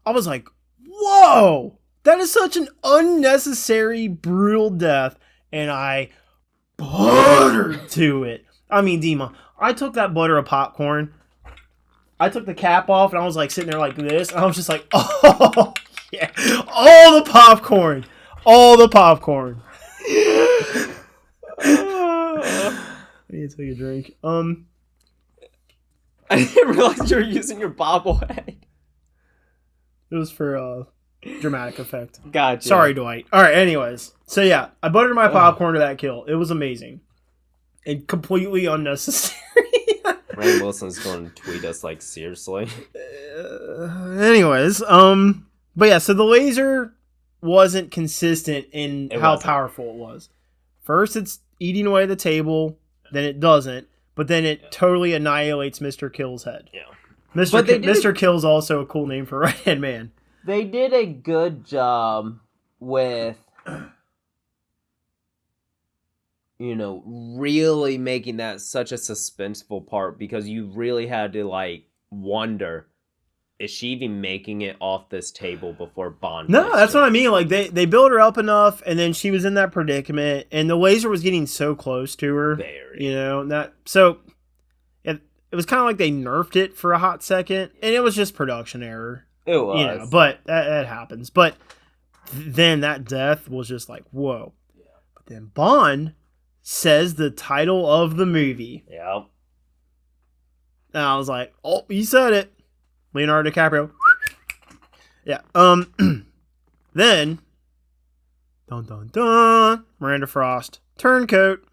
I was like, whoa, that is such an unnecessary, brutal death. And I buttered to it. I mean, Dima, I took that butter of popcorn. I took the cap off and I was like sitting there like this. And I was just like, oh, yeah. All the popcorn. All the popcorn. I need to take a drink. I didn't realize you were using your bobblehead. It was for dramatic effect. Gotcha. Sorry, Dwight. All right, anyways. So, yeah, I buttered my popcorn to that kill. It was amazing. And completely unnecessary. Rainn Wilson's going to tweet us, like, seriously. Anyways, but yeah, so the laser wasn't consistent in how powerful it was. First, it's eating away the table, then it doesn't, but then it totally annihilates Mr. Kill's head. Yeah. Mr. Kill's also a cool name for Right Hand Man. They did a good job with, you know, really making that such a suspenseful part because you really had to, like, wonder, is she even making it off this table before Bond? No, that's what I mean. Like, they built her up enough, and then she was in that predicament, and the laser was getting so close to her. Very. You know, so it was kind of like they nerfed it for a hot second, and it was just production error. It was. You know, but that happens. But then that death was just like, whoa. Yeah. But then Bond says the title of the movie. Yeah. And I was like, oh, he said it. Leonardo DiCaprio. Yeah. Then, dun dun dun, Miranda Frost, turncoat.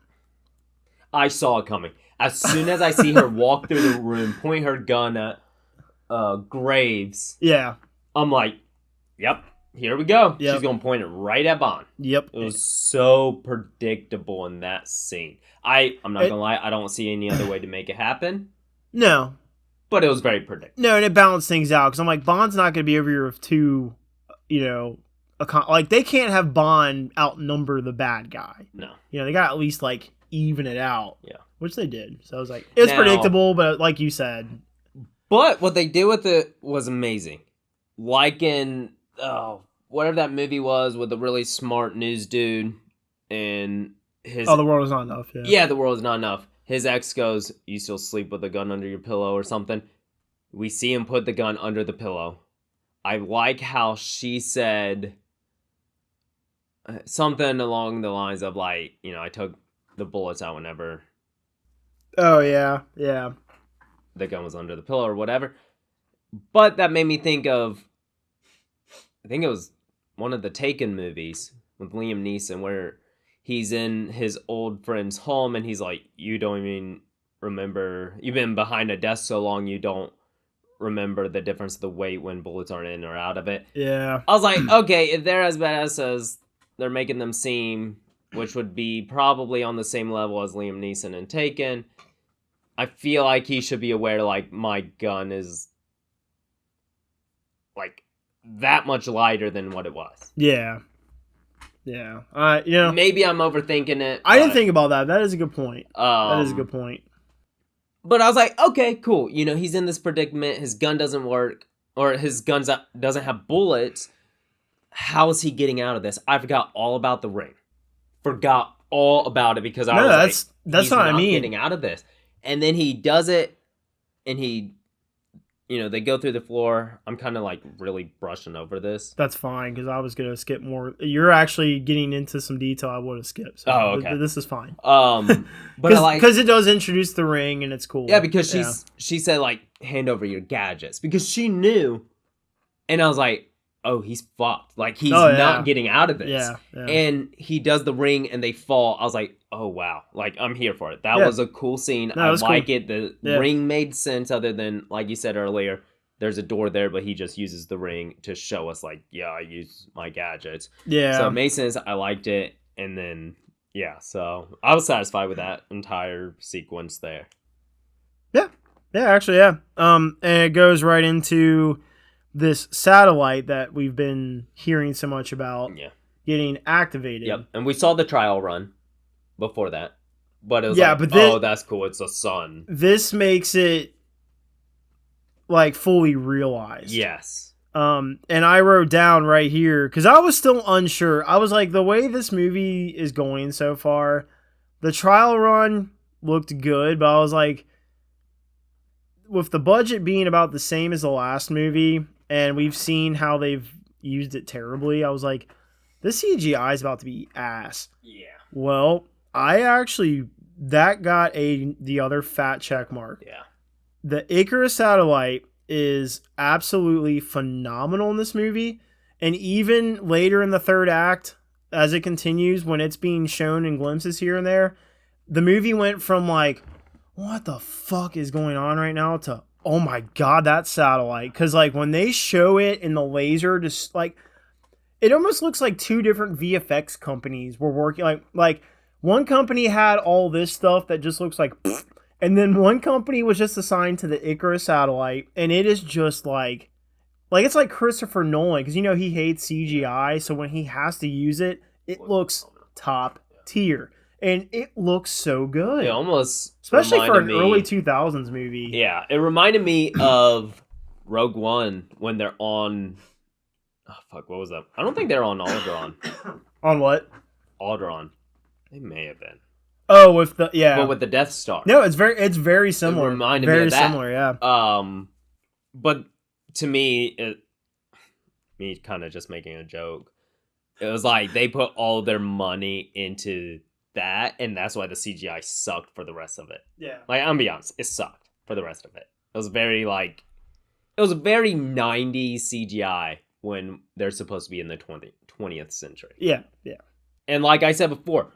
I saw it coming. As soon as I see her walk through the room, point her gun at Graves, Yeah. I'm like, yep, here we go. Yep. She's going to point it right at Bond. Yep. It was so predictable in that scene. I'm not going to lie, I don't see any other way to make it happen, No. but it was very predictable. No, and it balanced things out because I'm like, Bond's not going to be over here with two, you know, like they can't have Bond outnumber the bad guy. No. You know, they got to at least like even it out. Yeah. Which they did. So I was like, it's predictable, but like you said. But what they did with it was amazing. Like in, whatever that movie was with the really smart news dude and his... Oh, the world is not enough. Yeah. Yeah, the world is not enough. His ex goes, you still sleep with a gun under your pillow or something. We see him put the gun under the pillow. I like how she said something along the lines of like, you know, I took the bullets out whenever Oh, yeah. Yeah. the gun was under the pillow or whatever. But that made me think of, I think it was one of the Taken movies with Liam Neeson where he's in his old friend's home and he's like, you don't even remember, you've been behind a desk so long you don't remember the difference of the weight when bullets aren't in or out of it. Yeah. I was like, okay, if they're as badass as they're making them seem, which would be probably on the same level as Liam Neeson in Taken, I feel like he should be aware, like, my gun is, like, that much lighter than what it was. Yeah. Yeah. You know, Maybe I'm overthinking it. I didn't think about that. That is a good point. That is a Um, good point. But I was like, okay, cool. You know, he's in this predicament. His gun doesn't work, or his gun doesn't have bullets. How is he getting out of this? I forgot all about the ring. Forgot all about it because I was that's he's what I not mean. getting out of this. And then he does it, and he, you know, they go through the floor. I'm kind of like really brushing over this. That's fine because I was gonna skip more. You're actually getting into some detail I would have skipped. So Oh, okay. This is fine. But I like, because it does introduce the ring and it's cool. yeah, because she said like hand over your gadgets because she knew, and I was like, oh, he's fucked. Like he's not getting out of this. Yeah. And he does the ring and they fall. I was like, oh wow, like I'm here for it. That was a cool scene. No, I was like cool. it. The ring made sense other than like you said earlier. There's a door there, but he just uses the ring to show us like, yeah, I use my gadgets. Yeah. So it made sense. I liked it. And then yeah, so I was satisfied with that entire sequence there. Yeah, actually, yeah. And it goes right into this satellite that we've been hearing so much about Yeah. getting activated. Yep. And we saw the trial run before that. But it was Yeah, like, but then- oh, that's cool. It's a sun. This makes it like fully realized. Yes. And I wrote down right here because I was still unsure. I was like, the way this movie is going so far, the trial run looked good, but I was like, with the budget being about the same as the last movie, and we've seen how they've used it terribly, I was like, this CGI is about to be ass. Yeah. Well, that got the other fat check mark. Yeah. The Icarus satellite is absolutely phenomenal in this movie, and even later in the third act, as it continues, when it's being shown in glimpses here and there, the movie went from like, what the fuck is going on right now, to, oh my god, that satellite. Because like when they show it in the laser, just like, it almost looks like two different VFX companies were working. Like one company had all this stuff that just looks like, and then one company was just assigned to the Icarus satellite, and it is just like it's like Christopher Nolan, because he hates CGI, so when he has to use it, it looks top tier, and it looks so good. It almost, especially for an reminded me- early 2000s movie. Yeah, it reminded me of Rogue One when they're on. Oh fuck, what was that? I don't think they're on Alderaan. On what? Alderaan, they may have been. Oh, with the But with the Death Star. no, it's very similar. It reminded me very of that. similar, yeah. But to me, me kind of just making a joke. It was like they put all their money into that, and that's why the CGI sucked for the rest of it. Yeah. Like, I'm gonna be honest, it sucked for the rest of it. It was very 90s CGI when they're supposed to be in the 20th century. Yeah. And like I said before,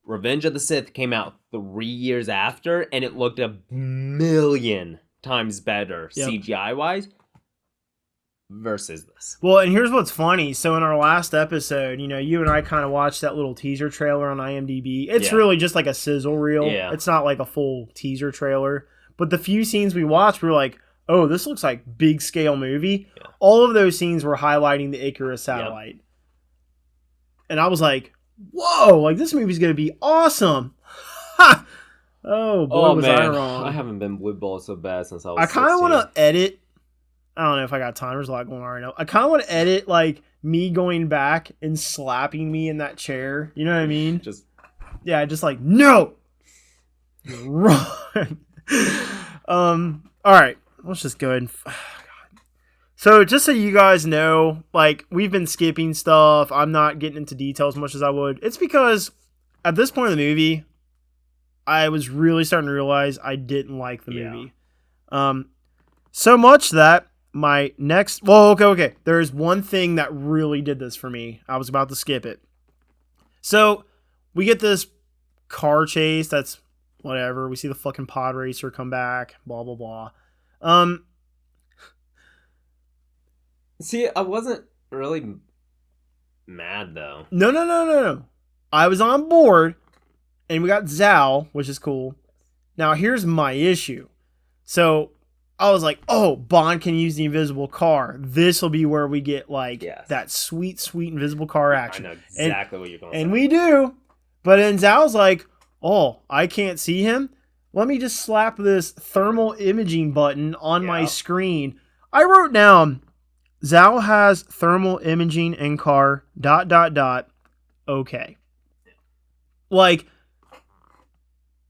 Revenge of the Sith came out 3 years after, and it looked a million times better Yep. CGI wise versus this. Well, and here's what's funny. So in our last episode, you and I kind of watched that little teaser trailer on IMDb. It's Yeah. really just like a sizzle reel. Yeah. It's not like a full teaser trailer. But the few scenes we watched, we were like, oh, this looks like big scale movie. Yeah. All of those scenes were highlighting the Icarus satellite. And I was like, whoa, like this movie's going to be awesome. Ha! Oh, boy, was I wrong. I haven't been blue ball so bad since I was I kind of 16. want to edit. I don't know if I got time. There's a lot going on right now. I kind of want to edit like me going back and slapping me in that chair. You know what I mean? Just Just like, no, you're wrong. All right, let's just go ahead and. So just so you guys know, like we've been skipping stuff. I'm not getting into details as much as I would. It's because at this point in the movie, I was really starting to realize I didn't like the movie. So much that my next... Well, okay. There's one thing that really did this for me. I was about to skip it. So we get this car chase that's whatever. We see the fucking pod racer come back. Blah, blah, blah. see, I wasn't really mad though. No. I was on board, and we got Zhao, which is cool. Now, here's my issue. So I was like, oh, Bond can use the invisible car. This will be where we get that sweet invisible car action. I know exactly what you're going to say. And we do. But then Zhao's like, oh, I can't see him. Let me just slap this thermal imaging button on my screen. I wrote down, Zhao has thermal imaging in car, ... Okay. Like,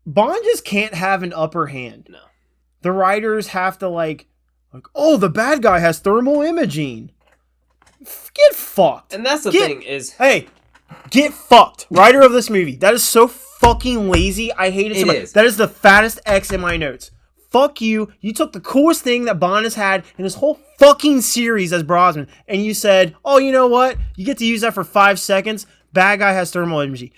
Bond just can't have an upper hand. No. The writers have to like, oh, the bad guy has thermal imaging. Get fucked. And that's the thing is... Hey, get fucked. Writer of this movie. That is so fucking lazy. I hate it so much. Is. That is the fattest X in my notes. Fuck you. You took the coolest thing that Bond has had in this whole fucking series as Brosnan, and you said, oh, you know what? You get to use that for 5 seconds. Bad guy has thermal imaging.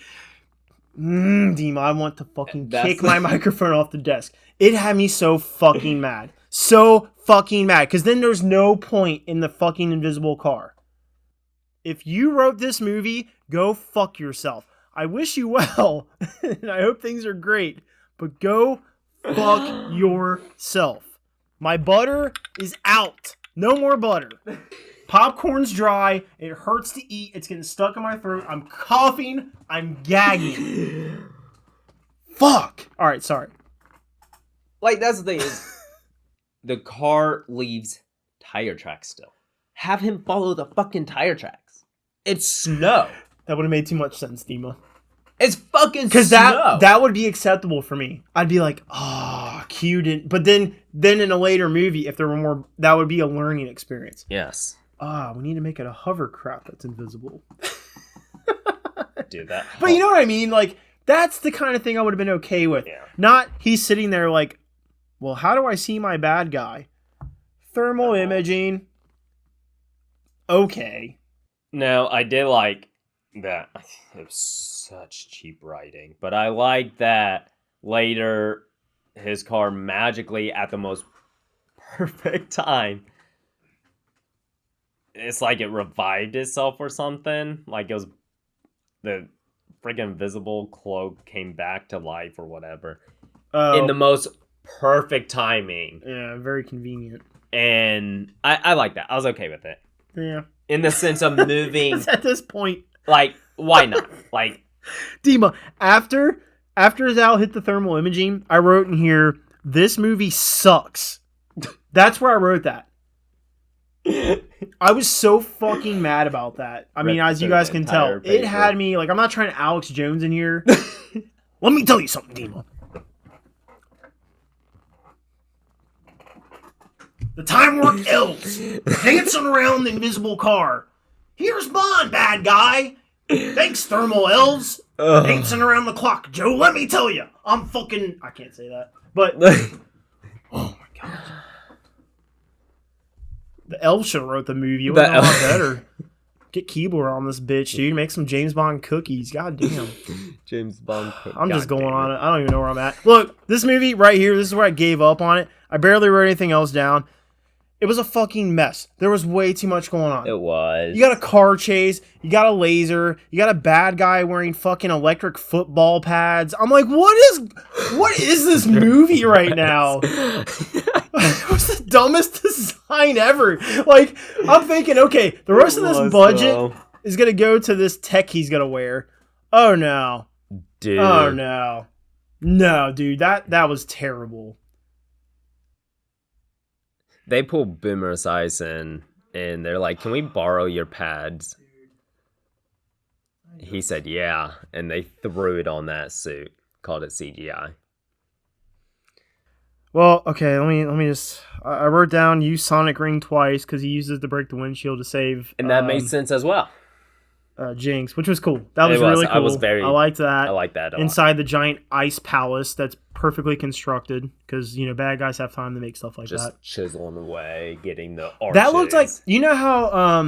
Dima, I want to fucking kick my microphone off the desk. It had me so fucking mad. So fucking mad. Because then there's no point in the fucking invisible car. If you wrote this movie, go fuck yourself. I wish you well, and I hope things are great, but go fuck yourself. My butter is out. No more butter. Popcorn's dry. It hurts to eat. It's getting stuck in my throat. I'm coughing. I'm gagging. Fuck. All right, sorry. Like, that's the thing is, the car leaves tire tracks still. Have him follow the fucking tire tracks. It's snow. That would have made too much sense, Dima. It's fucking Because snow. that would be acceptable for me. I'd be like, oh, cute. But then in a later movie, if there were more, that would be a learning experience. Yes. We need to make it a hovercraft that's invisible. Dude, that. But you know what I mean? Like, that's the kind of thing I would have been okay with. Yeah. Not he's sitting there like, well, how do I see my bad guy? Thermal imaging. Okay. No, I did like that. It was such cheap writing, but I like that later his car magically at the most perfect time. It's like it revived itself or something. Like it was the freaking invisible cloak came back to life or whatever in the most perfect timing. Yeah, very convenient. And I like that. I was okay with it. Yeah. In the sense of moving, At this point, like, why not? Like, Dima, after Zal hit the thermal imaging, I wrote in here, this movie sucks. That's where I wrote that. I was so fucking mad about that. I mean, as you guys can tell, it had me, like, I'm not trying to Alex Jones in here. Let me tell you something, Dima. The Time Warp elves dancing around the invisible car. Here's Bond, bad guy. Thanks, thermal elves. Dancing around the clock. Joe, let me tell you, I'm fucking... I can't say that. But... oh my god. The elves should have wrote the movie. It would have been a lot better. Get Keebler on this bitch, dude. Make some James Bond cookies. God damn. James Bond. I'm just going on it. I don't even know where I'm at. Look, this movie right here, this is where I gave up on it. I barely wrote anything else down. It was a fucking mess. There was way too much going on. It was. You got a car chase. You got a laser. You got a bad guy wearing fucking electric football pads. I'm like, what is this movie right now? It was the dumbest design ever. Like, I'm thinking, okay, the rest of this budget is going to go to this tech he's going to wear. Oh, no. Dude. Oh, no. No, dude, that was terrible. They pulled Boomer Esiason and they're like, can we borrow your pads? He said, yeah. And they threw it on that suit. Called it CGI. Well, okay, let me just... I wrote down use Sonic Ring twice because he uses to break the windshield to save... And that made sense as well. Jinx, which was cool. That was really cool. I liked that. I like that a lot. Inside the giant ice palace that's perfectly constructed because, you know, bad guys have time to make stuff like just that. Just chiseling away, getting the arches. That looked like... You know how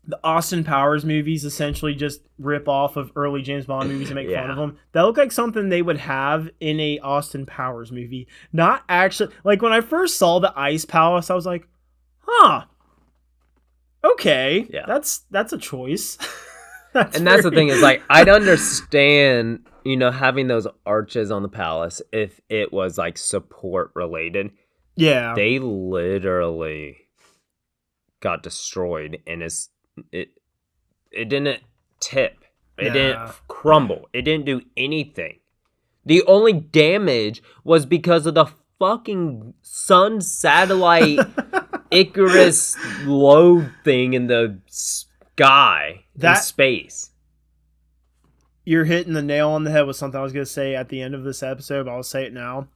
the Austin Powers movies essentially just rip off of early James Bond movies and make fun of them? That looked like something they would have in a Austin Powers movie. Not actually... Like, when I first saw the ice palace, I was like, huh... Okay, yeah, that's a choice. That's the thing is, like, I'd understand, you know, having those arches on the palace if it was like support related. Yeah, they literally got destroyed, and it didn't tip, it didn't crumble, it didn't do anything. The only damage was because of the fucking sun satellite. Icarus load thing in the sky, in space. You're hitting the nail on the head with something I was going to say at the end of this episode, but I'll say it now.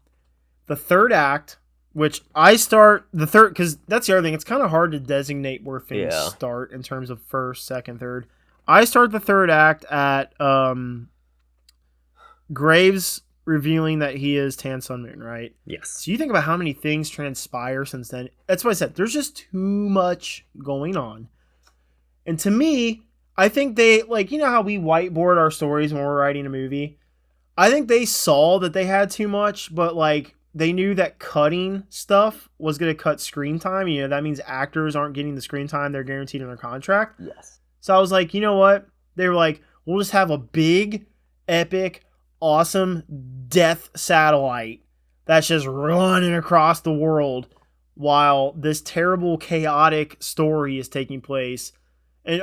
The third act, which I start the third, because that's the other thing. It's kind of hard to designate where things start in terms of first, second, third. I start the third act at Graves revealing that he is Tan Sun Moon, right? Yes. So you think about how many things transpire since then. That's what I said. There's just too much going on. And to me, I think they, like, you know how we whiteboard our stories when we're writing a movie? I think they saw that they had too much, but, like, they knew that cutting stuff was going to cut screen time. You know, that means actors aren't getting the screen time they're guaranteed in their contract. Yes. So I was like, you know what? They were like, we'll just have a big, epic, awesome death satellite that's just running across the world while this terrible, chaotic story is taking place. And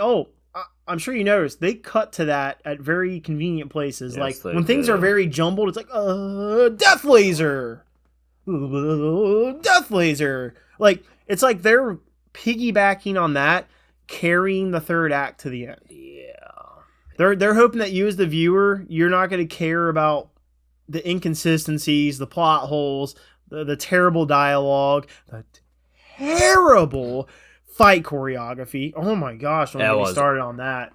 I'm sure you noticed they cut to that at very convenient places. Yes, like when things are very jumbled, it's like death laser, death laser. Like it's like they're piggybacking on that, carrying the third act to the end. Yeah, They're hoping that you as the viewer, you're not going to care about the inconsistencies, the plot holes, the terrible dialogue, the terrible fight choreography. Oh my gosh, don't That get me was started on that.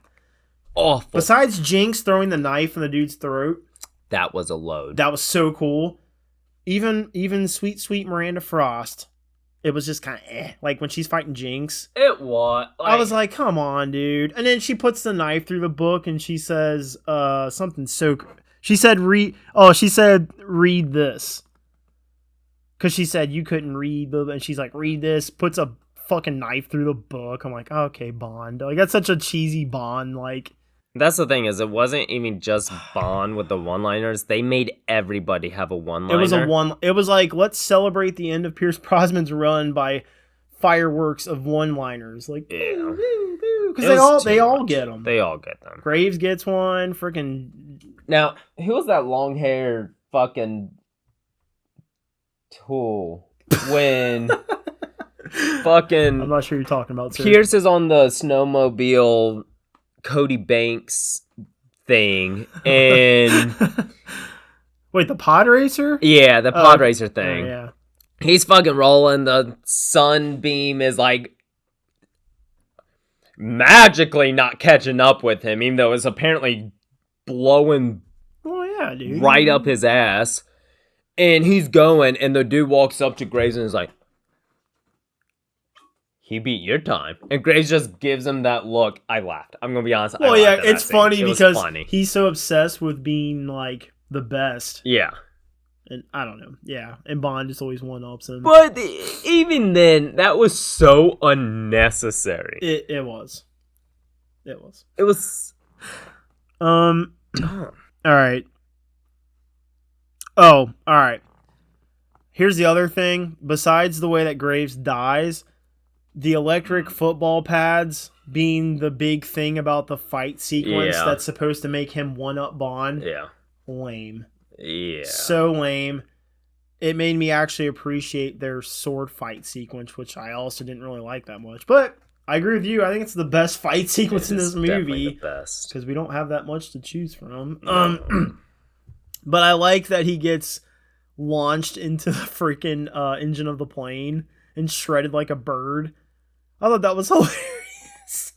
Awful. Besides Jinx throwing the knife in the dude's throat, That was a load. that was so cool. Even sweet Miranda Frost, it was just kind of like when she's fighting Jinx. It was. I was like, come on, dude. And then she puts the knife through the book and she says something so. She said, read this. Because she said you couldn't read. And she's like, read this. Puts a fucking knife through the book. I'm like, okay, Bond. Like, that's such a cheesy Bond. Like, That's the thing is, it wasn't even just Bond with the one-liners. They made everybody have a one-liner. it was like, let's celebrate the end of Pierce Brosnan's run by fireworks of one-liners. Like, Yeah. because It was they too all much. get them. They all get them. Graves gets one. Freaking. Now, who was that long-haired fucking tool when fucking I'm not sure you're talking about. Sir. Pierce is on the snowmobile Cody Banks thing, and Wait, the pod racer? yeah, the pod Oh, racer Oh, thing. yeah. He's fucking rolling. The sunbeam is like magically not catching up with him, even though it's apparently blowing Oh yeah, dude. right up his ass. And he's going, and the dude walks up to Graves and is like, "He beat your time." And Graves just gives him that look. I laughed. I'm gonna be honest. I Well, yeah, laughed at it's that scene. funny It was because funny. he's so obsessed with being like the best, Yeah. and I don't know. Yeah, and Bond just always one ups him. But even then, that was so unnecessary. It was. It was. It was Dumb. dumb. All right. Oh, all right. Here's the other thing. Besides the way that Graves dies, the electric football pads being the big thing about the fight sequence Yeah. that's supposed to make him one-up Bond. Yeah. Lame. Yeah. So lame. It made me actually appreciate their sword fight sequence, which I also didn't really like that much. But I agree with you. I think it's the best fight sequence in It this is definitely movie the best. because we don't have that much to choose from. No. But I like that he gets launched into the freaking engine of the plane and shredded like a bird. I thought that was hilarious.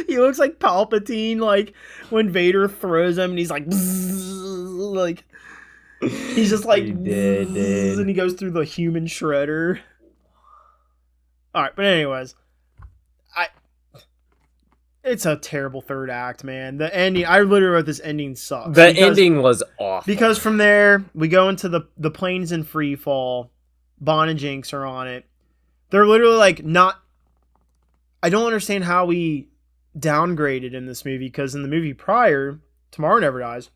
He looks like Palpatine, like when Vader throws him, and he's like, bzzz, like he's just like, He did, bzzz, dude. and he goes through the human shredder. All right, but anyways, it's a terrible third act, man. The ending, I literally wrote this ending sucks. The because- ending was awful. because from there, we go into the planes in free fall. Bond and Jinx are on it. They're literally like not. I don't understand how we downgraded in this movie because in the movie prior, Tomorrow Never Dies,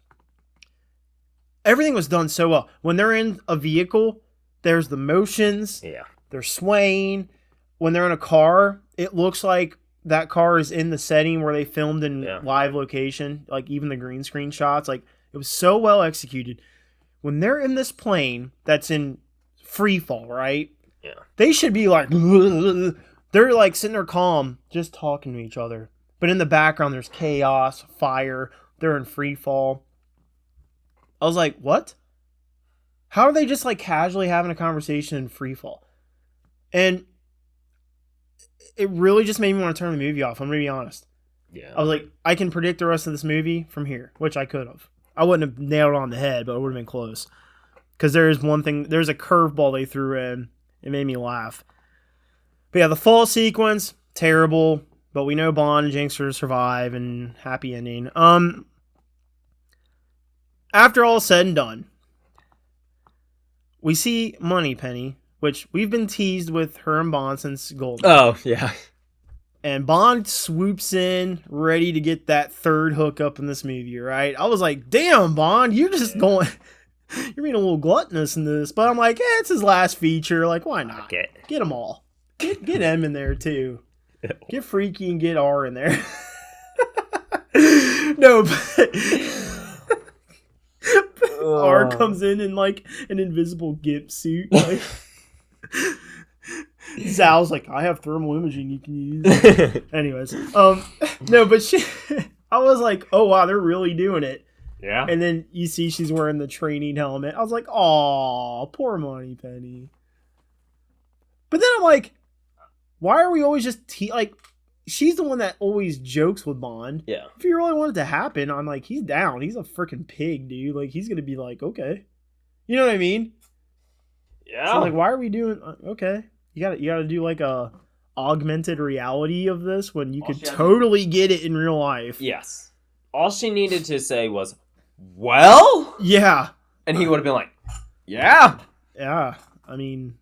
everything was done so well. When they're in a vehicle, there's the motions, Yeah. they're swaying. When they're in a car, it looks like that car is in the setting where they filmed in Yeah. live location, like even the green screen shots. Like it was so well executed. When they're in this plane that's in free fall, right? Yeah. They should be like, they're like sitting there calm, just talking to each other. But in the background, there's chaos, fire. They're in free fall. I was like, what? How are they just like casually having a conversation in free fall? And it really just made me want to turn the movie off. I'm going to be honest. Yeah. I was like, I can predict the rest of this movie from here, which I could have. I wouldn't have nailed it on the head, but it would have been close. Because there's one thing, there's a curveball they threw in. It made me laugh. But yeah, the fall sequence, terrible. But we know Bond and Jinx are to survive and happy ending. After all said and done, we see Moneypenny, which we've been teased with her and Bond since Gold. Oh, yeah. And Bond swoops in, ready to get that third hookup in this movie, right? I was like, damn, Bond, you're just going... You're being a little gluttonous in this. But I'm like, it's his last feature. Like, why not? Okay. Get them all. Get M in there, too. Get Freaky and get R in there. No, but... R comes in like an invisible gimp suit. Like, Sal's like, I have thermal imaging you can use. Anyways, no, but I was like, oh wow, they're really doing it. Yeah. And then you see she's wearing the training helmet. I was like, aw, poor Moneypenny. But then I'm like, why are we always just like? She's the one that always jokes with Bond. Yeah. If you really want it to happen, I'm like, he's down. He's a freaking pig, dude. Like, he's gonna be like, okay, you know what I mean? Yeah. So like, why are we doing? Okay, you gotta do like a augmented reality of this when you All could she had to- totally get it in real life. Yes. All she needed to say was, well? Yeah, And he would have been like, yeah. yeah. I mean,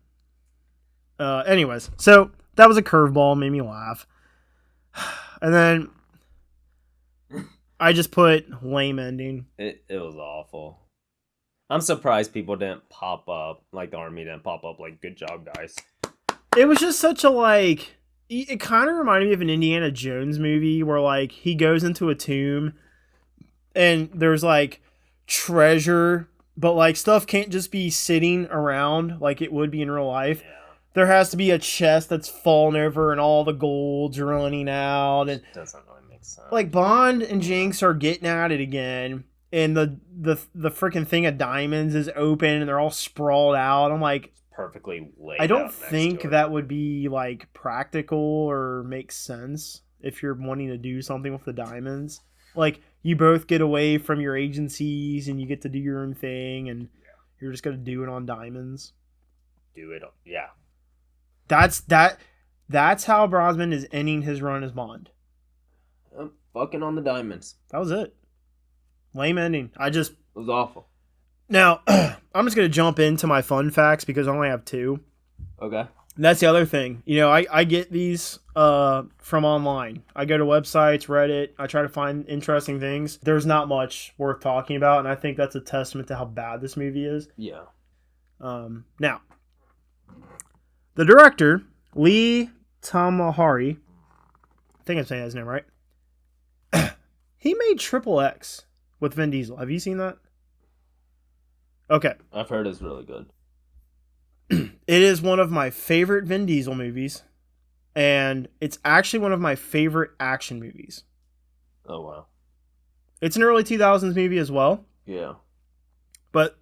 anyways, so that was a curveball, made me laugh, and then I just put lame ending. It was awful. I'm surprised people didn't pop up, like the army didn't pop up, like, good job, guys. It was just such a like. It kind of reminded me of an Indiana Jones movie where like he goes into a tomb, and there's like treasure, but like stuff can't just be sitting around like it would be in real life. Yeah. There has to be a chest that's fallen over and all the gold's running out, and Doesn't really make sense. like Bond and Jinx are getting at it again, and the freaking thing of diamonds is open and they're all sprawled out. I'm like, perfectly laid I out don't next think to it. that would be like practical or make sense if you're wanting to do something with the diamonds. Like you both get away from your agencies and you get to do your own thing, and you're just gonna do it on diamonds. Do it. Yeah. That's how Brosnan is ending his run as Bond. I'm fucking on the diamonds. That was it. Lame ending. It was awful. Now I'm just gonna jump into my fun facts because I only have two. Okay. And that's the other thing. You know, I get these from online. I go to websites, Reddit. I try to find interesting things. There's not much worth talking about, and I think that's a testament to how bad this movie is. Yeah. Now, the director, Lee Tamahori, I think I'm saying his name right. He made Triple X with Vin Diesel. Have you seen that? Okay. I've heard it's really good. It is one of my favorite Vin Diesel movies, and it's actually one of my favorite action movies. Oh, wow. It's an early 2000s movie as well, Yeah. but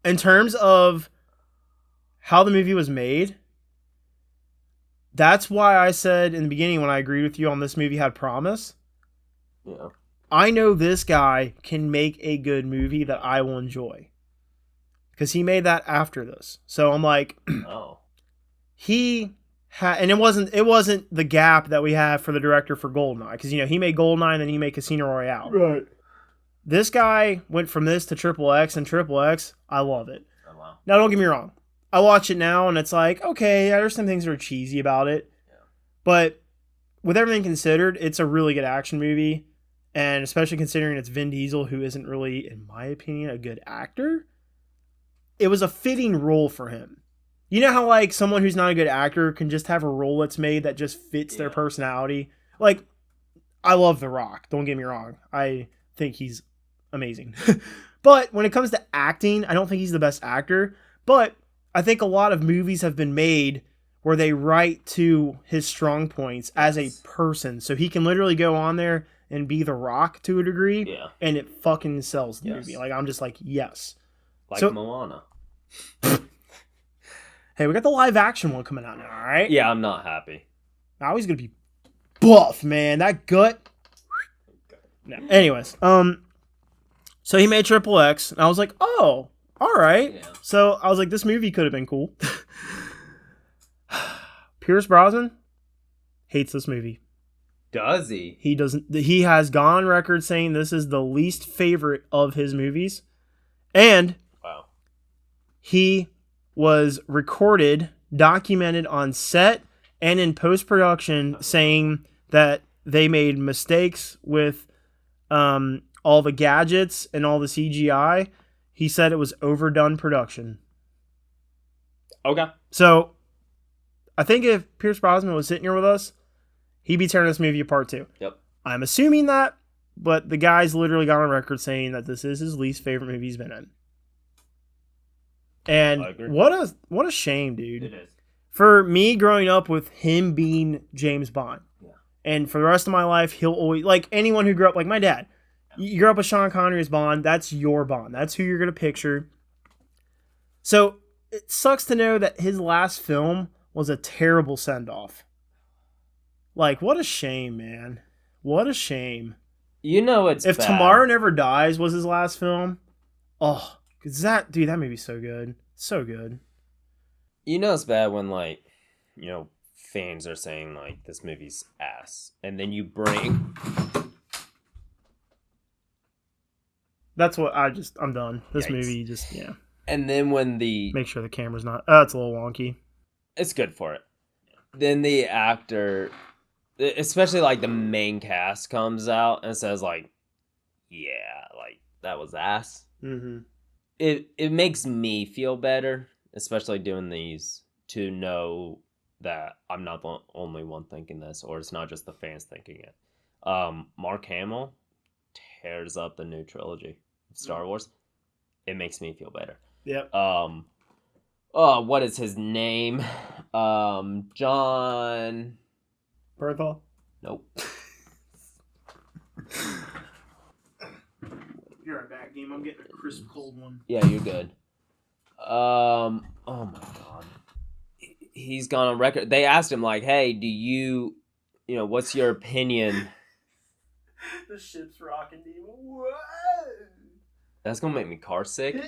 in terms of how the movie was made, that's why I said in the beginning when I agreed with you on this movie had promise. Yeah. I know this guy can make a good movie that I will enjoy. Because he made that after this. So I'm like, Oh. and it wasn't the gap that we have for the director for Goldeneye. Because, you know, he made Goldeneye and then he made Casino Royale. Right. This guy went from this to Triple X, and Triple X, I love it. Oh, wow. Now, don't get me wrong. I watch it now and it's like, okay, there's some things that are cheesy about it. Yeah. But with everything considered, it's a really good action movie. And especially considering it's Vin Diesel, who isn't really, in my opinion, a good actor. It was a fitting role for him. You know how like someone who's not a good actor can just have a role that's made that just fits their Yeah. personality? Like, I love The Rock. Don't get me wrong. I think he's amazing. But when it comes to acting, I don't think he's the best actor. But I think a lot of movies have been made where they write to his strong points as a Yes. person. So he can literally go on there and be The Rock to a degree. Yeah. And it fucking sells the Yes. movie. Like, I'm just like, yes. Like So- Moana. Hey, we got the live action one coming out now, all right? Yeah, I'm not happy. Now he's gonna be buff, man. That gut. No. Anyways, so he made Triple X, and I was like, oh, all right. Yeah. So I was like, this movie could have been cool. Pierce Brosnan hates this movie. Does he? He doesn't. He has gone on record saying this is the least favorite of his movies, and Wow. he was recorded, documented on set and in post-production saying that they made mistakes with all the gadgets and all the CGI. He said it was overdone production. Okay. So I think if Pierce Brosnan was sitting here with us, he'd be tearing this movie apart too. Yep. I'm assuming that, but the guy's literally got on record saying that this is his least favorite movie he's been in. And I agree. what a shame, dude. It is. For me, growing up with him being James Bond, and for the rest of my life, he'll always, like anyone who grew up, like my dad, you grew up with Sean Connery as Bond, that's your Bond. That's who you're going to picture. So it sucks to know that his last film was a terrible send-off. Like, what a shame, man. What a shame. You know it's If bad. Tomorrow Never Dies was his last film, oh, cause that movie's so good. So good. You know it's bad when, like, you know, fans are saying, like, this movie's ass. And then you bring... That's what I'm done. This Yikes. movie just, yeah. And then when the... Make sure the camera's not, it's a little wonky. It's good for it. Then the actor, especially, like, the main cast comes out and says, like, yeah, like, that was ass. Mm-hmm. It makes me feel better, especially doing these, to know that I'm not the only one thinking this, or it's not just the fans thinking it. Mark Hamill tears up the new trilogy of Star Wars. It makes me feel better. Yep. What is his name? John... Berthel? Nope. You're right back, game. I'm getting a crisp cold one. Yeah, you're good. Oh my god. He's gone on record. They asked him, like, hey, do you know, what's your opinion? The ship's rocking, dude. Whoa! That's gonna make me car sick.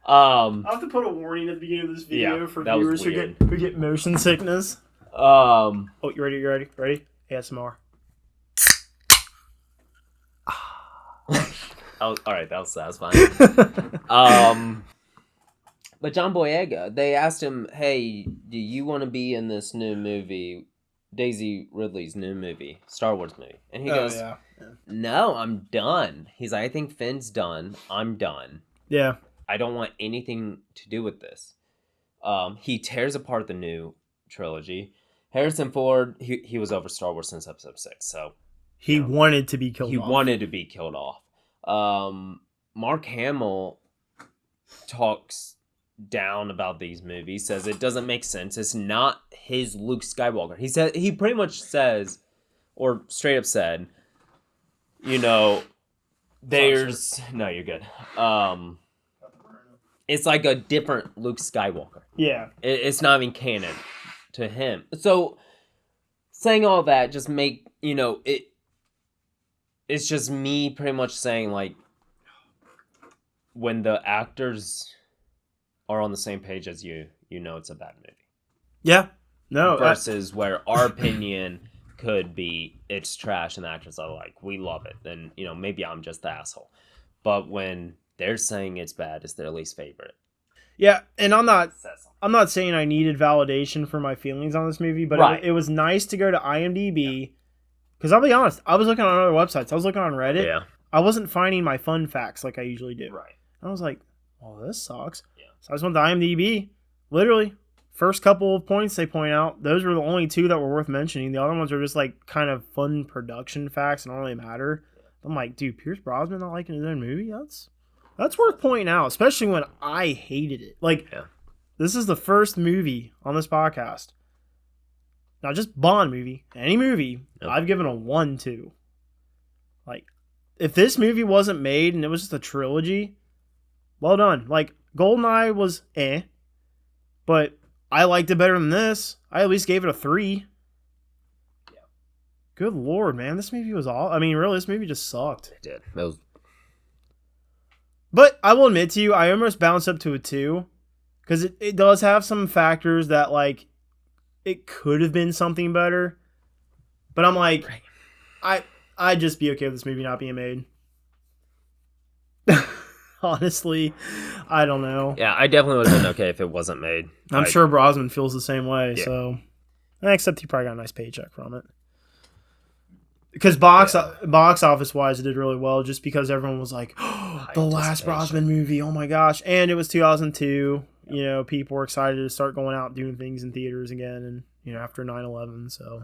I'll have to put a warning at the beginning of this video Yeah, for that was viewers who weird. get motion sickness. Um, Oh, you ready? You ready? Ready? ASMR. all right, that was satisfying. But John Boyega, they asked him, hey, do you want to be in this new movie, Daisy Ridley's new movie, Star Wars movie? And he goes, yeah. no, I'm done. He's like, I think Finn's done. I'm done. Yeah. I don't want anything to do with this. He tears apart the new trilogy. Harrison Ford, he was over Star Wars since episode 6, so He wanted to be killed he off. wanted to be killed off. Mark Hamill talks down about these movies, says it doesn't make sense. It's not his Luke Skywalker. He pretty much says, or straight up said, you know, there's no, you're good. It's like a different Luke Skywalker. Yeah. It's not even canon to him. So saying all that just make, you know, it's just me pretty much saying, like, when the actors are on the same page as you know it's a bad movie. Yeah. No. Versus where our opinion could be it's trash and the actors are like, we love it. Then, you know, maybe I'm just the asshole. But when they're saying it's bad, it's their least favorite. yeah, and I'm not Says something. I'm not saying I needed validation for my feelings on this movie, but Right. it was nice to go to IMDb. Because I'll be honest, I was looking on other websites. I was looking on Reddit. Yeah. I wasn't finding my fun facts like I usually do. Right. I was like, oh, this sucks. Yeah. So I just went to IMDb. Literally, first couple of points they point out, those were the only two that were worth mentioning. The other ones are just like kind of fun production facts and don't really matter. I'm like, dude, Pierce Brosnan not liking his own movie? That's worth pointing out, especially when I hated it. Like, Yeah. This is the first movie on this podcast. Not just Bond movie, any movie, Yep. I've given a 1 to. Like, if this movie wasn't made and it was just a trilogy, well done. Like, GoldenEye was but I liked it better than this. I at least gave it a 3. Yeah. Good lord, man. This movie was all. I mean, really, this movie just sucked. It did. That was But I will admit to you, I almost bounced up to a 2. Because it does have some factors that, like, it could have been something better. But I'm like, I'd just be okay with this movie not being made. Honestly, I don't know. Yeah, I definitely would have been okay if it wasn't made. I'm sure Brosnan feels the same way, Yeah. so. Except he probably got a nice paycheck from it. Because box office wise, it did really well just because everyone was like, oh, the last anticipation. Brosnan movie, oh my gosh. And it was 2002. You know, people were excited to start going out and doing things in theaters again and, you know, after 9/11, so.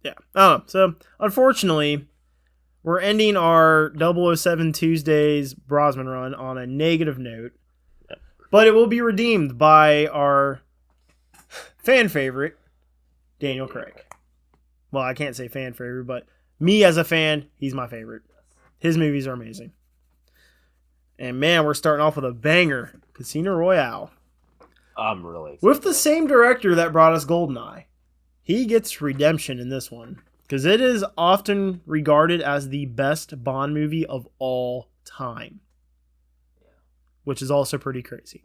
Yeah. Oh, so unfortunately, we're ending our 007 Tuesdays Brosnan run on a negative note. But it will be redeemed by our fan favorite, Daniel Craig. Well, I can't say fan favorite, but me as a fan, he's my favorite. His movies are amazing. And man, we're starting off with a banger, Casino Royale. I'm really excited. With the same director that brought us GoldenEye. He gets redemption in this one, because it is often regarded as the best Bond movie of all time. Which is also pretty crazy.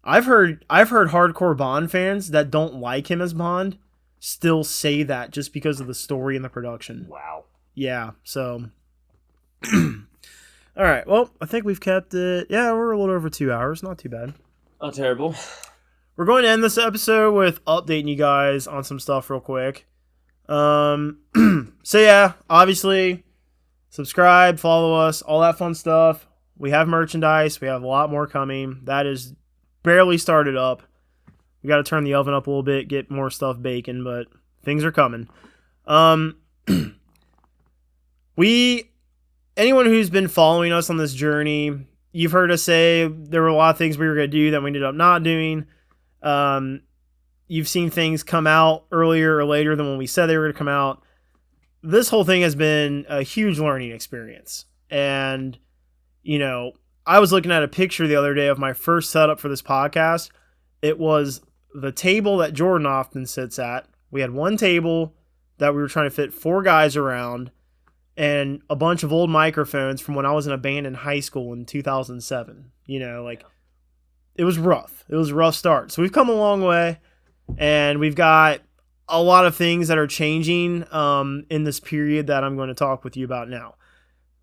I've heard hardcore Bond fans that don't like him as Bond still say that just because of the story and the production. Wow. Yeah, so all right, well, I think we've kept it. Yeah, we're a little over 2 hours. Not too bad. Not terrible. We're going to end this episode with updating you guys on some stuff real quick. So yeah, obviously, subscribe, follow us, all that fun stuff. We have merchandise. We have a lot more coming. That is barely started up. We got to turn the oven up a little bit, get more stuff baking, but things are coming. Anyone who's been following us on this journey, you've heard us say there were a lot of things we were going to do that we ended up not doing. You've seen things come out earlier or later than when we said they were going to come out. This whole thing has been a huge learning experience. And, you know, I was looking at a picture the other day of my first setup for this podcast. It was the table that Jordan often sits at. We had one table that we were trying to fit 4 guys around, and a bunch of old microphones from when I was in a band in high school in 2007. You know, like, it was rough. It was a rough start. So we've come a long way, and we've got a lot of things that are changing in this period that I'm going to talk with you about now.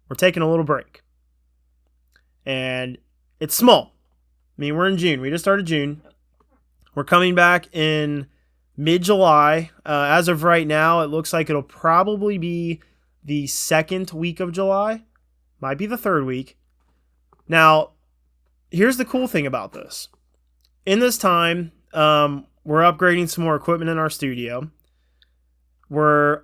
We're taking a little break. And it's small. I mean, we're in June. We just started June. We're coming back in mid-July. As of right now, it looks like it'll probably be the 2nd week of July. Might be the 3rd week. Now, here's the cool thing about this. In this time, we're upgrading some more equipment in our studio. We're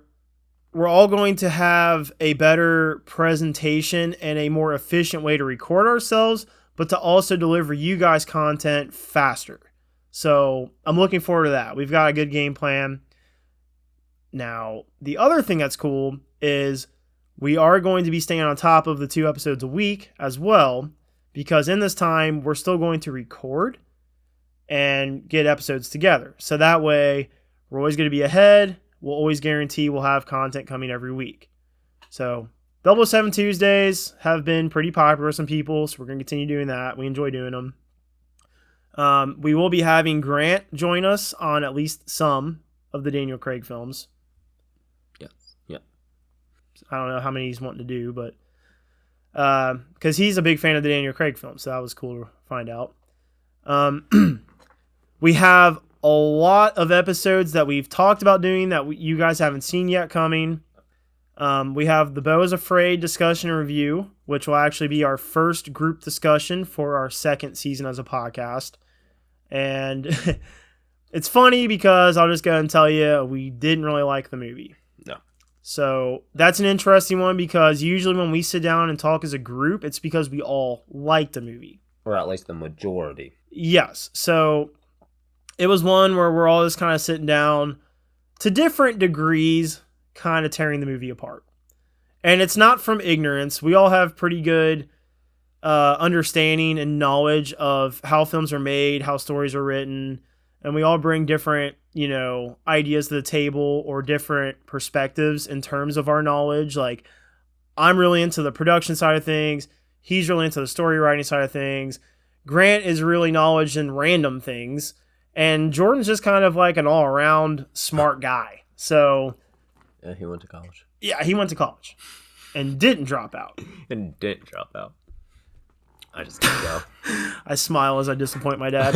all going to have a better presentation and a more efficient way to record ourselves, but to also deliver you guys content faster. So I'm looking forward to that. We've got a good game plan. Now, the other thing that's cool is we are going to be staying on top of the 2 episodes a week as well, because in this time, we're still going to record and get episodes together. So that way, we're always going to be ahead. We'll always guarantee we'll have content coming every week. So 007 Tuesdays have been pretty popular with some people, so we're going to continue doing that. We enjoy doing them. We will be having Grant join us on at least some of the Daniel Craig films. Yes. Yeah. I don't know how many he's wanting to do, but because he's a big fan of the Daniel Craig films, so that was cool to find out. We have a lot of episodes that we've talked about doing that you guys haven't seen yet coming. We have the Beau is Afraid discussion and review, which will actually be our first group discussion for our 2nd season as a podcast. And it's funny because I'll just go and tell you, we didn't really like the movie. No. So that's an interesting one, because usually when we sit down and talk as a group, it's because we all liked the movie. Or at least the majority. Yes. So it was one where we're all just kind of sitting down to different degrees, kind of tearing the movie apart. And it's not from ignorance. We all have pretty good understanding and knowledge of how films are made, how stories are written, and we all bring different, you know, ideas to the table or different perspectives in terms of our knowledge. Like, I'm really into the production side of things. He's really into the story writing side of things. Grant is really knowledge in random things. And Jordan's just kind of like an all-around smart guy. So, Yeah, he went to college. yeah, he went to college and didn't drop out. And didn't drop out. I just didn't go. I smile as I disappoint my dad.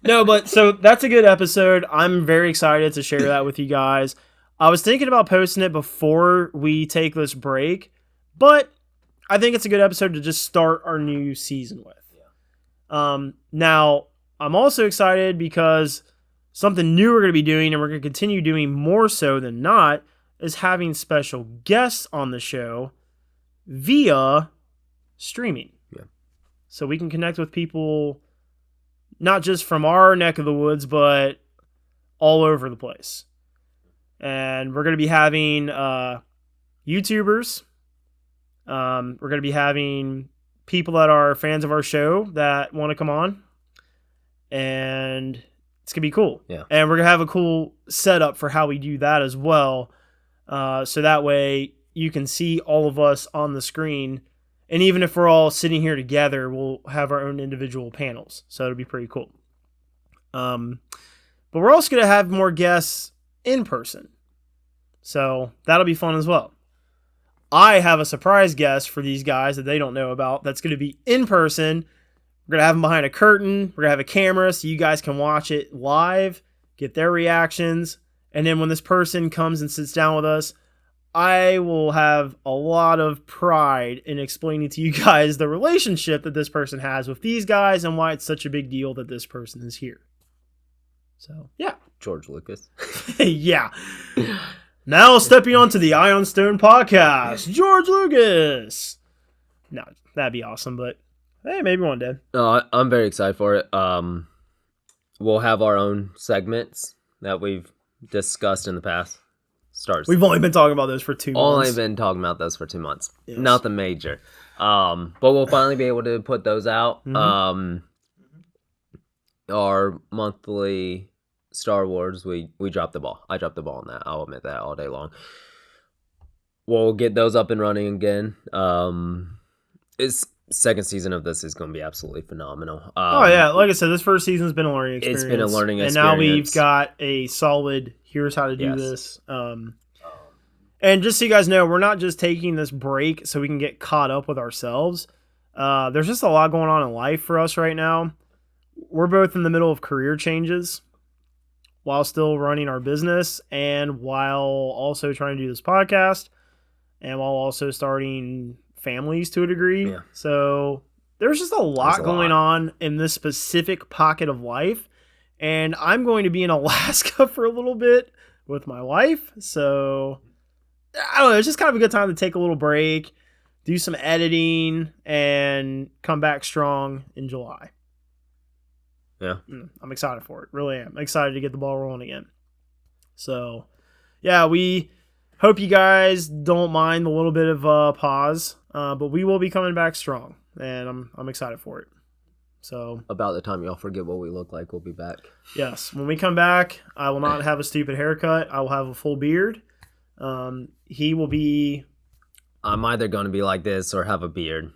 No, but so that's a good episode. I'm very excited to share that with you guys. I was thinking about posting it before we take this break, but I think it's a good episode to just start our new season with. Now, I'm also excited because something new we're going to be doing, and we're going to continue doing more so than not, is having special guests on the show via streaming. Yeah. so we can connect with people not just from our neck of the woods, but all over the place. And we're going to be having YouTubers. We're going to be having people that are fans of our show that want to come on. And it's going to be cool. Yeah. And we're going to have a cool setup for how we do that as well. So that way you can see all of us on the screen. And even if we're all sitting here together, we'll have our own individual panels. So it'll be pretty cool. But we're also going to have more guests in person. So that'll be fun as well. I have a surprise guest for these guys that they don't know about that's going to be in person. We're going to have them behind a curtain. We're going to have a camera so you guys can watch it live, get their reactions. And then when this person comes and sits down with us, I will have a lot of pride in explaining to you guys the relationship that this person has with these guys and why it's such a big deal that this person is here. So, yeah. George Lucas. Yeah. Now stepping onto the Ion Stone podcast, George Lucas. No, that'd be awesome, but hey, maybe one day. No, I'm very excited for it. We'll have our own segments that we've discussed in the past. We've only been talking about those for 2 months. Only been talking about those for 2 months. Yes. Nothing major. But we'll finally be able to put those out. Mhm. Our monthly Star Wars, we dropped the ball. I dropped the ball on that. I'll admit that all day long. We'll get those up and running again. It's second season of this is going to be absolutely phenomenal. Oh yeah, like I said, this first season's been a learning experience. It's been a learning and experience. now we've got a solid. Here's how to do Yes. this. And just so you guys know, we're not just taking this break so we can get caught up with ourselves. There's just a lot going on in life for us right now. We're both in the middle of career changes while still running our business and while also trying to do this podcast and while also starting families to a degree. Yeah. So there's just a lot going on in this specific pocket of life. And I'm going to be in Alaska for a little bit with my wife. So I don't know. It's just kind of a good time to take a little break, do some editing, and come back strong in July. Yeah. I'm excited for it. Really am. I'm excited to get the ball rolling again. So, yeah, we hope you guys don't mind the little bit of pause, but we will be coming back strong, and I'm excited for it. So, About the time y'all forget what we look like, we'll be back. yes, when we come back, I will not have a stupid haircut. I will have a full beard. He will be... I'm either going to be like this or have a beard.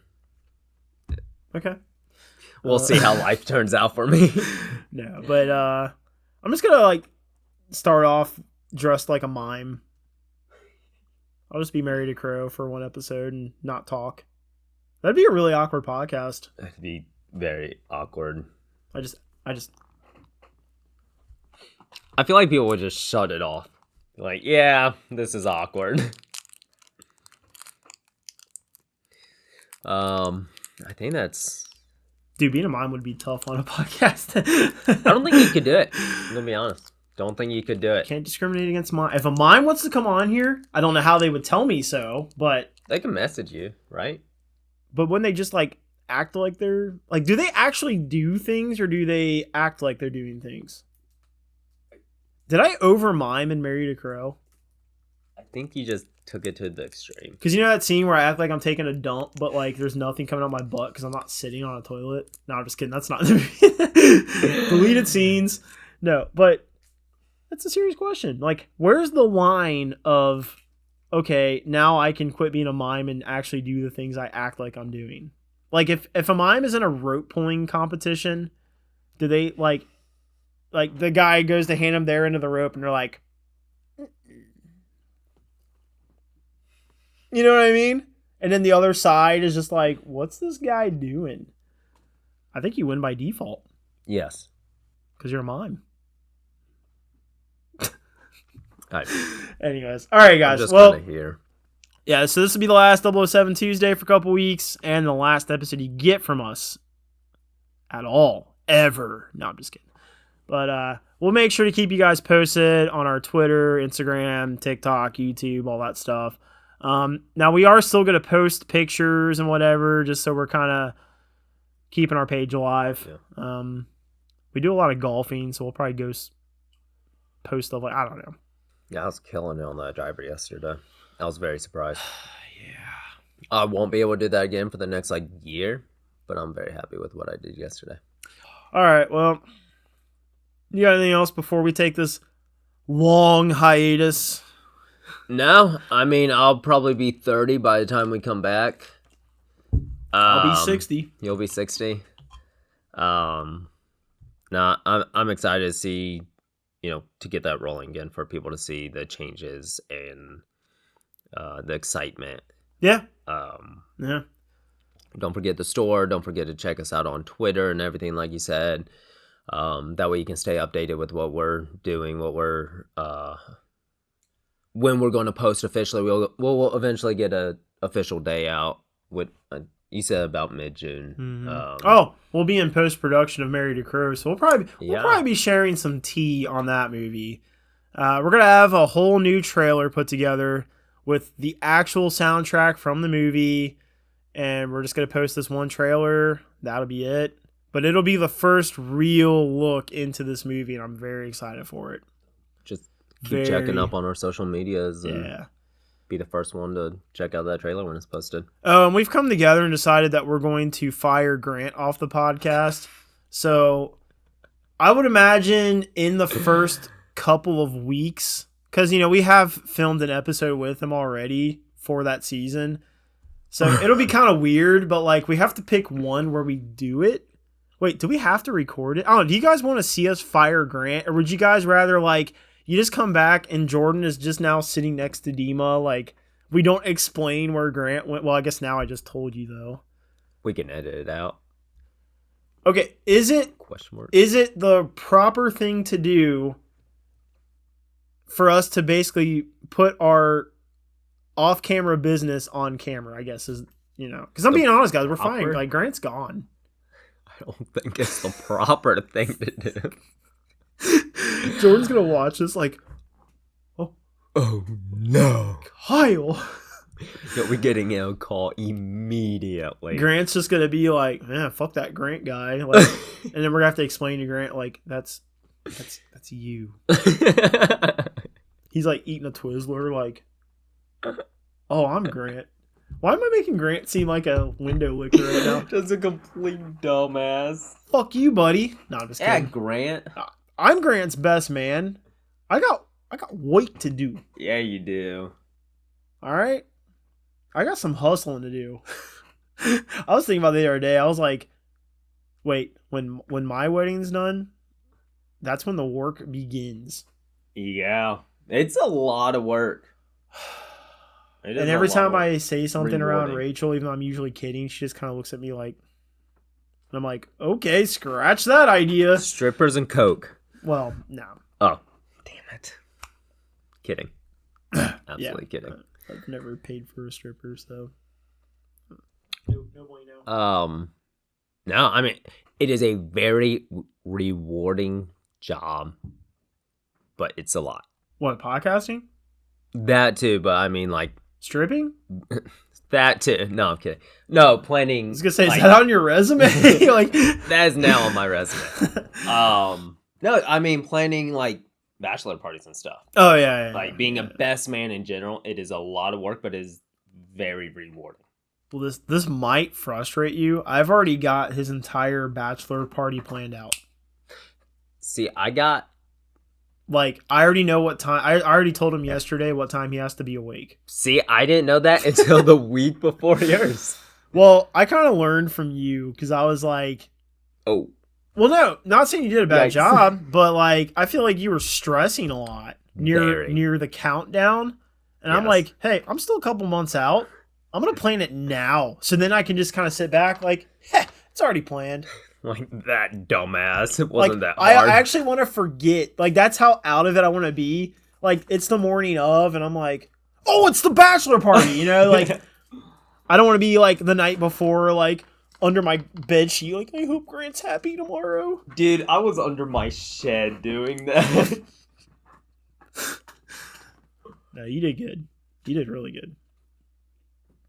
Okay. We'll see how life turns out for me. No, but I'm just gonna start off dressed like a mime. I'll just be Mary to Crow for one episode and not talk. That'd be a really awkward podcast. It'd be very awkward. I just I feel like people would just shut it off. Like, yeah, this is awkward. I think that's... Dude, being a mime would be tough on a podcast. I don't think you could do it. I'm gonna be honest. Don't think you could do it. Can't discriminate against mime. If a mime wants to come on here, I don't know how they would tell me so, but They can message you, right? when they just act like they're do they actually do things or do they act like they're doing things? Did I over mime and Marry to Crow? I think you just took it to the extreme. Because you know that scene where I act like I'm taking a dump, but there's nothing coming out my butt because I'm not sitting on a toilet? No, I'm just kidding. That's not deleted scenes. No, but that's a serious question. Where's the line of, okay, now I can quit being a mime and actually do the things I act like I'm doing? If a mime is in a rope pulling competition, do they the guy goes to hand him their end of the rope and they're like, you know what I mean? And then the other side is just like, what's this guy doing? I think you win by default Yes. because you're a mime. I, Anyways, all right, I'm guys. just Well, kind of here. yeah, so this will be the last 007 Tuesday for a couple weeks and the last episode you get from us at all, ever. No, I'm just kidding. But we'll make sure to keep you guys posted on our Twitter, Instagram, TikTok, YouTube, all that stuff. Now, we are still going to post pictures and whatever, just so we're kind of keeping our page alive. Yeah. We do a lot of golfing, so we'll probably go post stuff like, I don't know. Yeah, I was killing it on that driver yesterday. I was very surprised. Yeah. I won't be able to do that again for the next year, but I'm very happy with what I did yesterday. All right, well, you got anything else before we take this long hiatus? No, I mean, I'll probably be 30 by the time we come back. I'll be 60. You'll be 60. I'm excited to see, to get that rolling again for people to see the changes and the excitement. Yeah. Yeah. Don't forget the store. Don't forget to check us out on Twitter and everything, like you said. That way you can stay updated with what we're doing, when we're going to post officially. We'll eventually get a official day out. With you said about mid-June. Mm-hmm. We'll be in post-production of Married to Crow, so we'll probably be sharing some tea on that movie. We're gonna have a whole new trailer put together with the actual soundtrack from the movie, and we're just gonna post this one trailer. That'll be it. But it'll be the first real look into this movie, and I'm very excited for it. Just keep checking up on our social medias and be the first one to check out that trailer when it's posted. We've come together and decided that we're going to fire Grant off the podcast. So I would imagine in the first couple of weeks, because, we have filmed an episode with him already for that season. So it'll be kind of weird, but we have to pick one where we do it. Wait, do we have to record it? I don't know. Do you guys want to see us fire Grant? Or would you guys rather, you just come back and Jordan is just now sitting next to Dima? We don't explain where Grant went. Well, I guess now I just told you, though. We can edit it out. Okay, is it the proper thing to do for us to basically put our off-camera business on camera, I guess, is, because I'm being honest, guys, we're fine. Grant's gone. I don't think it's the proper thing to do. Jordan's gonna watch this oh no, Kyle. We're getting a call immediately. Grant's just gonna be man, fuck that Grant guy. And then we're gonna have to explain to Grant, that's you. He's eating a Twizzler, oh, I'm Grant. Why am I making Grant seem like a window licker right now? Just a complete dumbass. Fuck you, buddy. No, I'm just kidding. Yeah, Grant. I'm Grant's best man. I got work to do. Yeah, you do. All right. I got some hustling to do. I was thinking about it the other day. I was like, wait, when my wedding's done, that's when the work begins. Yeah. It's a lot of work. And every time I say something around Rachel, even though I'm usually kidding, she just kind of looks at me and I'm like, okay, scratch that idea. Strippers and coke. Well, no. Oh, damn it. Kidding. Absolutely kidding. I've never paid for a stripper, so. No bueno. No, I mean, it is a very rewarding job, but it's a lot. What, podcasting? That too, but I mean, stripping? That too. No, I'm kidding. No, planning. I was gonna say, is that on your resume? That is now on my resume. No, I mean planning bachelor parties and stuff. Oh yeah. Being a best man in general, it is a lot of work, but it is very rewarding. Well, this might frustrate you. I've already got his entire bachelor party planned out. See, I already know what time. I already told him yesterday what time he has to be awake. See, I didn't know that until the week before yours. Well, I kind of learned from you because I was like, oh. Well, no, not saying you did a bad job, but I feel like you were stressing a lot near the countdown. And I'm like, hey, I'm still a couple months out. I'm going to plan it now. So then I can just kind of sit back it's already planned. That dumbass. It wasn't that hard. I actually want to forget. That's how out of it I want to be. It's the morning of, and I'm like, oh, it's the bachelor party. I don't want to be the night before, under my bed sheet, I hope Grant's happy tomorrow. Dude, I was under my shed doing that. No, you did good. You did really good.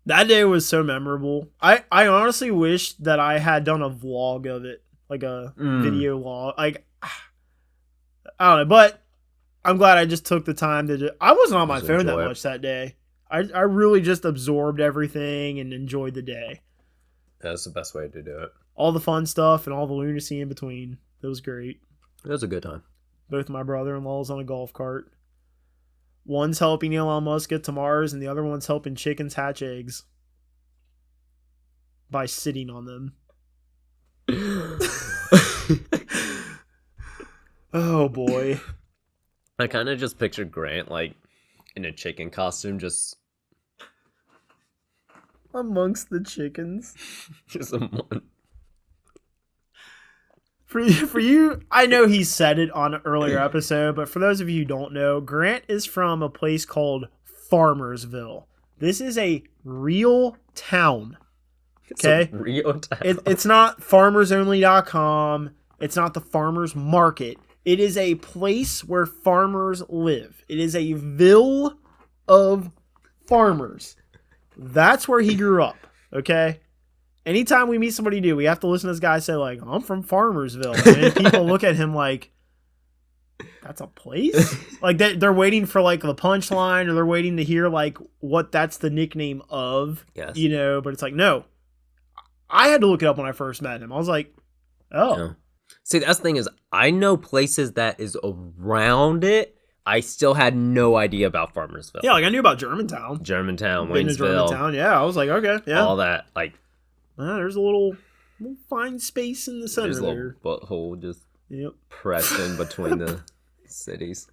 That day was so memorable. I honestly wish that I had done a vlog of it, like a video log. Like, I don't know, but I'm glad I just took the time to. I wasn't on my Just phone that enjoy it. much that day. I really just absorbed everything and enjoyed the day. That's the best way to do it. All the fun stuff and all the lunacy in between. It was great. It was a good time. Both my brother-in-laws on a golf cart. One's helping Elon Musk get to Mars, and the other one's helping chickens hatch eggs by sitting on them. Oh boy. I kind of just pictured Grant like in a chicken costume, just Amongst the chickens. a For you, I know he said it on an earlier episode, but for those of you who don't know, Grant is from a place called Farmersville. This is a real town. Okay? Rio town. It's not farmersonly.com. It's not the farmers market. It is a place where farmers live. It is a ville of farmers. That's where he grew up. Okay? Anytime we meet somebody new, we have to listen to this guy say, like, I'm from Farmersville. And people look at him like, that's a place? Like, they're waiting for, like, the punchline, or they're waiting to hear, like, what that's the nickname of. Yes. You know, but it's like, no. I had to look it up when I first met him. I was like, oh. Yeah. See, that's the thing is, I know places that is around it. I still had no idea about Farmersville. Yeah, like, I knew about Germantown. Germantown, Been to Waynesville, Germantown, yeah. I was like, okay, yeah. all that. Like, There's a little fine space in the center there's a there. little butthole just Yep. pressed in between the cities.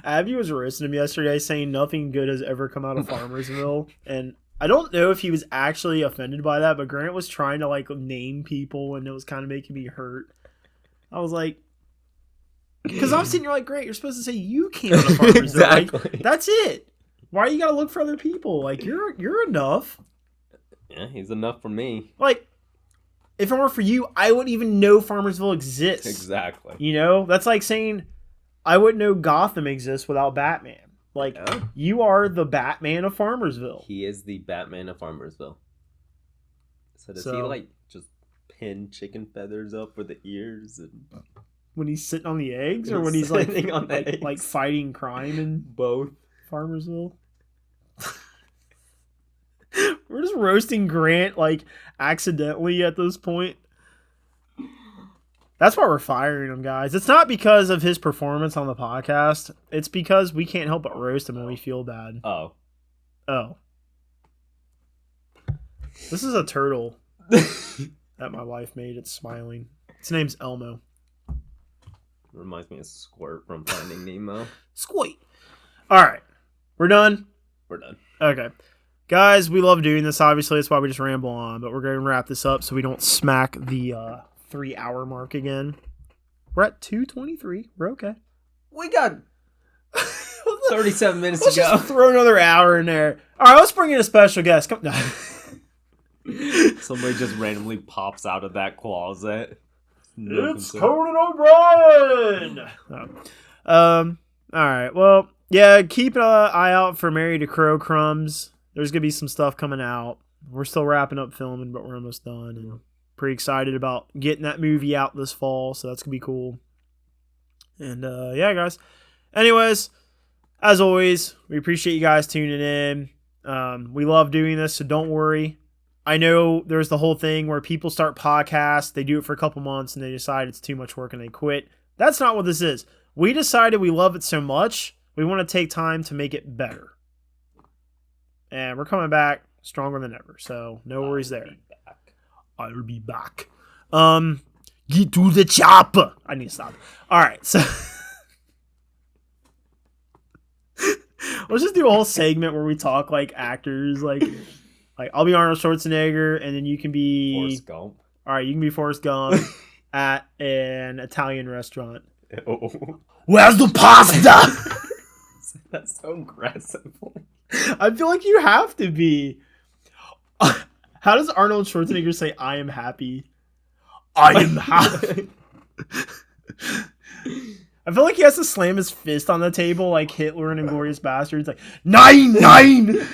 Abby was roasting him yesterday, saying nothing good has ever come out of Farmersville, and I don't know if he was actually offended by that, but Grant was trying to like name people, and it was kind of making me hurt. I was like, because I'm sitting here like, Grant, you're supposed to say you came out of Farmersville. Exactly. Like, that's it. Why you gotta look for other people? Like, you're enough. Yeah, he's enough for me. Like, if it weren't for you, I wouldn't even know Farmersville exists. Exactly. You know, that's like saying I wouldn't know Gotham exists without Batman. Like, Yeah. you are the Batman of Farmersville. He is the Batman of Farmersville. So does he So- like just pin chicken feathers up for the ears and When he's sitting on the eggs, or when he's like Sitting on the eggs. like fighting crime in both? Farmersville. We're just roasting Grant like accidentally at this point. That's why we're firing him, guys. It's not because of his performance on the podcast. It's because we can't help but roast him when we feel bad. Oh. Oh. This is a turtle that my wife made. It's smiling. Its name's Elmo. Reminds me of Squirt from Finding Nemo. Squeak. All right. We're done. We're done. Okay. Guys, we love doing this. Obviously, that's why we just ramble on. But we're going to wrap this up so we don't smack the 3-hour mark again. We're at 2:23. We're okay. We got 37 minutes Let's to go. just throw another hour in there. All right, let's bring in a special guest. Come no. Somebody just randomly pops out of that closet. No It's concern. Conan O'Brien. All right. Well, yeah. Keep an eye out for Married to Crow Crumbs. There's gonna be some stuff coming out. We're still wrapping up filming, but we're almost done, and pretty excited about getting that movie out this fall. So that's gonna be cool. And yeah, guys. Anyways, as always, we appreciate you guys tuning in. We love doing this, so don't worry. I know there's the whole thing where people start podcasts, they do it for a couple months, and they decide it's too much work and they quit. That's not what this is. We decided we love it so much, we want to take time to make it better. And we're coming back stronger than ever, so no worries there. I'll be back. Get to the chopper. I need to stop. All right, so let's just do a whole segment where we talk like actors, like I'll be Arnold Schwarzenegger, and then you can be Forrest Gump. all right. You can be Forrest Gump at an Italian restaurant. Oh. Where's the pasta? That's so aggressive. I feel like you have to be. How does Arnold Schwarzenegger say "I am happy"? I am happy. I feel like he has to slam his fist on the table like Hitler in Inglourious Bastards. Like 9-9.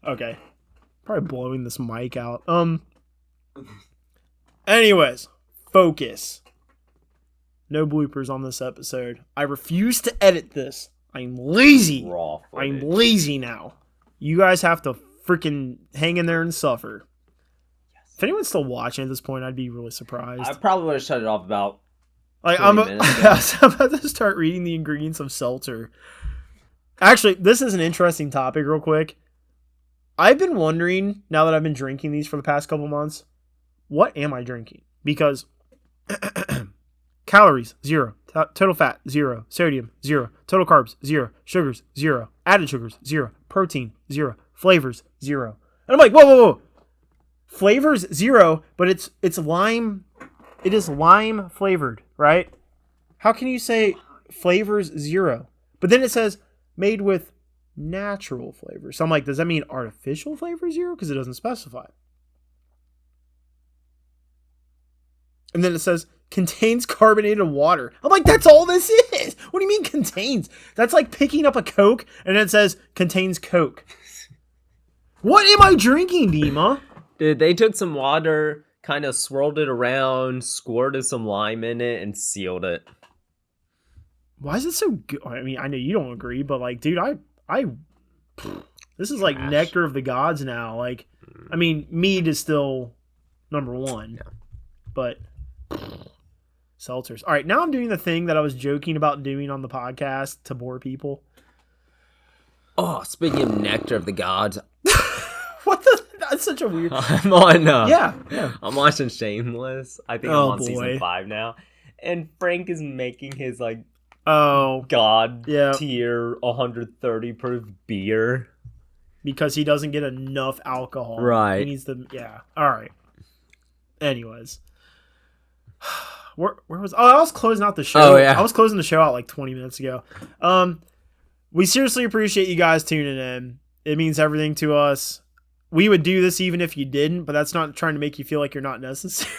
Okay. Probably blowing this mic out. Anyways, focus. No bloopers on this episode. I refuse to edit this. I'm lazy. Raw I'm footage. lazy now. You guys have to freaking hang in there and suffer. If anyone's still watching at this point, I'd be really surprised. I probably would have shut it off about. Like 20 I'm minutes ago. about to start reading the ingredients of seltzer. Actually, this is an interesting topic real quick. I've been wondering, now that I've been drinking these for the past couple months, what am I drinking? Because calories, 0. Total fat, 0. Sodium, 0. Total carbs, 0. Sugars, 0. Added sugars, 0. Protein, 0. Flavors, 0. And I'm like, whoa. Flavors, 0, but it's lime. It is lime flavored, right? How can you say flavors, 0? But then it says made with natural flavors. So I'm like, does that mean artificial flavor, 0? Because it doesn't specify. And then it says contains carbonated water. I'm like, that's all this is. What do you mean contains? That's like picking up a Coke and it says contains Coke. What am I drinking, Dima? Dude, they took some water, kind of swirled it around, squirted some lime in it, and sealed it. Why is it so good? I mean, I know you don't agree, but like, dude, this is like Trash. nectar of the gods now. Like, I mean, mead is still number one, Yeah. but seltzers. All right, now I'm doing the thing that I was joking about doing on the podcast to bore people. Oh, speaking of nectar of the gods, What the? That's such a weird. I'm on. Yeah. I'm watching Shameless. I think I'm Oh, on boy. season 5 now, and Frank is making his like Oh, god Yeah. tier 130 proof beer. because he doesn't get enough alcohol. Right. He needs to. Yeah. All right. Anyways. Where was I was closing out the show. Oh, yeah. I was closing the show out like 20 minutes ago. We seriously appreciate you guys tuning in. It means everything to us. We would do this even if you didn't, but that's not trying to make you feel like you're not necessary.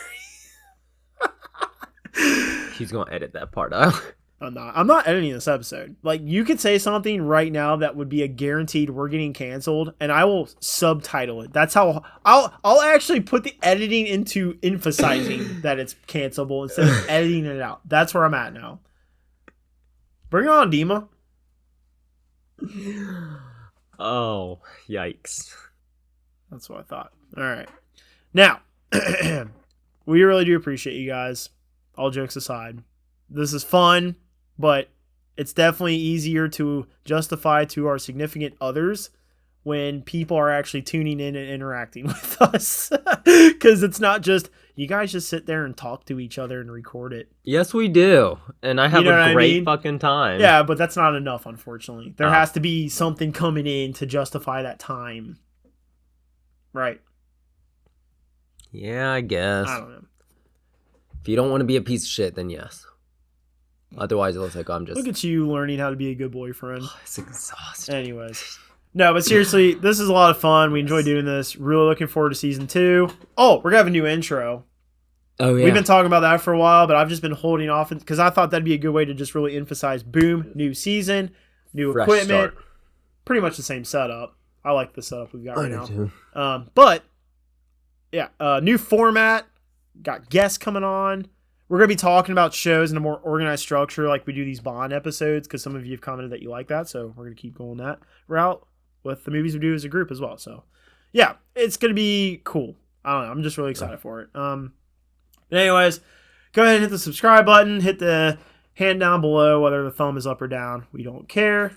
He's gonna edit that part out. I'm not editing this episode. Like, you could say something right now that would be a guaranteed we're getting canceled, and I will subtitle it. That's how I'll actually put the editing into emphasizing that it's cancelable instead of editing it out. That's where I'm at now. Bring it on, Dima. Oh, yikes. That's what I thought. All right. Now, we really do appreciate you guys. All jokes aside. This is fun, but it's definitely easier to justify to our significant others when people are actually tuning in and interacting with us. Because it's not just, you guys just sit there and talk to each other and record it. Yes, we do, and I have You know what a I great mean? fucking time. Yeah, but that's not enough, unfortunately. There Oh. has to be something coming in to justify that time. Right. Yeah, I guess. I don't know. If you don't want to be a piece of shit, then yes. Otherwise, it looks like I'm just. Look at you learning how to be a good boyfriend. It's exhausting. Anyways. No, but seriously, this is a lot of fun. We enjoy doing this. Really looking forward to season 2. Oh, we're going to have a new intro. Oh, yeah. We've been talking about that for a while, but I've just been holding off because I thought that'd be a good way to just really emphasize, boom, new season, new Fresh equipment. start. Pretty much the same setup. I like the setup we've got I right do now. too. But, yeah, new format. Got guests coming on. We're going to be talking about shows in a more organized structure like we do these Bond episodes because some of you have commented that you like that. So we're going to keep going that route with the movies we do as a group as well. So, yeah, it's going to be cool. I don't know. I'm just really excited for it. Anyways, go ahead and hit the subscribe button. Hit the hand down below, whether the thumb is up or down. We don't care.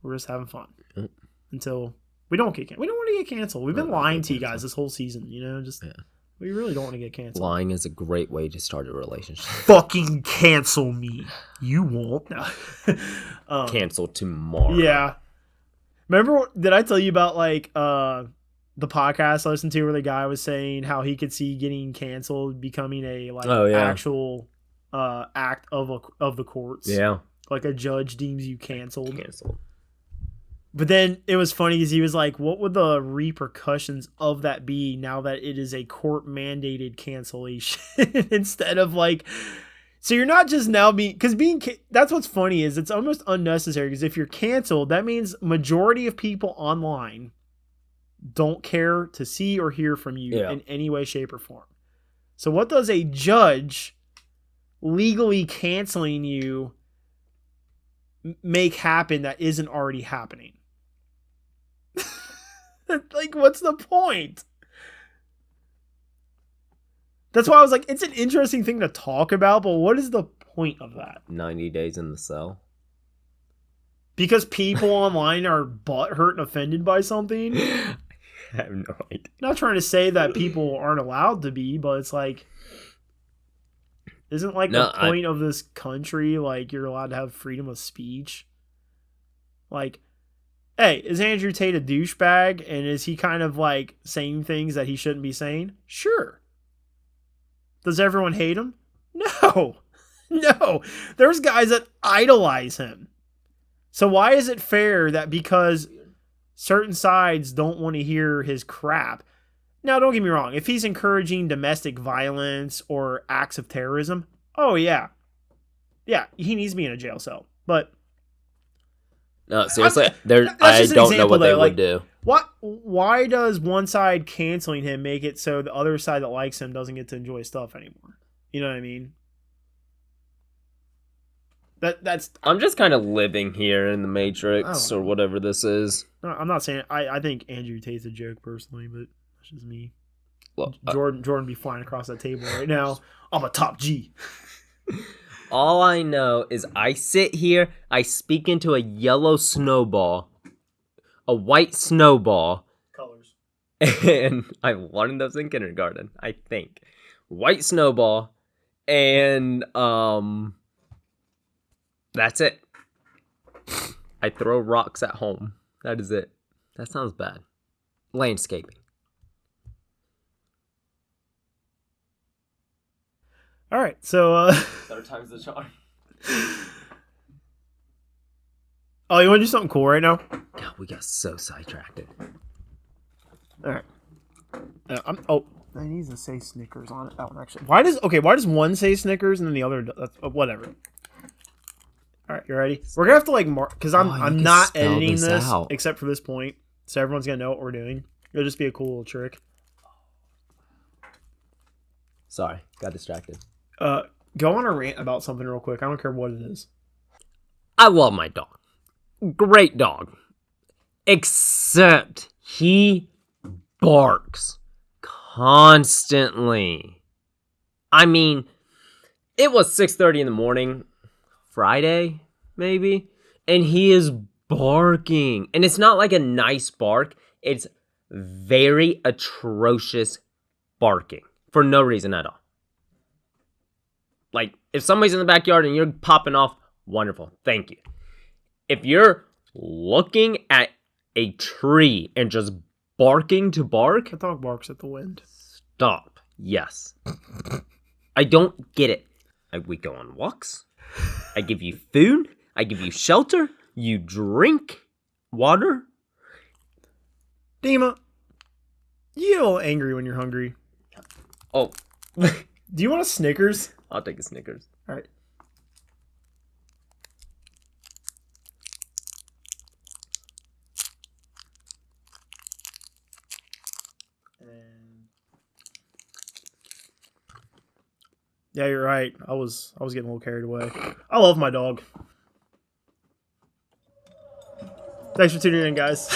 We're just having fun Yep. until we don't get canceled. We don't want to get canceled. We've been No, lying don't to you get guys this whole season. You know, just Yeah. we really don't want to get canceled. Lying is a great way to start a relationship. Fucking cancel me. You won't. No. Cancel tomorrow. Yeah. Remember, did I tell you about like the podcast I listened to where the guy was saying how he could see getting canceled becoming a like Oh, yeah. actual act of the courts. Yeah. Like a judge deems you canceled. Cancel. But then it was funny because he was like, what would the repercussions of that be now that it is a court mandated cancellation instead of like, so you're not just now because that's what's funny is it's almost unnecessary because if you're canceled, that means majority of people online don't care to see or hear from you Yeah. in any way, shape, or form. So what does a judge legally canceling you make happen that isn't already happening? Like, what's the point? That's why I was like, it's an interesting thing to talk about, but what is the point of that? 90 days in the cell. Because people online are butthurt and offended by something? I have no idea. Not trying to say that people aren't allowed to be, but it's like, isn't like the point of this country like you're allowed to have freedom of speech? Like, hey, is Andrew Tate a douchebag, and is he kind of like saying things that he shouldn't be saying? Sure. Does everyone hate him? No. No. There's guys that idolize him. So why is it fair that because certain sides don't want to hear his crap? Now, don't get me wrong. If he's encouraging domestic violence or acts of terrorism, oh, yeah. Yeah, he needs to be in a jail cell. But No, seriously, that's I just an don't know example, what they though, like, would do. why does one side canceling him make it so the other side that likes him doesn't get to enjoy stuff anymore? You know what I mean? That's I'm just kind of living here in the Matrix Oh. or whatever this is. no, I'm not saying I think Andrew Tate's a joke personally, but that's just me. Well, Jordan be flying across that table right now. I'm a top G. all I know is I sit here, I speak into a yellow snowball, a white snowball, Colors. and I learned those in kindergarten, I think. White snowball, and that's it. I throw rocks at home. That is it. That sounds bad. Landscaping. All right, so Third time's the charm. oh, you want to do something cool right now? God, we got so sidetracked. All right. I need to say Snickers on it. That one actually. Why does one say Snickers and then the other? Whatever. All right, you ready? We're gonna have to like mark because I'm can not spell editing this this out. except for this point, so everyone's gonna know what we're doing. It'll just be a cool little trick. Sorry, got distracted. Go on a rant about something real quick. I don't care what it is. I love my dog. Great dog. Except he barks constantly. I mean, it was 6:30 in the morning, Friday, maybe, and he is barking. And it's not like a nice bark. It's very atrocious barking for no reason at all. Like, if somebody's in the backyard and you're popping off, wonderful. Thank you. If you're looking at a tree and just barking to bark, The dog barks at the wind. stop. Yes. I don't get it. We go on walks. I give you food. I give you shelter. You drink water. Dima, you get a little angry when you're hungry. Oh, Do you want a Snickers? I'll take a Snickers. All right. Yeah, you're right. I was getting a little carried away. I love my dog. Thanks for tuning in, guys.